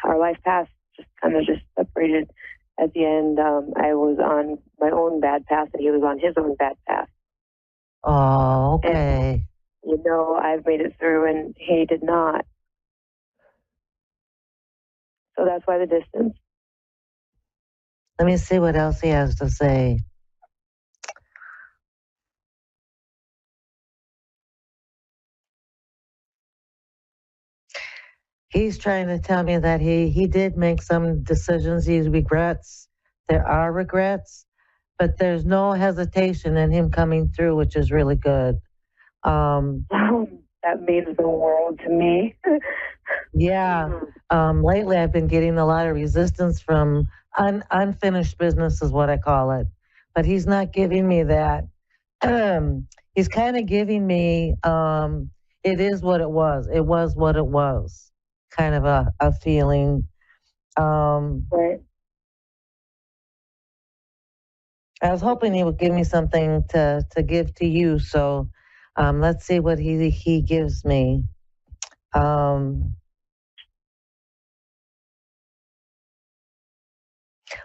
Speaker 15: our life path just kind of just separated at the end. I was on my own bad path, and he was on his own bad path.
Speaker 16: Oh, okay.
Speaker 15: And, I've made it through, and he did not. So that's why the distance.
Speaker 16: Let me see what else he has to say. He's trying to tell me that he did make some decisions he regrets. There are regrets, but there's no hesitation in him coming through, which is really good.
Speaker 15: That means the world to me.
Speaker 16: Yeah. Lately, I've been getting a lot of resistance from unfinished business, is what I call it. But he's not giving me that. He's kind of giving me, it is what it was. It was what it was. Kind of a feeling.
Speaker 15: Right.
Speaker 16: I was hoping he would give me something to give to you. So let's see what he gives me.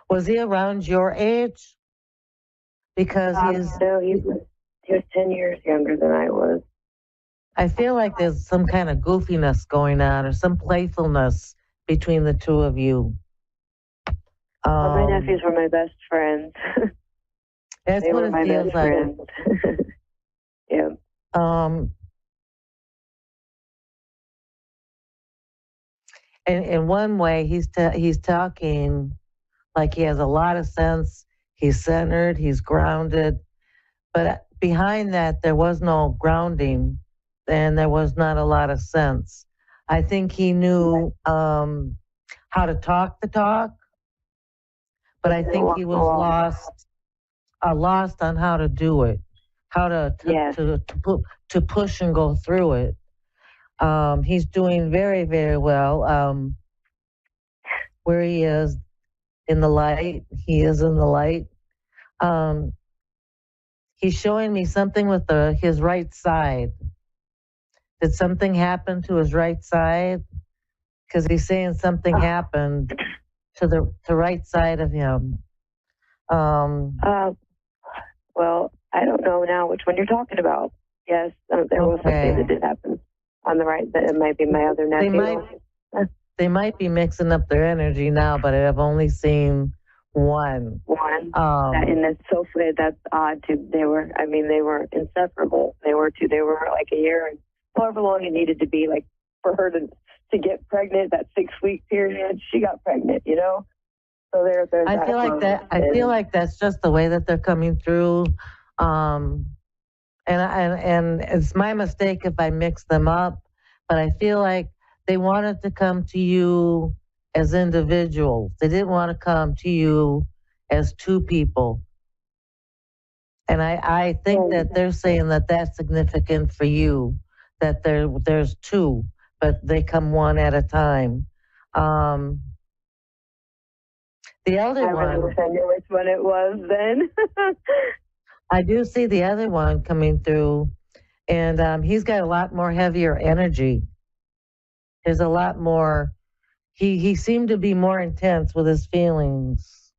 Speaker 16: Was he around your age? Because
Speaker 15: no, he was 10 years younger than I was.
Speaker 16: I feel like there's some kind of goofiness going on or some playfulness between the two of you.
Speaker 15: My nephews were my best friends.
Speaker 16: That's
Speaker 15: they
Speaker 16: what
Speaker 15: were
Speaker 16: it
Speaker 15: my
Speaker 16: feels
Speaker 15: best
Speaker 16: like.
Speaker 15: friends. Yeah.
Speaker 16: And in one way, he's talking like he has a lot of sense. He's centered. He's grounded. But behind that, there was no grounding, and there was not a lot of sense. I think he knew how to talk the talk, but I think he was lost on how to do it, how to push and go through it. He's doing very, very well. Where he is in the light, he is in the light. He's showing me something with his right side. Did something happen to his right side? Because he's saying something happened to the right side of him.
Speaker 15: Well, I don't know now which one you're talking about. Yes, there was something that did happen on the right. That it might be my other nephew.
Speaker 16: They might be mixing up their energy now, but I've only seen one.
Speaker 15: And that's so that's odd too. They were inseparable. They were like a year and however long it needed to be, like for her to get pregnant, that 6-week period, she got pregnant, So there's
Speaker 16: I feel like that. I feel like that's just the way that they're coming through. and it's my mistake if I mix them up, but I feel like they wanted to come to you as individuals. They didn't want to come to you as two people. And I think that they're saying that that's significant for you, that there's two, but they come one at a time. The other one,
Speaker 17: wish I knew which one it was then.
Speaker 16: I do see the other one coming through, and he's got a lot more heavier energy. There's a lot more. He seemed to be more intense with his feelings,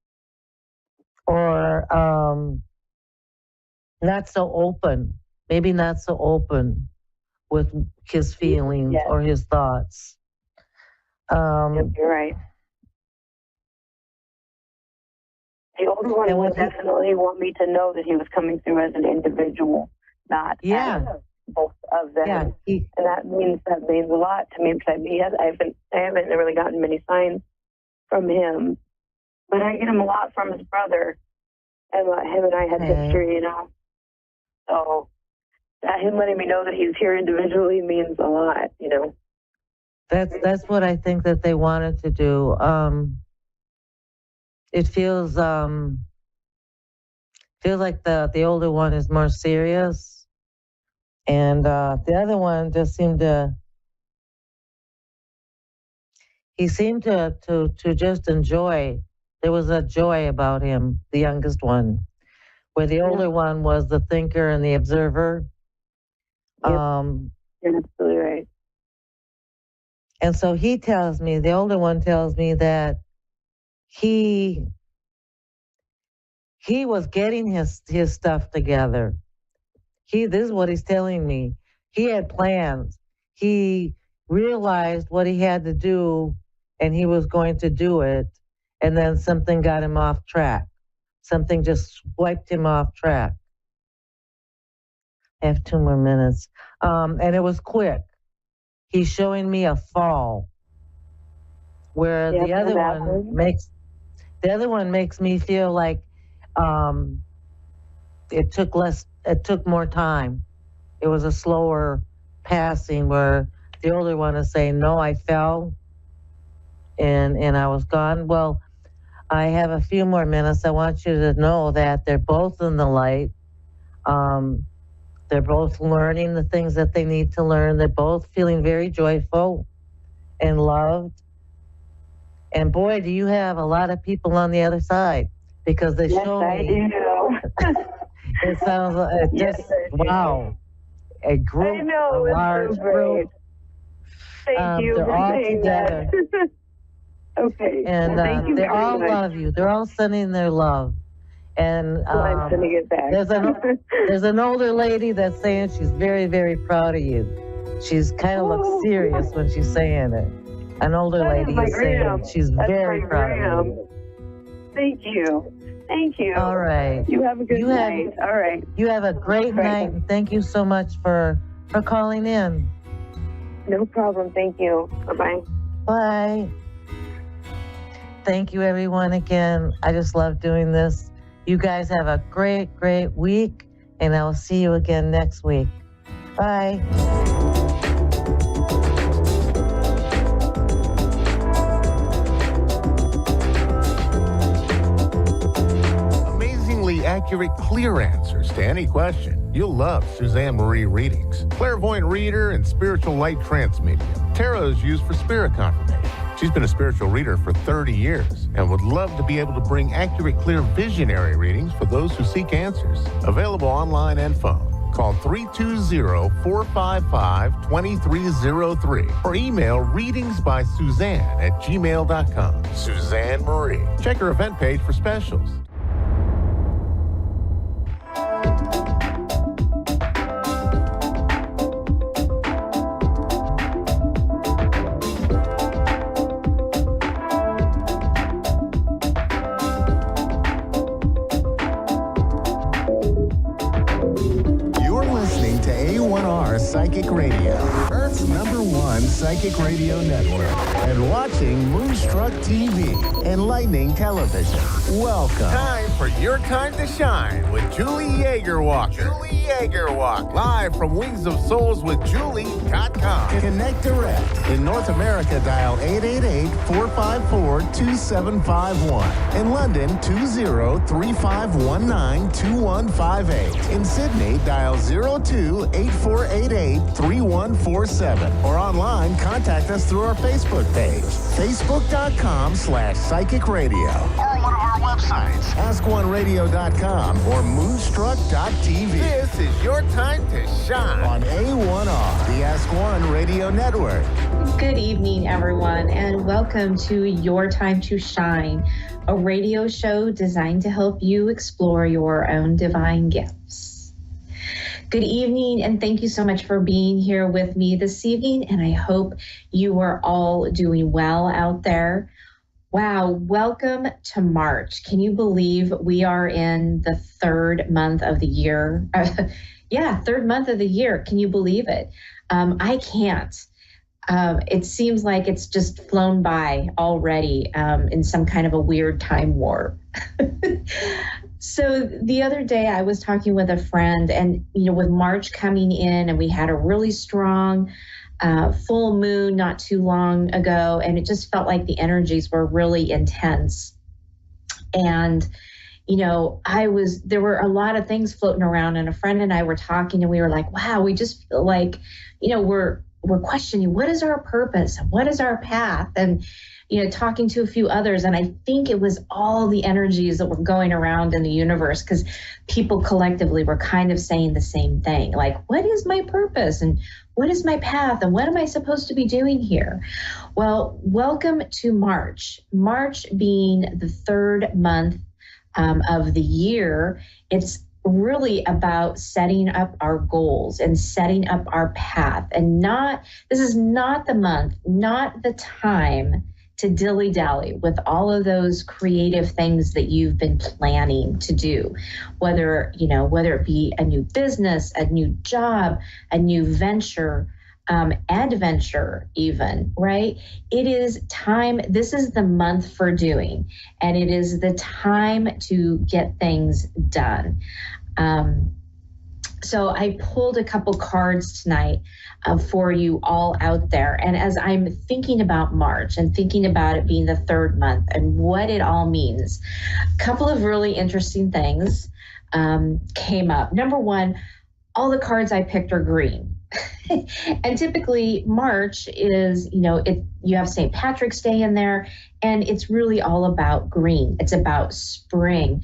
Speaker 16: or not so open. Maybe not so open with his feelings or his thoughts.
Speaker 17: Yep, you're right. The older one would definitely want me to know that he was coming through as an individual, not as both of them.
Speaker 16: Yeah,
Speaker 17: and that means a lot to me because I haven't really gotten many signs from him, but I get him a lot from his brother, and him and I had history, you know. So him letting me know that he's here individually means a lot, you know.
Speaker 16: That's what I think that they wanted to do. It feels like the older one is more serious, and the other one just seemed to just enjoy. There was a joy about him, the youngest one, where the older one was the thinker and the observer.
Speaker 17: Yep. You're absolutely right.
Speaker 16: And so the older one tells me that he was getting his stuff together. This is what he's telling me. He had plans. He realized what he had to do, and he was going to do it. And then something got him off track. Something just wiped him off track. I have 2 more minutes. And it was quick. He's showing me a fall where the other one makes me feel like it took more time. It was a slower passing where the older one is saying, no, I fell and I was gone. Well, I have a few more minutes. I want you to know that they're both in the light. They're both learning the things that they need to learn. They're both feeling very joyful and loved. And boy, do you have a lot of people on the other side, because they show me. It sounds like wow. A group, a large group.
Speaker 17: Thank you.
Speaker 16: They're all together.
Speaker 17: Okay.
Speaker 16: And
Speaker 17: thank you
Speaker 16: they
Speaker 17: very
Speaker 16: all
Speaker 17: much.
Speaker 16: love you. They're all sending their love. And
Speaker 17: I'm sending it back.
Speaker 16: there's an older lady that's saying she's very, very proud of you. She's kind of looks serious when she's saying it. An older lady is saying she's very proud of you.
Speaker 17: Thank you. Thank you.
Speaker 16: All right.
Speaker 17: You have a good night. All right.
Speaker 16: You have a great night, and thank you so much for calling in.
Speaker 17: No problem. Thank you. Bye-bye.
Speaker 16: Bye. Thank you, everyone, again. I just love doing this. You guys have a great, great week, and I will see you again next week. Bye.
Speaker 3: Accurate, clear answers to any question. You'll love Suzanne Marie readings. Clairvoyant reader and spiritual light trance medium. Tarot is used for spirit confirmation. She's been a spiritual reader for 30 years and would love to be able to bring accurate, clear visionary readings for those who seek answers. Available online and phone. Call 320-455-2303 or email readingsbysuzanne@gmail.com. Suzanne Marie. Check her event page for specials. Psychic Radio, Earth's #1 #1 Psychic Radio Network and watching Moonstruck TV and Lightning Television. Welcome.
Speaker 18: Time for Your Time to Shine with Julie Yeager-Walker. Live from Wings of Souls with Julie.com.
Speaker 3: Connect direct. In North America, dial 888-454-2751. In London, 20-3519-2158. In Sydney, dial 02-8488-3147. Or online, contact us through our Facebook page, facebook.com/Psychic Radio. Or one of our websites, ask1radio.com or moonstruck.tv.
Speaker 18: This is Your Time to Shine
Speaker 3: on A1R, the Ask One Radio Network.
Speaker 19: Good evening, everyone, and welcome to Your Time to Shine, a radio show designed to help you explore your own divine gifts. Good evening, and thank you so much for being here with me this evening, and I hope you are all doing well out there. Wow, welcome to March. Can you believe we are in the third month of the year? Third month of the year. Can you believe it? I can't. It seems like it's just flown by already in some kind of a weird time warp. So the other day I was talking with a friend, and with March coming in, and we had a really strong full moon not too long ago, and it just felt like the energies were really intense. And there were a lot of things floating around, and a friend and I were talking, and we were like, wow, we just feel like, we're questioning, what is our purpose? What is our path? And, talking to a few others, and I think it was all the energies that were going around in the universe, because people collectively were kind of saying the same thing, like, what is my purpose? And what is my path? And what am I supposed to be doing here? Well, welcome to March. March being the third month of the year. It's really about setting up our goals and setting up our path. And this is not the month, not the time to dilly-dally with all of those creative things that you've been planning to do, whether it be a new business, a new job, a new venture, adventure even, right? It is time. This is the month for doing, and it is the time to get things done. So I pulled a couple cards tonight for you all out there. And as I'm thinking about March and thinking about it being the third month and what it all means, a couple of really interesting things came up. Number one, all the cards I picked are green. And typically March is, you have St. Patrick's Day in there, and it's really all about green. It's about spring.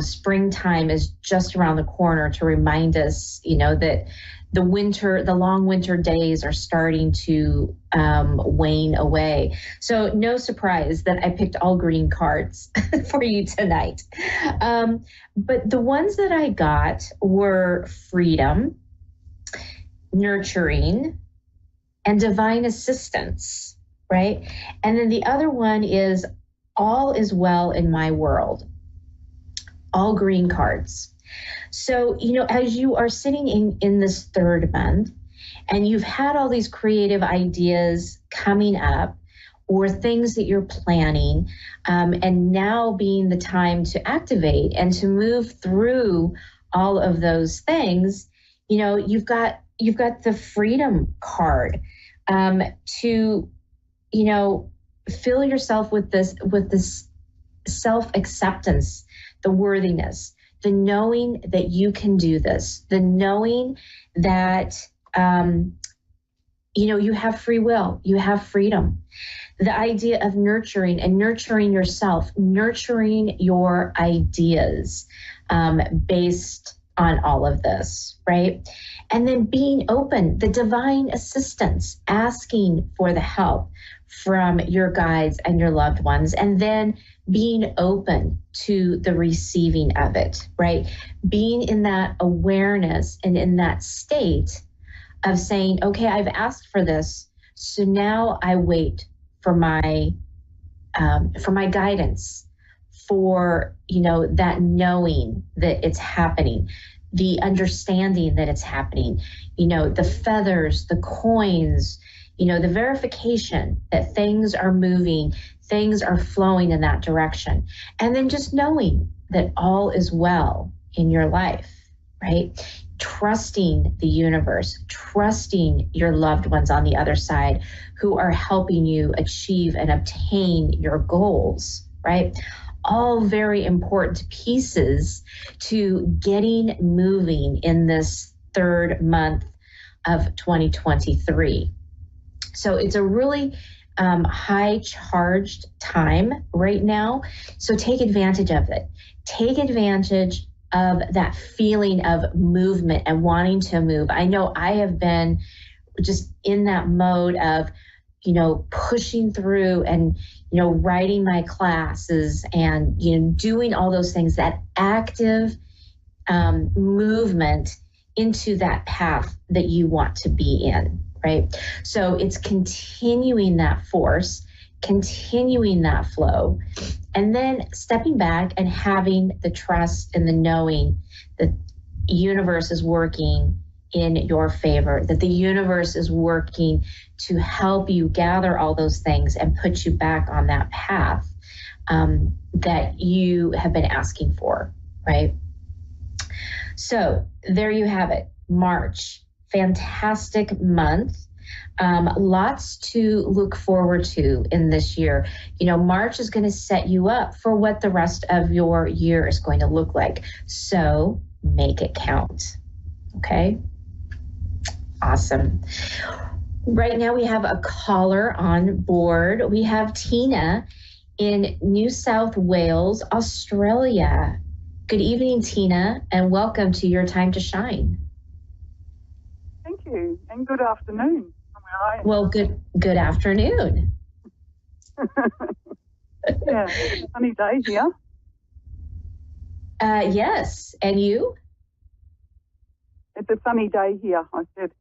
Speaker 19: Springtime is just around the corner to remind us, that the long winter days are starting to wane away. So no surprise that I picked all green cards for you tonight. But the ones that I got were freedom, nurturing, and divine assistance, right? And then the other one is all is well in my world. All green cards. So, as you are sitting in this third month and you've had all these creative ideas coming up or things that you're planning, and now being the time to activate and to move through all of those things, you've got the freedom card to, fill yourself with this self-acceptance, the worthiness, the knowing that you can do this, the knowing that, you have free will, you have freedom. The idea of nurturing and nurturing yourself, nurturing your ideas based on all of this, right? And then being open, the divine assistance, asking for the help from your guides and your loved ones, and then being open to the receiving of it, right? Being in that awareness and in that state of saying, okay, I've asked for this, so now I wait for my guidance, for, that knowing that it's happening, the understanding that it's happening, the feathers, the coins, the verification that things are moving, things are flowing in that direction. And then just knowing that all is well in your life, right? Trusting the universe, trusting your loved ones on the other side who are helping you achieve and obtain your goals, right? All very important pieces to getting moving in this third month of 2023. So it's a really high charged time right now. So take advantage of it. Take advantage of that feeling of movement and wanting to move. I know I have been just in that mode of, pushing through and, writing my classes and, doing all those things, that active movement into that path that you want to be in, right? So it's continuing that force, continuing that flow, and then stepping back and having the trust and the knowing that the universe is working in your favor, that the universe is working to help you gather all those things and put you back on that path that you have been asking for, right? So there you have it, March, fantastic month. Lots to look forward to in this year. March is going to set you up for what the rest of your year is going to look like. So make it count. Okay? Awesome. Right now we have a caller on board. We have Tina in New South Wales, Australia. Good evening, Tina, and welcome to Your Time to Shine.
Speaker 20: Thank you, and good afternoon.
Speaker 19: Well, good afternoon.
Speaker 20: Yeah, sunny day here.
Speaker 19: Yes, and you?
Speaker 20: It's a sunny day here, I said.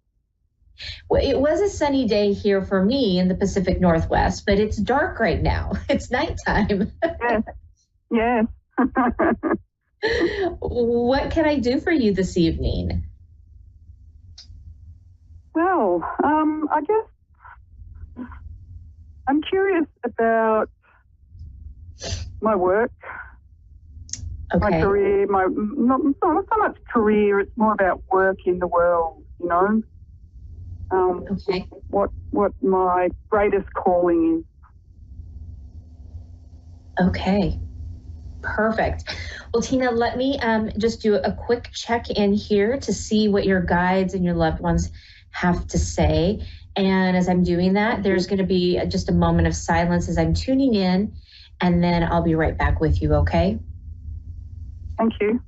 Speaker 19: Well, it was a sunny day here for me in the Pacific Northwest, but it's dark right now. It's nighttime.
Speaker 20: Yes.
Speaker 19: What can I do for you this evening?
Speaker 20: Well, I guess I'm curious about my work, my career, not so much career, it's more about work in the world, what my greatest calling is.
Speaker 19: Okay. Perfect. Well, Tina, let me just do a quick check-in here to see what your guides and your loved ones have to say. And as I'm doing that, there's going to be just a moment of silence as I'm tuning in, and then I'll be right back with you, okay?
Speaker 20: Thank you.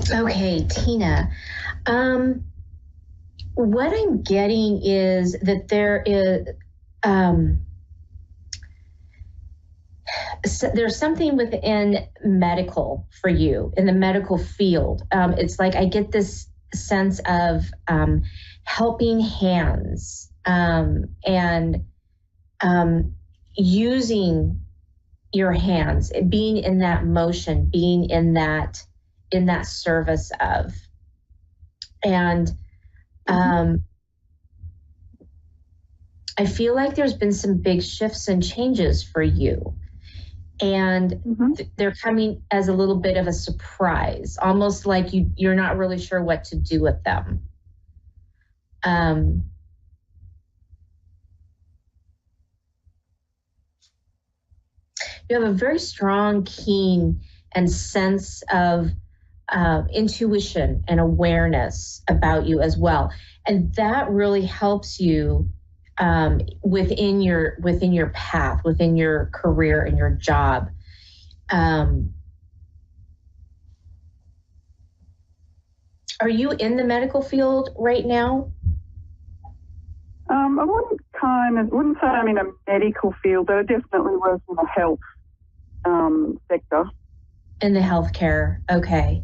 Speaker 19: Okay, Tina. What I'm getting is that there is there's something within medical for you, in the medical field. It's like I get this sense of helping hands and using your hands, being in that motion, being in that service of. And I feel like there's been some big shifts and changes for you. And they're coming as a little bit of a surprise, almost like you're not really sure what to do with them. You have a very strong, keen, and sense of intuition and awareness about you as well. And that really helps you within your path, within your career and your job. Are you in the medical field right now?
Speaker 20: I wouldn't say I'm in a medical field, but I definitely work in the health sector.
Speaker 19: In the healthcare, okay.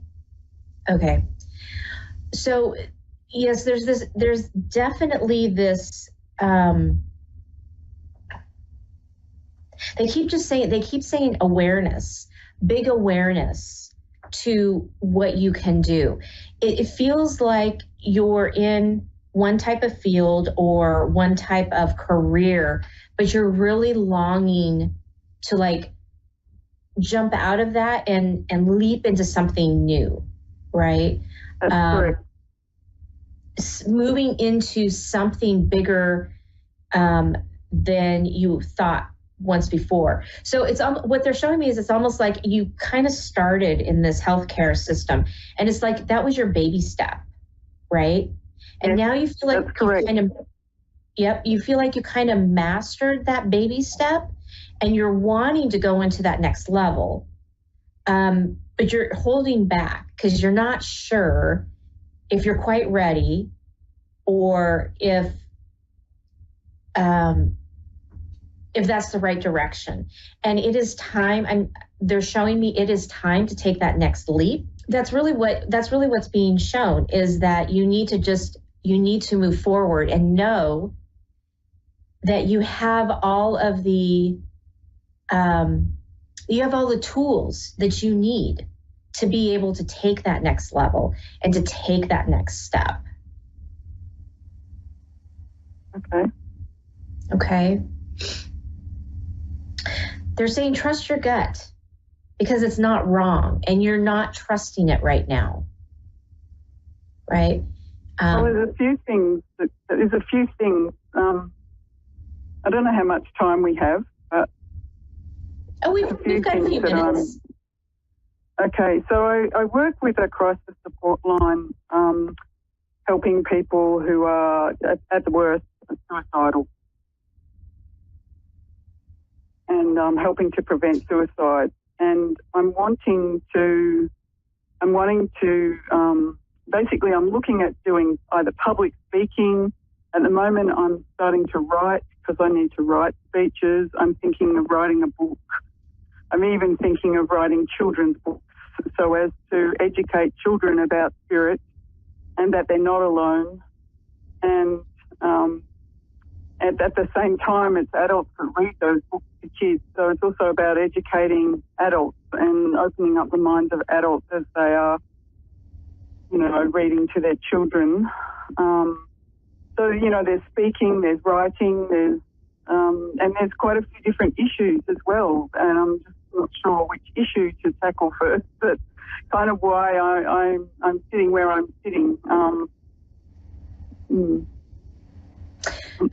Speaker 19: So, yes, there's definitely this. They keep saying awareness, big awareness to what you can do. It feels like you're in one type of field or one type of career, but you're really longing to like jump out of that and leap into something new, right?
Speaker 20: That's correct.
Speaker 19: Moving into something bigger than you thought once before. So it's what they're showing me is it's almost like you kind of started in this healthcare system, and it's like that was your baby step, right? And now you feel like you feel like you kind of mastered that baby step, and you're wanting to go into that next level, but you're holding back because you're not sure if you're quite ready or if that's the right direction. And it is time. They're showing me it is time to take that next leap. That's really what's being shown, is that you need to move forward and know that you have all of the tools that you need to be able to take that next level and to take that next step. Okay. They're saying trust your gut because it's not wrong and you're not trusting it right now. Right?
Speaker 20: Well, there's a few things. I don't know how much time we have, but
Speaker 19: we've got a few minutes.
Speaker 20: Okay, so I work with a crisis support line, helping people who are at the worst suicidal, and helping to prevent suicide. And I'm looking at doing either public speaking. At the moment, I'm starting to write because I need to write speeches. I'm thinking of writing a book. I'm even thinking of writing children's books so as to educate children about spirit and that they're not alone. And at the same time, it's adults that read those books to kids. So it's also about educating adults and opening up the minds of adults as they are, reading to their children. So, there's speaking, there's writing, and there's quite a few different issues as well. And I'm just not sure which issue to tackle first, but kind of why I'm sitting where I'm sitting.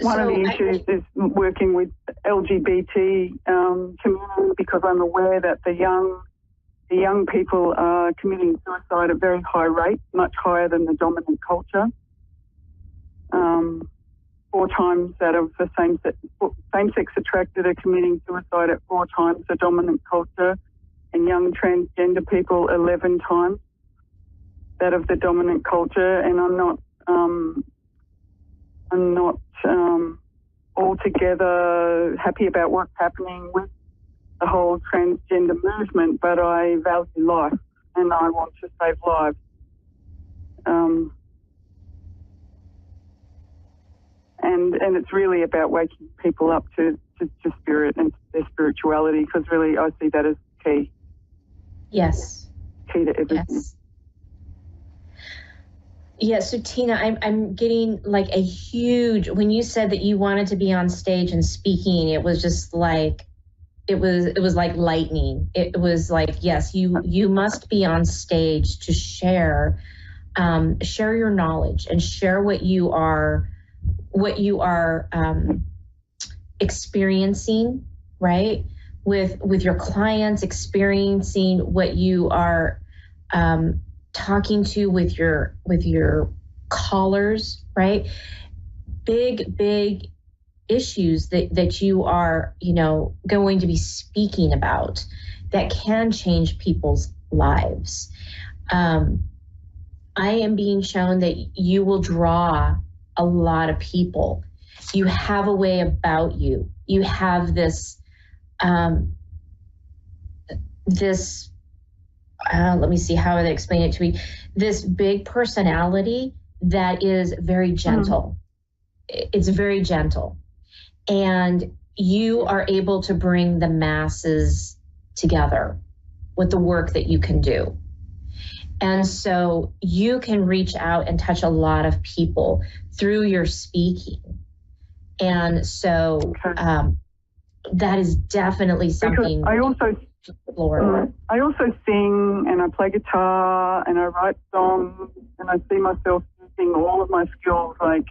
Speaker 20: One of the issues is working with LGBT community, because I'm aware that the young people are committing suicide at very high rates, much higher than the dominant culture. 4 times that of the same-sex attracted are committing suicide at 4 times the dominant culture, and young transgender people 11 times that of the dominant culture. And I'm not altogether happy about what's happening with the whole transgender movement, but I value life and I want to save lives. And it's really about waking people up to spirit and their spirituality, because really I see that as key.
Speaker 19: Yes.
Speaker 20: Key to everything.
Speaker 19: Yes. Yeah, so Tina, I'm getting like a huge, when you said that you wanted to be on stage and speaking, it was just like, it was like lightning. It was like, yes, you must be on stage to share your knowledge and share what you are experiencing, right? With your clients, experiencing what you are talking to with your callers, right? Big issues that you are, going to be speaking about that can change people's lives. I am being shown that you will draw a lot of people. You have a way about you. You have this, let me see how they explain it to me. This big personality that is very gentle. It's very gentle. And you are able to bring the masses together with the work that you can do. And so you can reach out and touch a lot of people through your speaking. And so that is definitely something.
Speaker 20: I also sing and I play guitar and I write songs and I see myself using all of my skills, like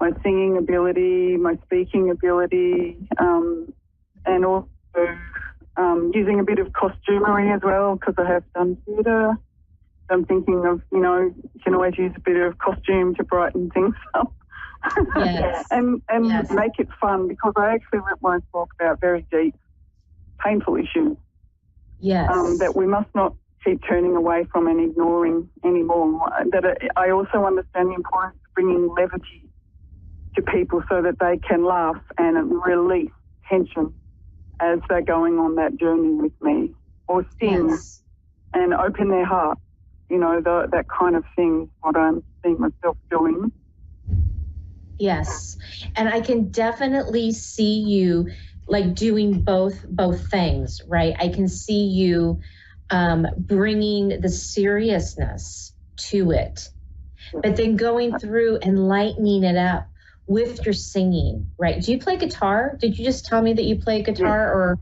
Speaker 20: my singing ability, my speaking ability, and also using a bit of costumery as well, because I have done theatre. I'm thinking of, you can always use a bit of costume to brighten things up.
Speaker 19: Yes.
Speaker 20: and make it fun, because I actually wrote my book about very deep, painful issues.
Speaker 19: Yes.
Speaker 20: That we must not keep turning away from and ignoring anymore. I also understand the importance of bringing levity to people so that they can laugh and release tension as they're going on that journey with me, or sing and open their heart. That kind of thing, what I'm seeing myself doing.
Speaker 19: Yes. And I can definitely see you like doing both things, right? I can see you bringing the seriousness to it, but then going through and lightening it up with your singing, right? Do you play guitar? Did you just tell me that you play guitar or?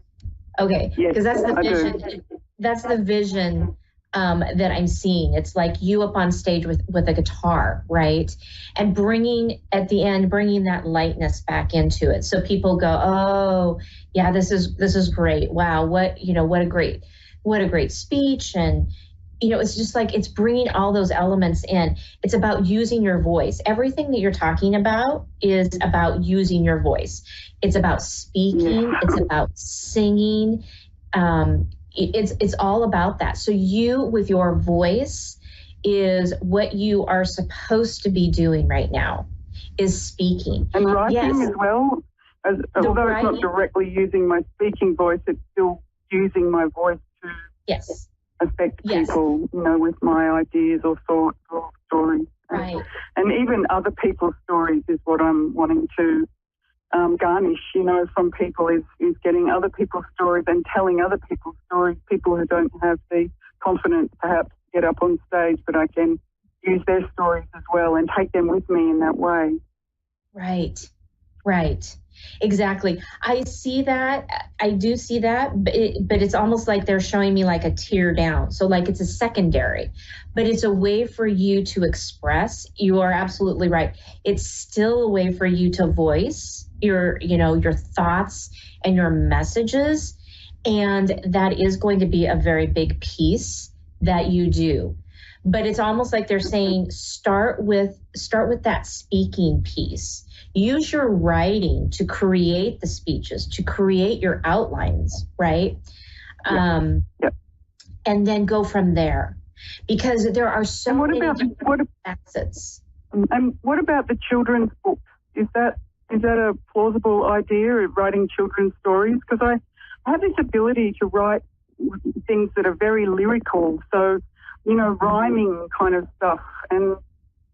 Speaker 19: Okay. Because that's the vision. That's the vision that I'm seeing. It's like you up on stage with a guitar, right? And bringing that lightness back into it. So people go, oh yeah, this is great. Wow. What a great speech. And, it's just like, it's bringing all those elements in. It's about using your voice. Everything that you're talking about is about using your voice. It's about speaking. It's about singing. It's all about that. So you, with your voice, is what you are supposed to be doing right now, is speaking.
Speaker 20: And writing as well. Although it's not directly using my speaking voice, it's still using my voice to affect people, with my ideas or thoughts or stories.
Speaker 19: Right.
Speaker 20: And even other people's stories is what I'm wanting to garnish, from people is getting other people's stories and telling other people's stories, people who don't have the confidence perhaps to get up on stage, but I can use their stories as well and take them with me in that way. Right.
Speaker 19: Exactly. I see that. I do see that, but it's almost like they're showing me like a tear down. So like it's a secondary, but it's a way for you to express. You are absolutely right. It's still a way for you to voice your thoughts and your messages. And that is going to be a very big piece that you do. But it's almost like they're saying, start with that speaking piece. Use your writing to create the speeches, to create your outlines, right? And then go from there, because there are so many different facets.
Speaker 20: And what about the children's books? Is that a plausible idea of writing children's stories? Because I have this ability to write things that are very lyrical, so rhyming kind of stuff. And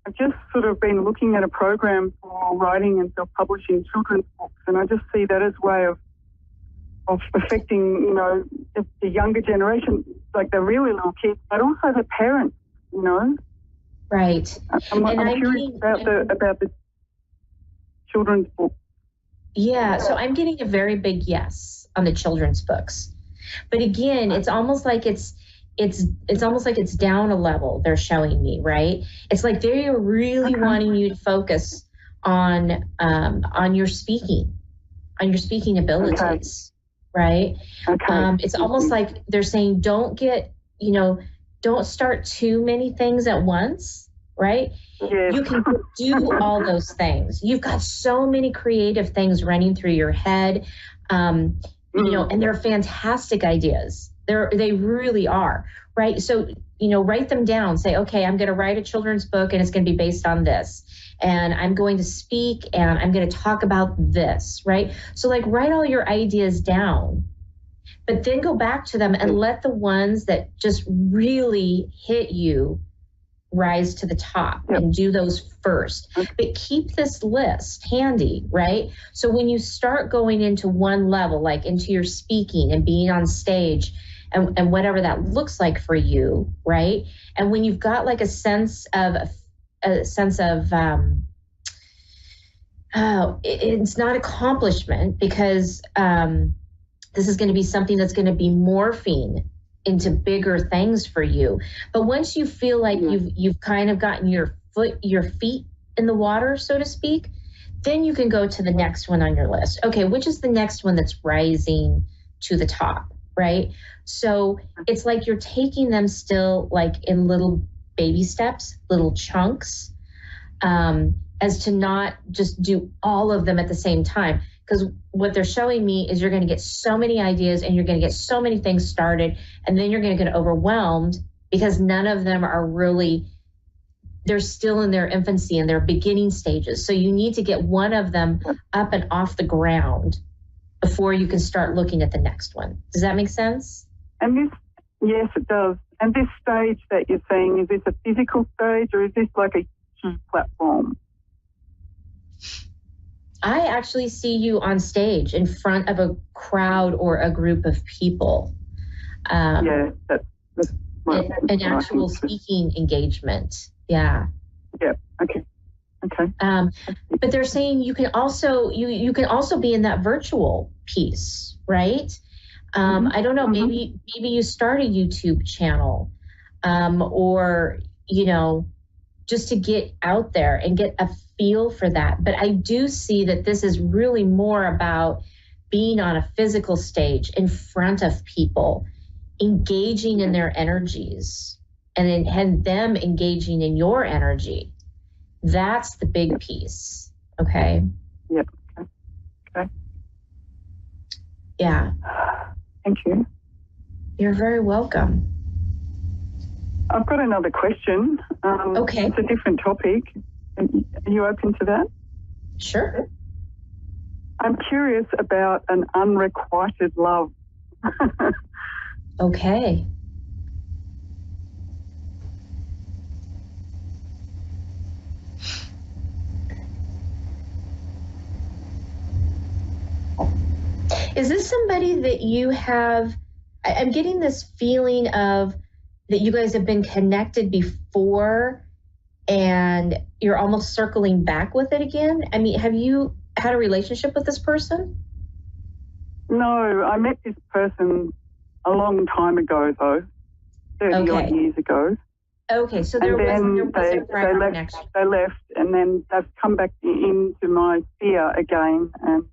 Speaker 20: I've just sort of been looking at a program for writing and self-publishing children's books, and I just see that as a way of affecting, the younger generation, like the really little kids, but also the parents,
Speaker 19: Right.
Speaker 20: I'm curious about the children's book.
Speaker 19: Yeah, so I'm getting a very big yes on the children's books. But again, it's almost like it's almost like it's down a level, they're showing me, right? It's like they're really wanting you to focus on your speaking abilities, right? It's almost like they're saying don't start too many things at once, right?
Speaker 20: Yes.
Speaker 19: You can do all those things. You've got so many creative things running through your head, and they're fantastic ideas. They really are, right? So, write them down. Say, okay, I'm going to write a children's book and it's going to be based on this. And I'm going to speak and I'm going to talk about this, right? So like write all your ideas down, but then go back to them and let the ones that just really hit you rise to the top and do those first. But keep this list handy, right? So when you start going into one level, like into your speaking and being on stage and whatever that looks like for you, right? And when you've got like a sense of it's not accomplishment, because this is going to be something that's going to be morphing into bigger things for you. But once you feel like you've kind of gotten your feet in the water, so to speak, then you can go to the next one on your list. Okay, which is the next one that's rising to the top, right? So it's like you're taking them still like in little baby steps, little chunks, as to not just do all of them at the same time. Because what they're showing me is you're going to get so many ideas and you're going to get so many things started, and then you're going to get overwhelmed because none of them are really, they're still in their infancy and their beginning stages. So you need to get one of them up and off the ground before you can start looking at the next one. Does that make sense?
Speaker 20: And this, yes, it does. And this stage that you're saying, is this a physical stage or is this like a huge platform?
Speaker 19: I actually see you on stage in front of a crowd or a group of people.
Speaker 20: That's
Speaker 19: an actual speaking engagement. Yeah.
Speaker 20: Yeah. Okay.
Speaker 19: But they're saying you can also you can also be in that virtual piece, right? I don't know. Maybe you start a YouTube channel, or just to get out there and get a feel for that. But I do see that this is really more about being on a physical stage in front of people, engaging in their energies, and them engaging in your energy. That's the big piece. Okay.
Speaker 20: Yep. Okay.
Speaker 19: Yeah.
Speaker 20: Thank you.
Speaker 19: You're very welcome.
Speaker 20: I've got another question.
Speaker 19: Okay.
Speaker 20: It's a different topic. Are you open to that?
Speaker 19: Sure.
Speaker 20: I'm curious about an unrequited love.
Speaker 19: Okay. Is this somebody that you have, I'm getting this feeling of that you guys have been connected before and you're almost circling back with it again? I mean, have you had a relationship with this person?
Speaker 20: No, I met this person a long time ago, though, 30 odd years ago.
Speaker 19: Okay, so there was a prior connection.
Speaker 20: They left, and then they've come back into my sphere again, and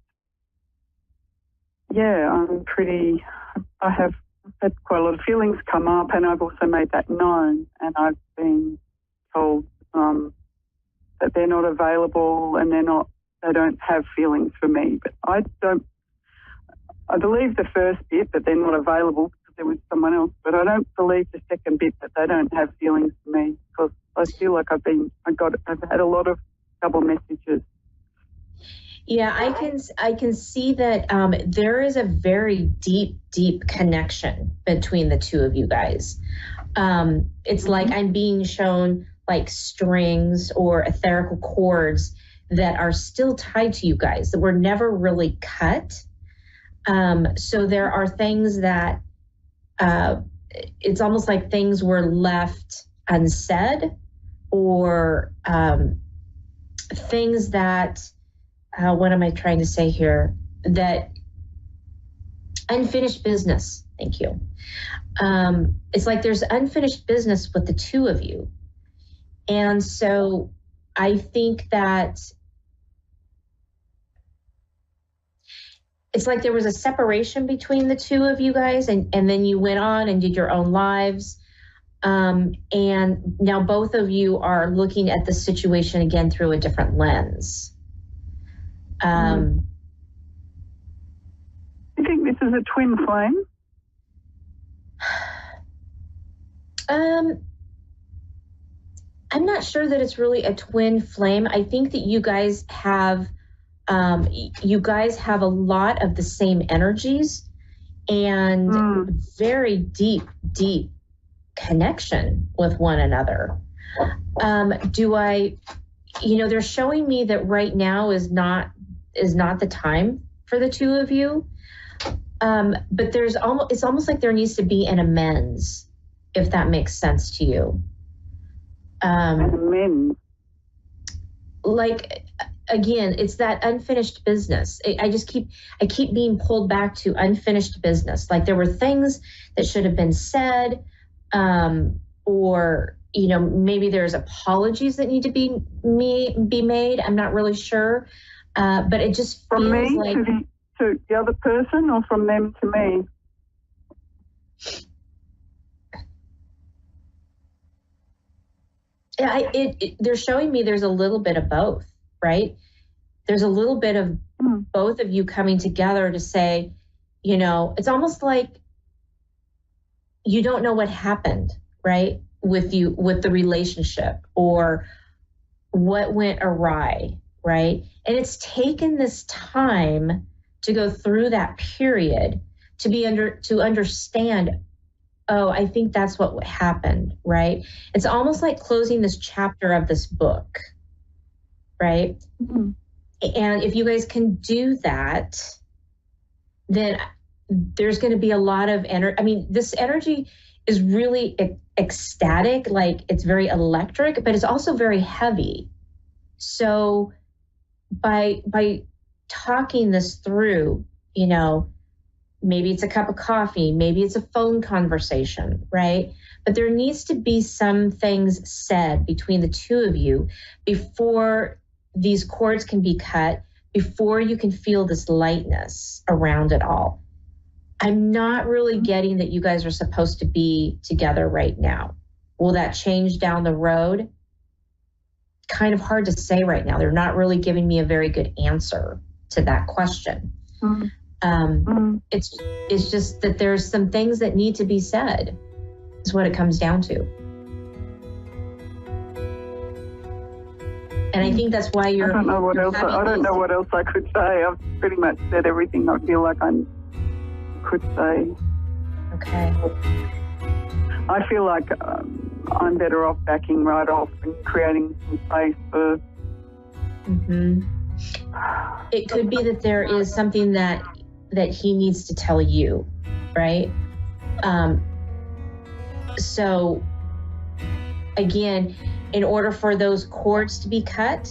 Speaker 20: I have had quite a lot of feelings come up, and I've also made that known, and I've been told that they're not available and they don't have feelings for me. But I believe the first bit that they're not available because there was someone else, but I don't believe the second bit that they don't have feelings for me, because I feel like I've had a lot of double messages.
Speaker 19: Yeah, I can see that there is a very deep connection between the two of you guys. It's like I'm being shown like strings or etherical cords that are still tied to you guys that were never really cut. So there are things that it's almost like things were left unsaid, or things that what am I trying to say here? That unfinished business. Thank you. It's like there's unfinished business with the two of you. And so I think that it's like there was a separation between the two of you guys, and then you went on and did your own lives. And now both of you are looking at the situation again through a different lens.
Speaker 20: You think this is a twin flame?
Speaker 19: I'm not sure that it's really a twin flame. I think that you guys have a lot of the same energies and very deep connection with one another. They're showing me that right now is not the time for the two of you. But it's almost like there needs to be an amends, if that makes sense to you.
Speaker 20: An amends.
Speaker 19: Like, again, it's that unfinished business. I keep being pulled back to unfinished business. Like there were things that should have been said, or maybe there's apologies that need to be made. I'm not really sure, but it just feels
Speaker 20: from me
Speaker 19: like
Speaker 20: to the other person, or from them to me.
Speaker 19: Yeah, they're showing me there's a little bit of both, right? There's a little bit of both of you coming together to say, it's almost like you don't know what happened, right? With the relationship, or what went awry, right? And it's taken this time to go through that period to understand, oh, I think that's what happened, right? It's almost like closing this chapter of this book, right? Mm-hmm. And if you guys can do that, then there's going to be a lot of energy. I mean, this energy is really ecstatic, like it's very electric, but it's also very heavy. So by talking this through, maybe it's a cup of coffee, maybe it's a phone conversation, right? But there needs to be some things said between the two of you before these cords can be cut, before you can feel this lightness around it all. I'm not really getting that you guys are supposed to be together right now. Will that change down the road? Kind of hard to say right now. They're not really giving me a very good answer to that question. It's just that there's some things that need to be said, is what it comes down to. And I think that's why I don't know what else
Speaker 20: I could say. I've pretty much said everything I feel like I could say.
Speaker 19: Okay.
Speaker 20: I feel like I'm better off backing right off and creating some space for.
Speaker 19: Mm-hmm. It could be that there is something that he needs to tell you, right? So again, in order for those cords to be cut,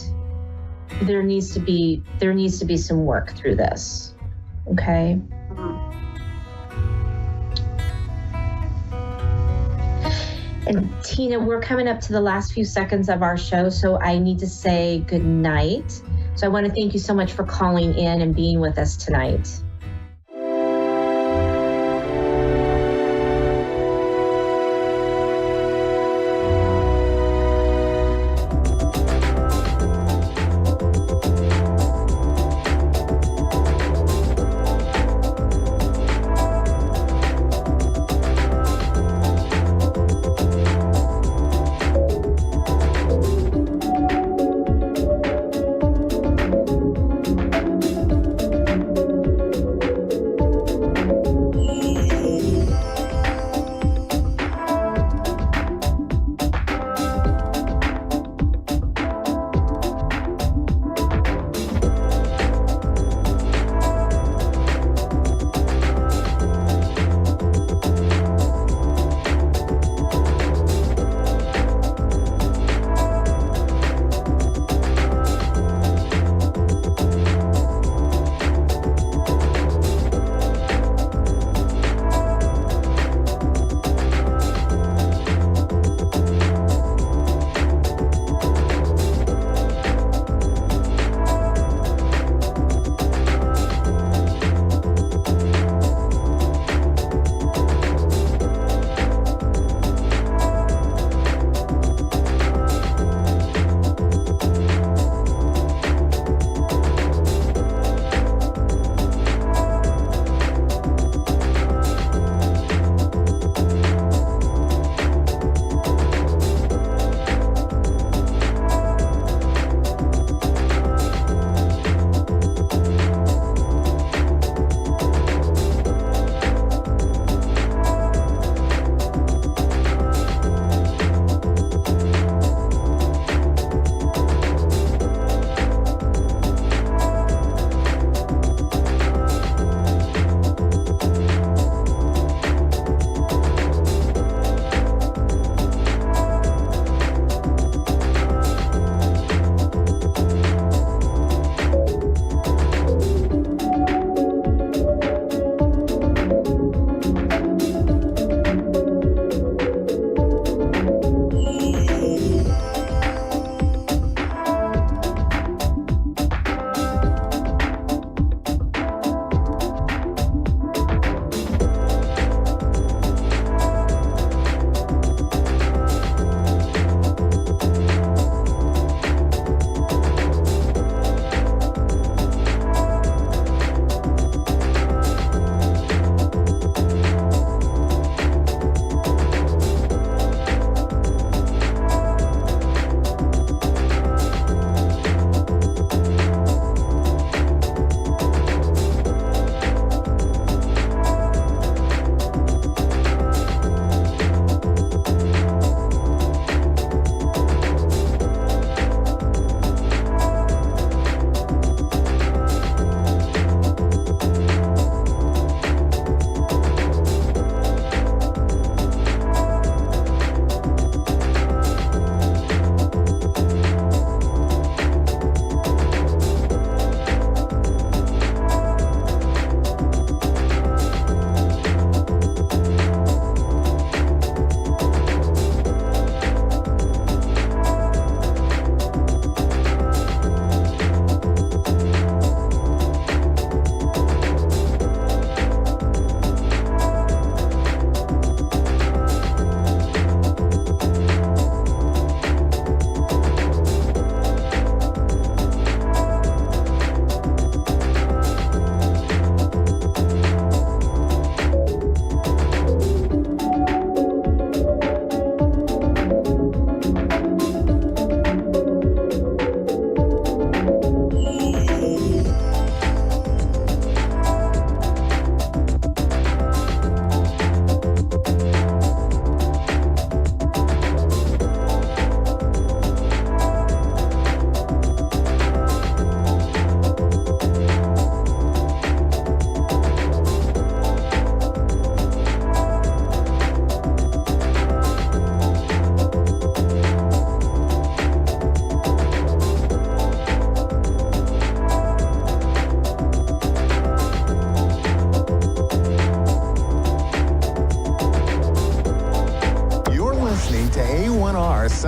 Speaker 19: there needs to be some work through this. Okay. And Tina, we're coming up to the last few seconds of our show, so I need to say good night. So I want to thank you so much for calling in and being with us tonight.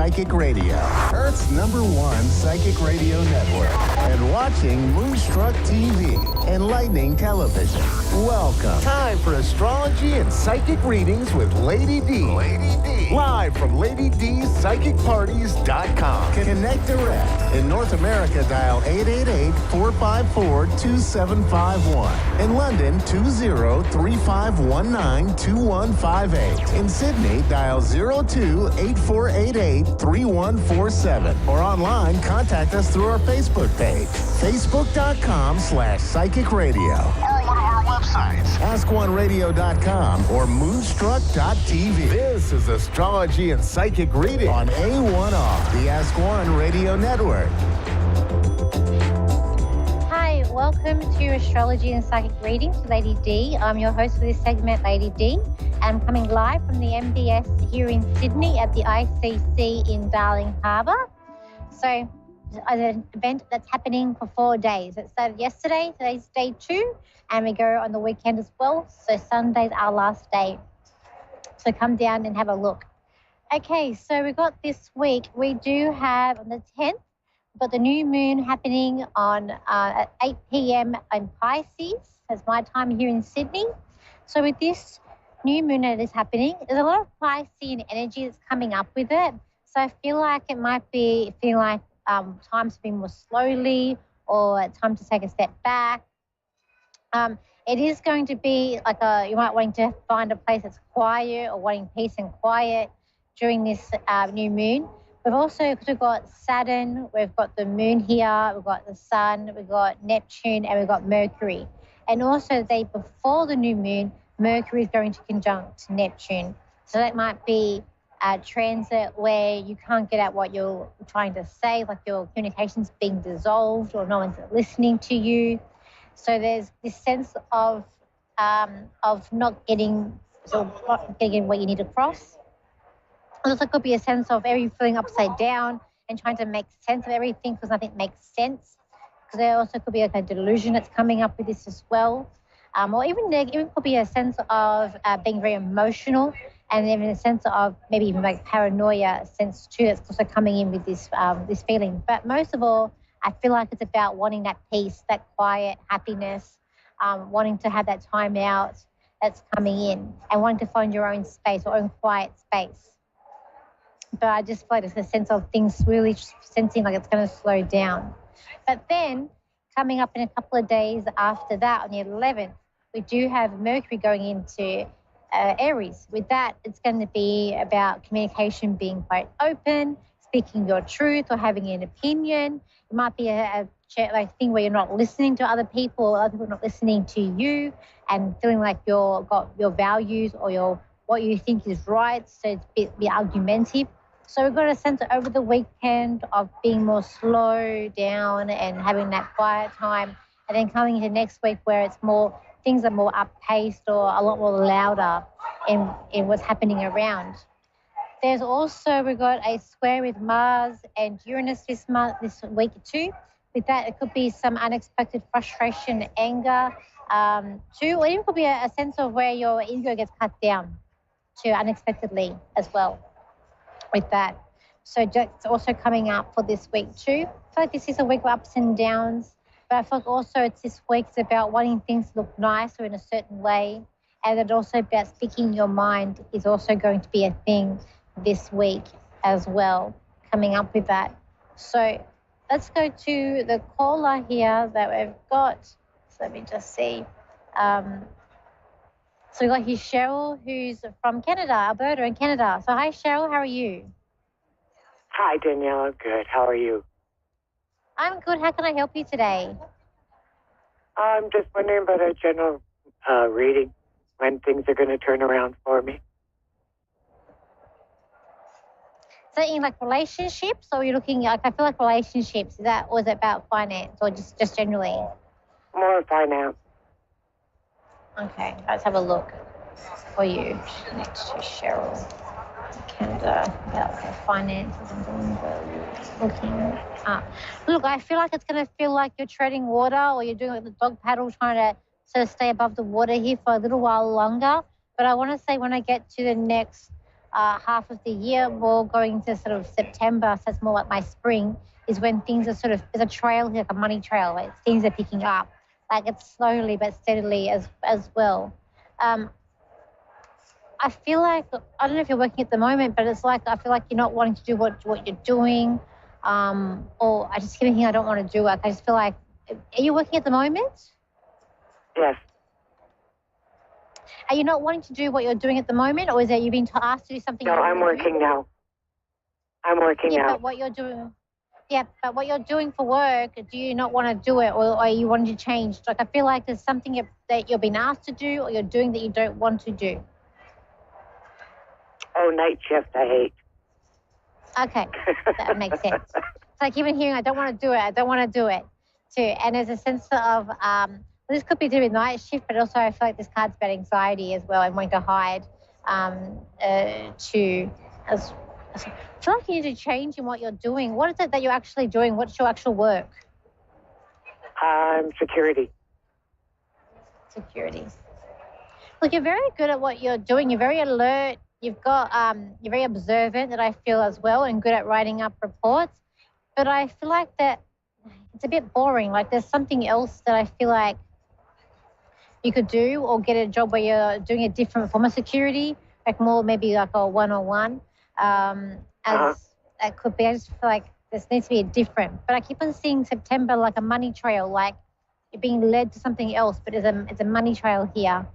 Speaker 3: Psychic Radio, Earth's #1 psychic radio network, and watching Moonstruck TV, Enlightening Television. Welcome.
Speaker 18: Time for astrology and psychic readings with Lady D. Lady D. Live from LadyDSPsychicParties.com.
Speaker 3: Connect direct. In North America, dial 888-454-2751. In London, 20-3519-2158. In Sydney, dial 02-8488-3147. Or online, contact us through our Facebook page, facebook.com/psychic radio.
Speaker 18: Or one of our websites,
Speaker 3: AskOneRadio.com or Moonstruck.tv.
Speaker 18: This is Astrology and Psychic Reading
Speaker 3: on A1R, the Ask One Radio Network.
Speaker 21: Hi, welcome to Astrology and Psychic Readings with Lady D. I'm your host for this segment, Lady D. I'm coming live from the MBS here in Sydney at the ICC in Darling Harbour. So, an event that's happening for 4 days. It started yesterday, today's day 2, and we go on the weekend as well. So Sunday's our last day. So come down and have a look. Okay, so we got this week, we do have on the 10th, we've got the new moon happening on at 8 p.m. in Pisces. That's my time here in Sydney. So with this new moon that is happening, there's a lot of Piscean energy that's coming up with it. So I feel like it might be feeling like time to be more slowly or time to take a step back. It is going to be like you might wanting to find a place that's quiet or wanting peace and quiet during this new moon. We've also got Saturn, we've got the moon here, we've got the sun, we've got Neptune, and we've got Mercury. And also the day before the new moon, Mercury is going to conjunct Neptune. So that might be a transit where you can't get at what you're trying to say, like your communication's being dissolved or no one's listening to you. So there's this sense of not getting what you need across. It also could be a sense of everything feeling upside down and trying to make sense of everything because nothing makes sense. Because there also could be like a delusion that's coming up with this as well. Or even could be a sense of being very emotional, and even a sense of maybe even like paranoia sense too that's also coming in with this this feeling. But most of all, I feel like it's about wanting that peace, that quiet happiness, wanting to have that time out that's coming in and wanting to find your own space or own quiet space. But I just feel like it's a sense of things really sensing like it's going to slow down. But then coming up in a couple of days after that, on the 11th, we do have Mercury going into Aries. With that, it's going to be about communication being quite open, speaking your truth or having an opinion. It might be a thing where you're not listening to other people or other people not listening to you and feeling like you've got your values or what you think is right, so it's be argumentative. So we've got a sense over the weekend of being more slow down and having that quiet time, and then coming into next week where it's more things are more up-paced or a lot more louder in what's happening around. There's also, we've got a square with Mars and Uranus this week too. With that, it could be some unexpected frustration, anger too, or even could be a sense of where your ego gets cut down to unexpectedly as well with that. So it's also coming up for this week too. I feel like this is a week of ups and downs, but I feel like also it's this week it's about wanting things to look nice or in a certain way, and it also about speaking your mind is also going to be a thing this week as well, coming up with that. So let's go to the caller here that we've got. So let me just see. So we've got here Cheryl, who's from Canada, Alberta in Canada. So hi, Cheryl, how are you?
Speaker 22: Hi, Danielle. I'm good. How are you?
Speaker 21: I'm good. How can I help you today?
Speaker 22: I'm just wondering about a general reading, when things are going to turn around for me.
Speaker 21: So in like relationships, or you're looking like, I feel like relationships, was it about finance or just generally?
Speaker 22: More finance.
Speaker 21: Okay, let's have a look for you. Next to Cheryl, Canada, about finances and looking up. Look, I feel like it's going to feel like you're treading water or you're doing like the dog paddle trying to sort of stay above the water here for a little while longer. But I want to say when I get to the next half of the year, more going into sort of September, so it's more like my spring, is when things are sort of, there's a trail, like a money trail, like things are picking up. Like it's slowly but steadily as well. I feel like, I don't know if you're working at the moment, but it's like I feel like you're not wanting to do what you're doing, or I just keep thinking I don't want to do it. I just feel like, are you working at the moment?
Speaker 22: Yes.
Speaker 21: Are you not wanting to do what you're doing at the moment, or is it you've been asked to do something?
Speaker 22: No, I'm working now. I'm working now.
Speaker 21: But what you're doing, but what you're doing for work, do you not want to do it, or are you wanting to change? Like I feel like there's something that you're being asked to do, or you're doing that you don't want to do.
Speaker 22: Oh, night shift, I hate.
Speaker 21: Okay, that makes sense. It's like even hearing, I don't want to do it, I don't want to do it, too. And there's a sense of, this could be to do with night shift, but also I feel like this card's about anxiety as well and wanting to hide, I feel like you need to change in what you're doing. What is it that you're actually doing? What's your actual work?
Speaker 22: Security.
Speaker 21: Security. Look, you're very good at what you're doing. You're very alert. You've got, you're very observant, that I feel as well, and good at writing up reports. But I feel like that it's a bit boring. Like there's something else that I feel like you could do, or get a job where you're doing a different form of security, like more maybe like a one-on-one. That could be. I just feel like this needs to be a different. But I keep on seeing September like a money trail, like you're being led to something else, but it's a money trail here.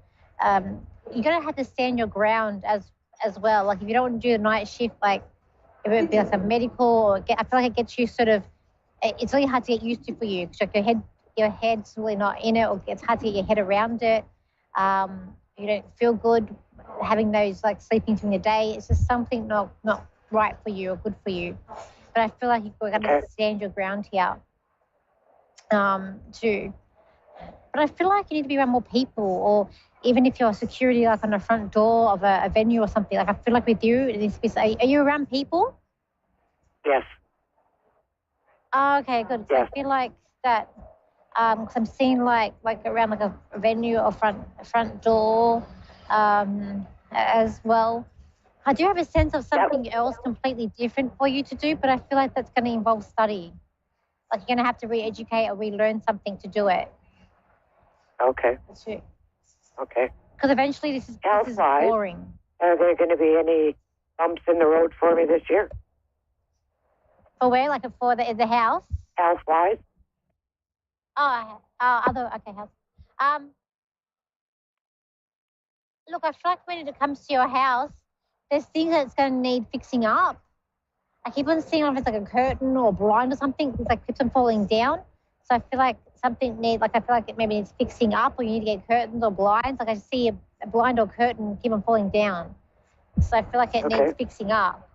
Speaker 21: You're gonna have to stand your ground as well. Like if you don't want to do the night shift, like if it would be like a medical, or I feel like it gets you sort of, it's really hard to get used to for you, because like your head's really not in it, or it's hard to get your head around it. You don't feel good having those, like sleeping during the day. It's just something not right for you or good for you. But I feel like you're going to stand your ground here too. But I feel like you need to be around more people, or even if you're security, like on the front door of a venue or something. Like I feel like with you, it needs to be. Are you around people?
Speaker 22: Yes.
Speaker 21: Oh, okay, good. So I feel like that. Because I'm seeing like around like a venue or front door as well. I do have a sense of something else completely different for you to do, but I feel like that's going to involve study. Like you're going to have to re-educate or relearn something to do it.
Speaker 22: Okay.
Speaker 21: That's it.
Speaker 22: Okay.
Speaker 21: Because eventually this is boring.
Speaker 22: Are there going to be any bumps in the road for me this year?
Speaker 21: For where? Like for the house?
Speaker 22: House-wise?
Speaker 21: Okay, house. Look, I feel like when it comes to your house, there's things that's going to need fixing up. I keep on seeing if it's like a curtain or a blind or something. It's like keeps on falling down. So I feel like something I feel like it maybe needs fixing up, or you need to get curtains or blinds. Like I see a blind or curtain keep on falling down. So I feel like it needs fixing up.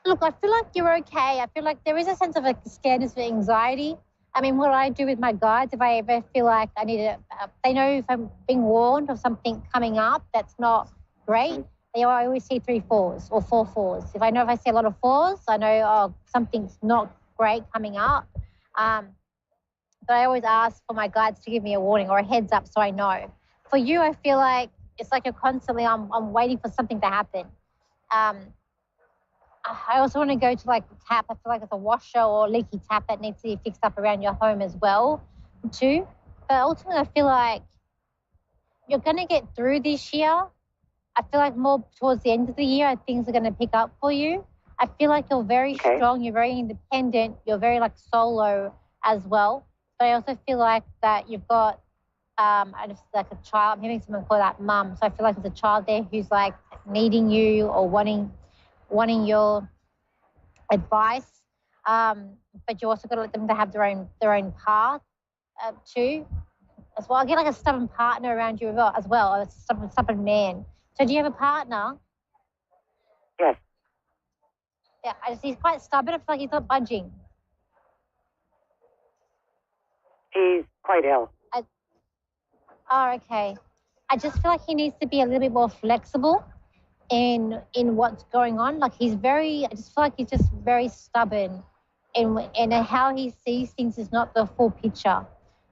Speaker 21: Look, I feel like you're okay. I feel like there is a sense of like scaredness or anxiety. I mean, what I do with my guides, if I ever feel like I need they know if I'm being warned of something coming up that's not great. I always see 3 4s or 4 4s. If I see a lot of 4s, I know something's not great coming up. But I always ask for my guides to give me a warning or a heads up, so I know. For you, I feel like it's like you're constantly I'm waiting for something to happen. I also want to go to like the tap. I feel like it's a washer or leaky tap that needs to be fixed up around your home as well, too. But ultimately, I feel like you're going to get through this year. I feel like more towards the end of the year, things are going to pick up for you. I feel like you're very strong. You're very independent. You're very like solo as well. But I also feel like that you've got like a child. I'm hearing someone call that mum. So I feel like there's a child there who's like needing you or wanting your advice, but you also got to let them to have their own path too, as well. I get like a stubborn partner around you as well, a stubborn man. So do you have a partner?
Speaker 22: Yes.
Speaker 21: Yeah, he's quite stubborn. I feel like he's not budging.
Speaker 22: He's quite ill.
Speaker 21: Okay. I just feel like he needs to be a little bit more flexible in what's going on. Like I just feel like he's just very stubborn, and how he sees things is not the full picture.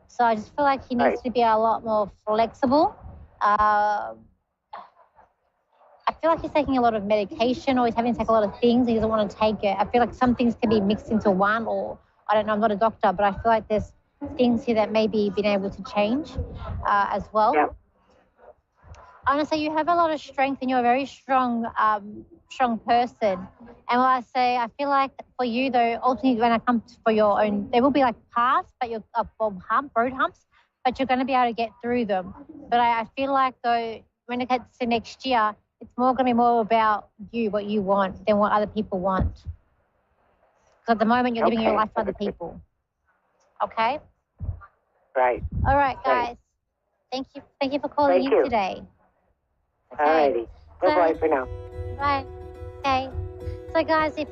Speaker 21: So I just feel like he needs to be a lot more flexible. I feel like he's taking a lot of medication, or he's having to take a lot of things. He doesn't want to take it. I feel like some things can be mixed into one, or I don't know, I'm not a doctor, but I feel like there's things here that maybe been able to change as well.
Speaker 22: Yeah.
Speaker 21: Honestly, you have a lot of strength and you're a very strong person. And what I say, I feel like for you though, ultimately when it comes for your own, there will be like paths, but you're road humps, but you're going to be able to get through them. But I feel like though, when it gets to next year, it's more going to be more about you, what you want, than what other people want. Because at the moment you're living your life for other people. Okay?
Speaker 22: Right.
Speaker 21: All right, guys. Thank you for calling in today. Okay.
Speaker 22: Alrighty. Bye-bye for now.
Speaker 21: Right. Okay. So guys, if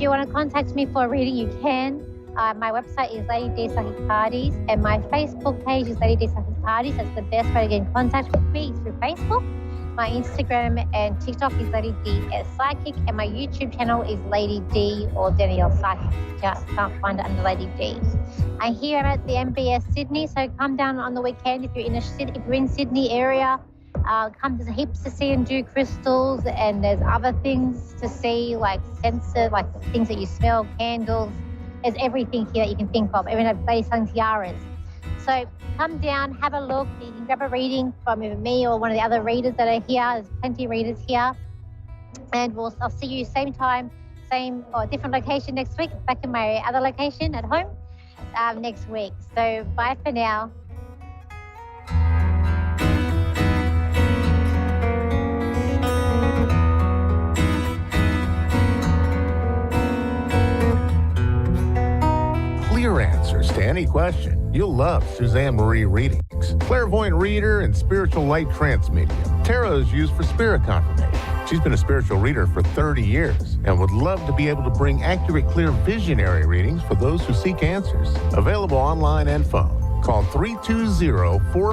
Speaker 21: you want to contact me for a reading, you can. My website is Lady D Psychic Parties, and my Facebook page is Lady D Psychic Parties. That's the best way to get in contact with me is through Facebook. My Instagram and TikTok is Lady D as Psychic, and my YouTube channel is Lady D or Danielle Psychic. Just can't find it under Lady D. I'm here at the MBS Sydney, so come down on the weekend if you're in Sydney area. Come, there's heaps to see and do, crystals, and there's other things to see like sensors, like things that you smell, candles. There's everything here that you can think of. Even a lady selling tiaras. So come down, have a look. You can grab a reading from either me or one of the other readers that are here. There's plenty of readers here. And I'll see you same time, same or different location next week. Back in my other location at home next week. So bye for now.
Speaker 18: Clear answers to any question. You'll love Suzanne Marie readings. Clairvoyant reader and spiritual light trance medium. Tarot is used for spirit confirmation. She's been a spiritual reader for 30 years and would love to be able to bring accurate, clear visionary readings for those who seek answers. Available online and phone. Call 320-4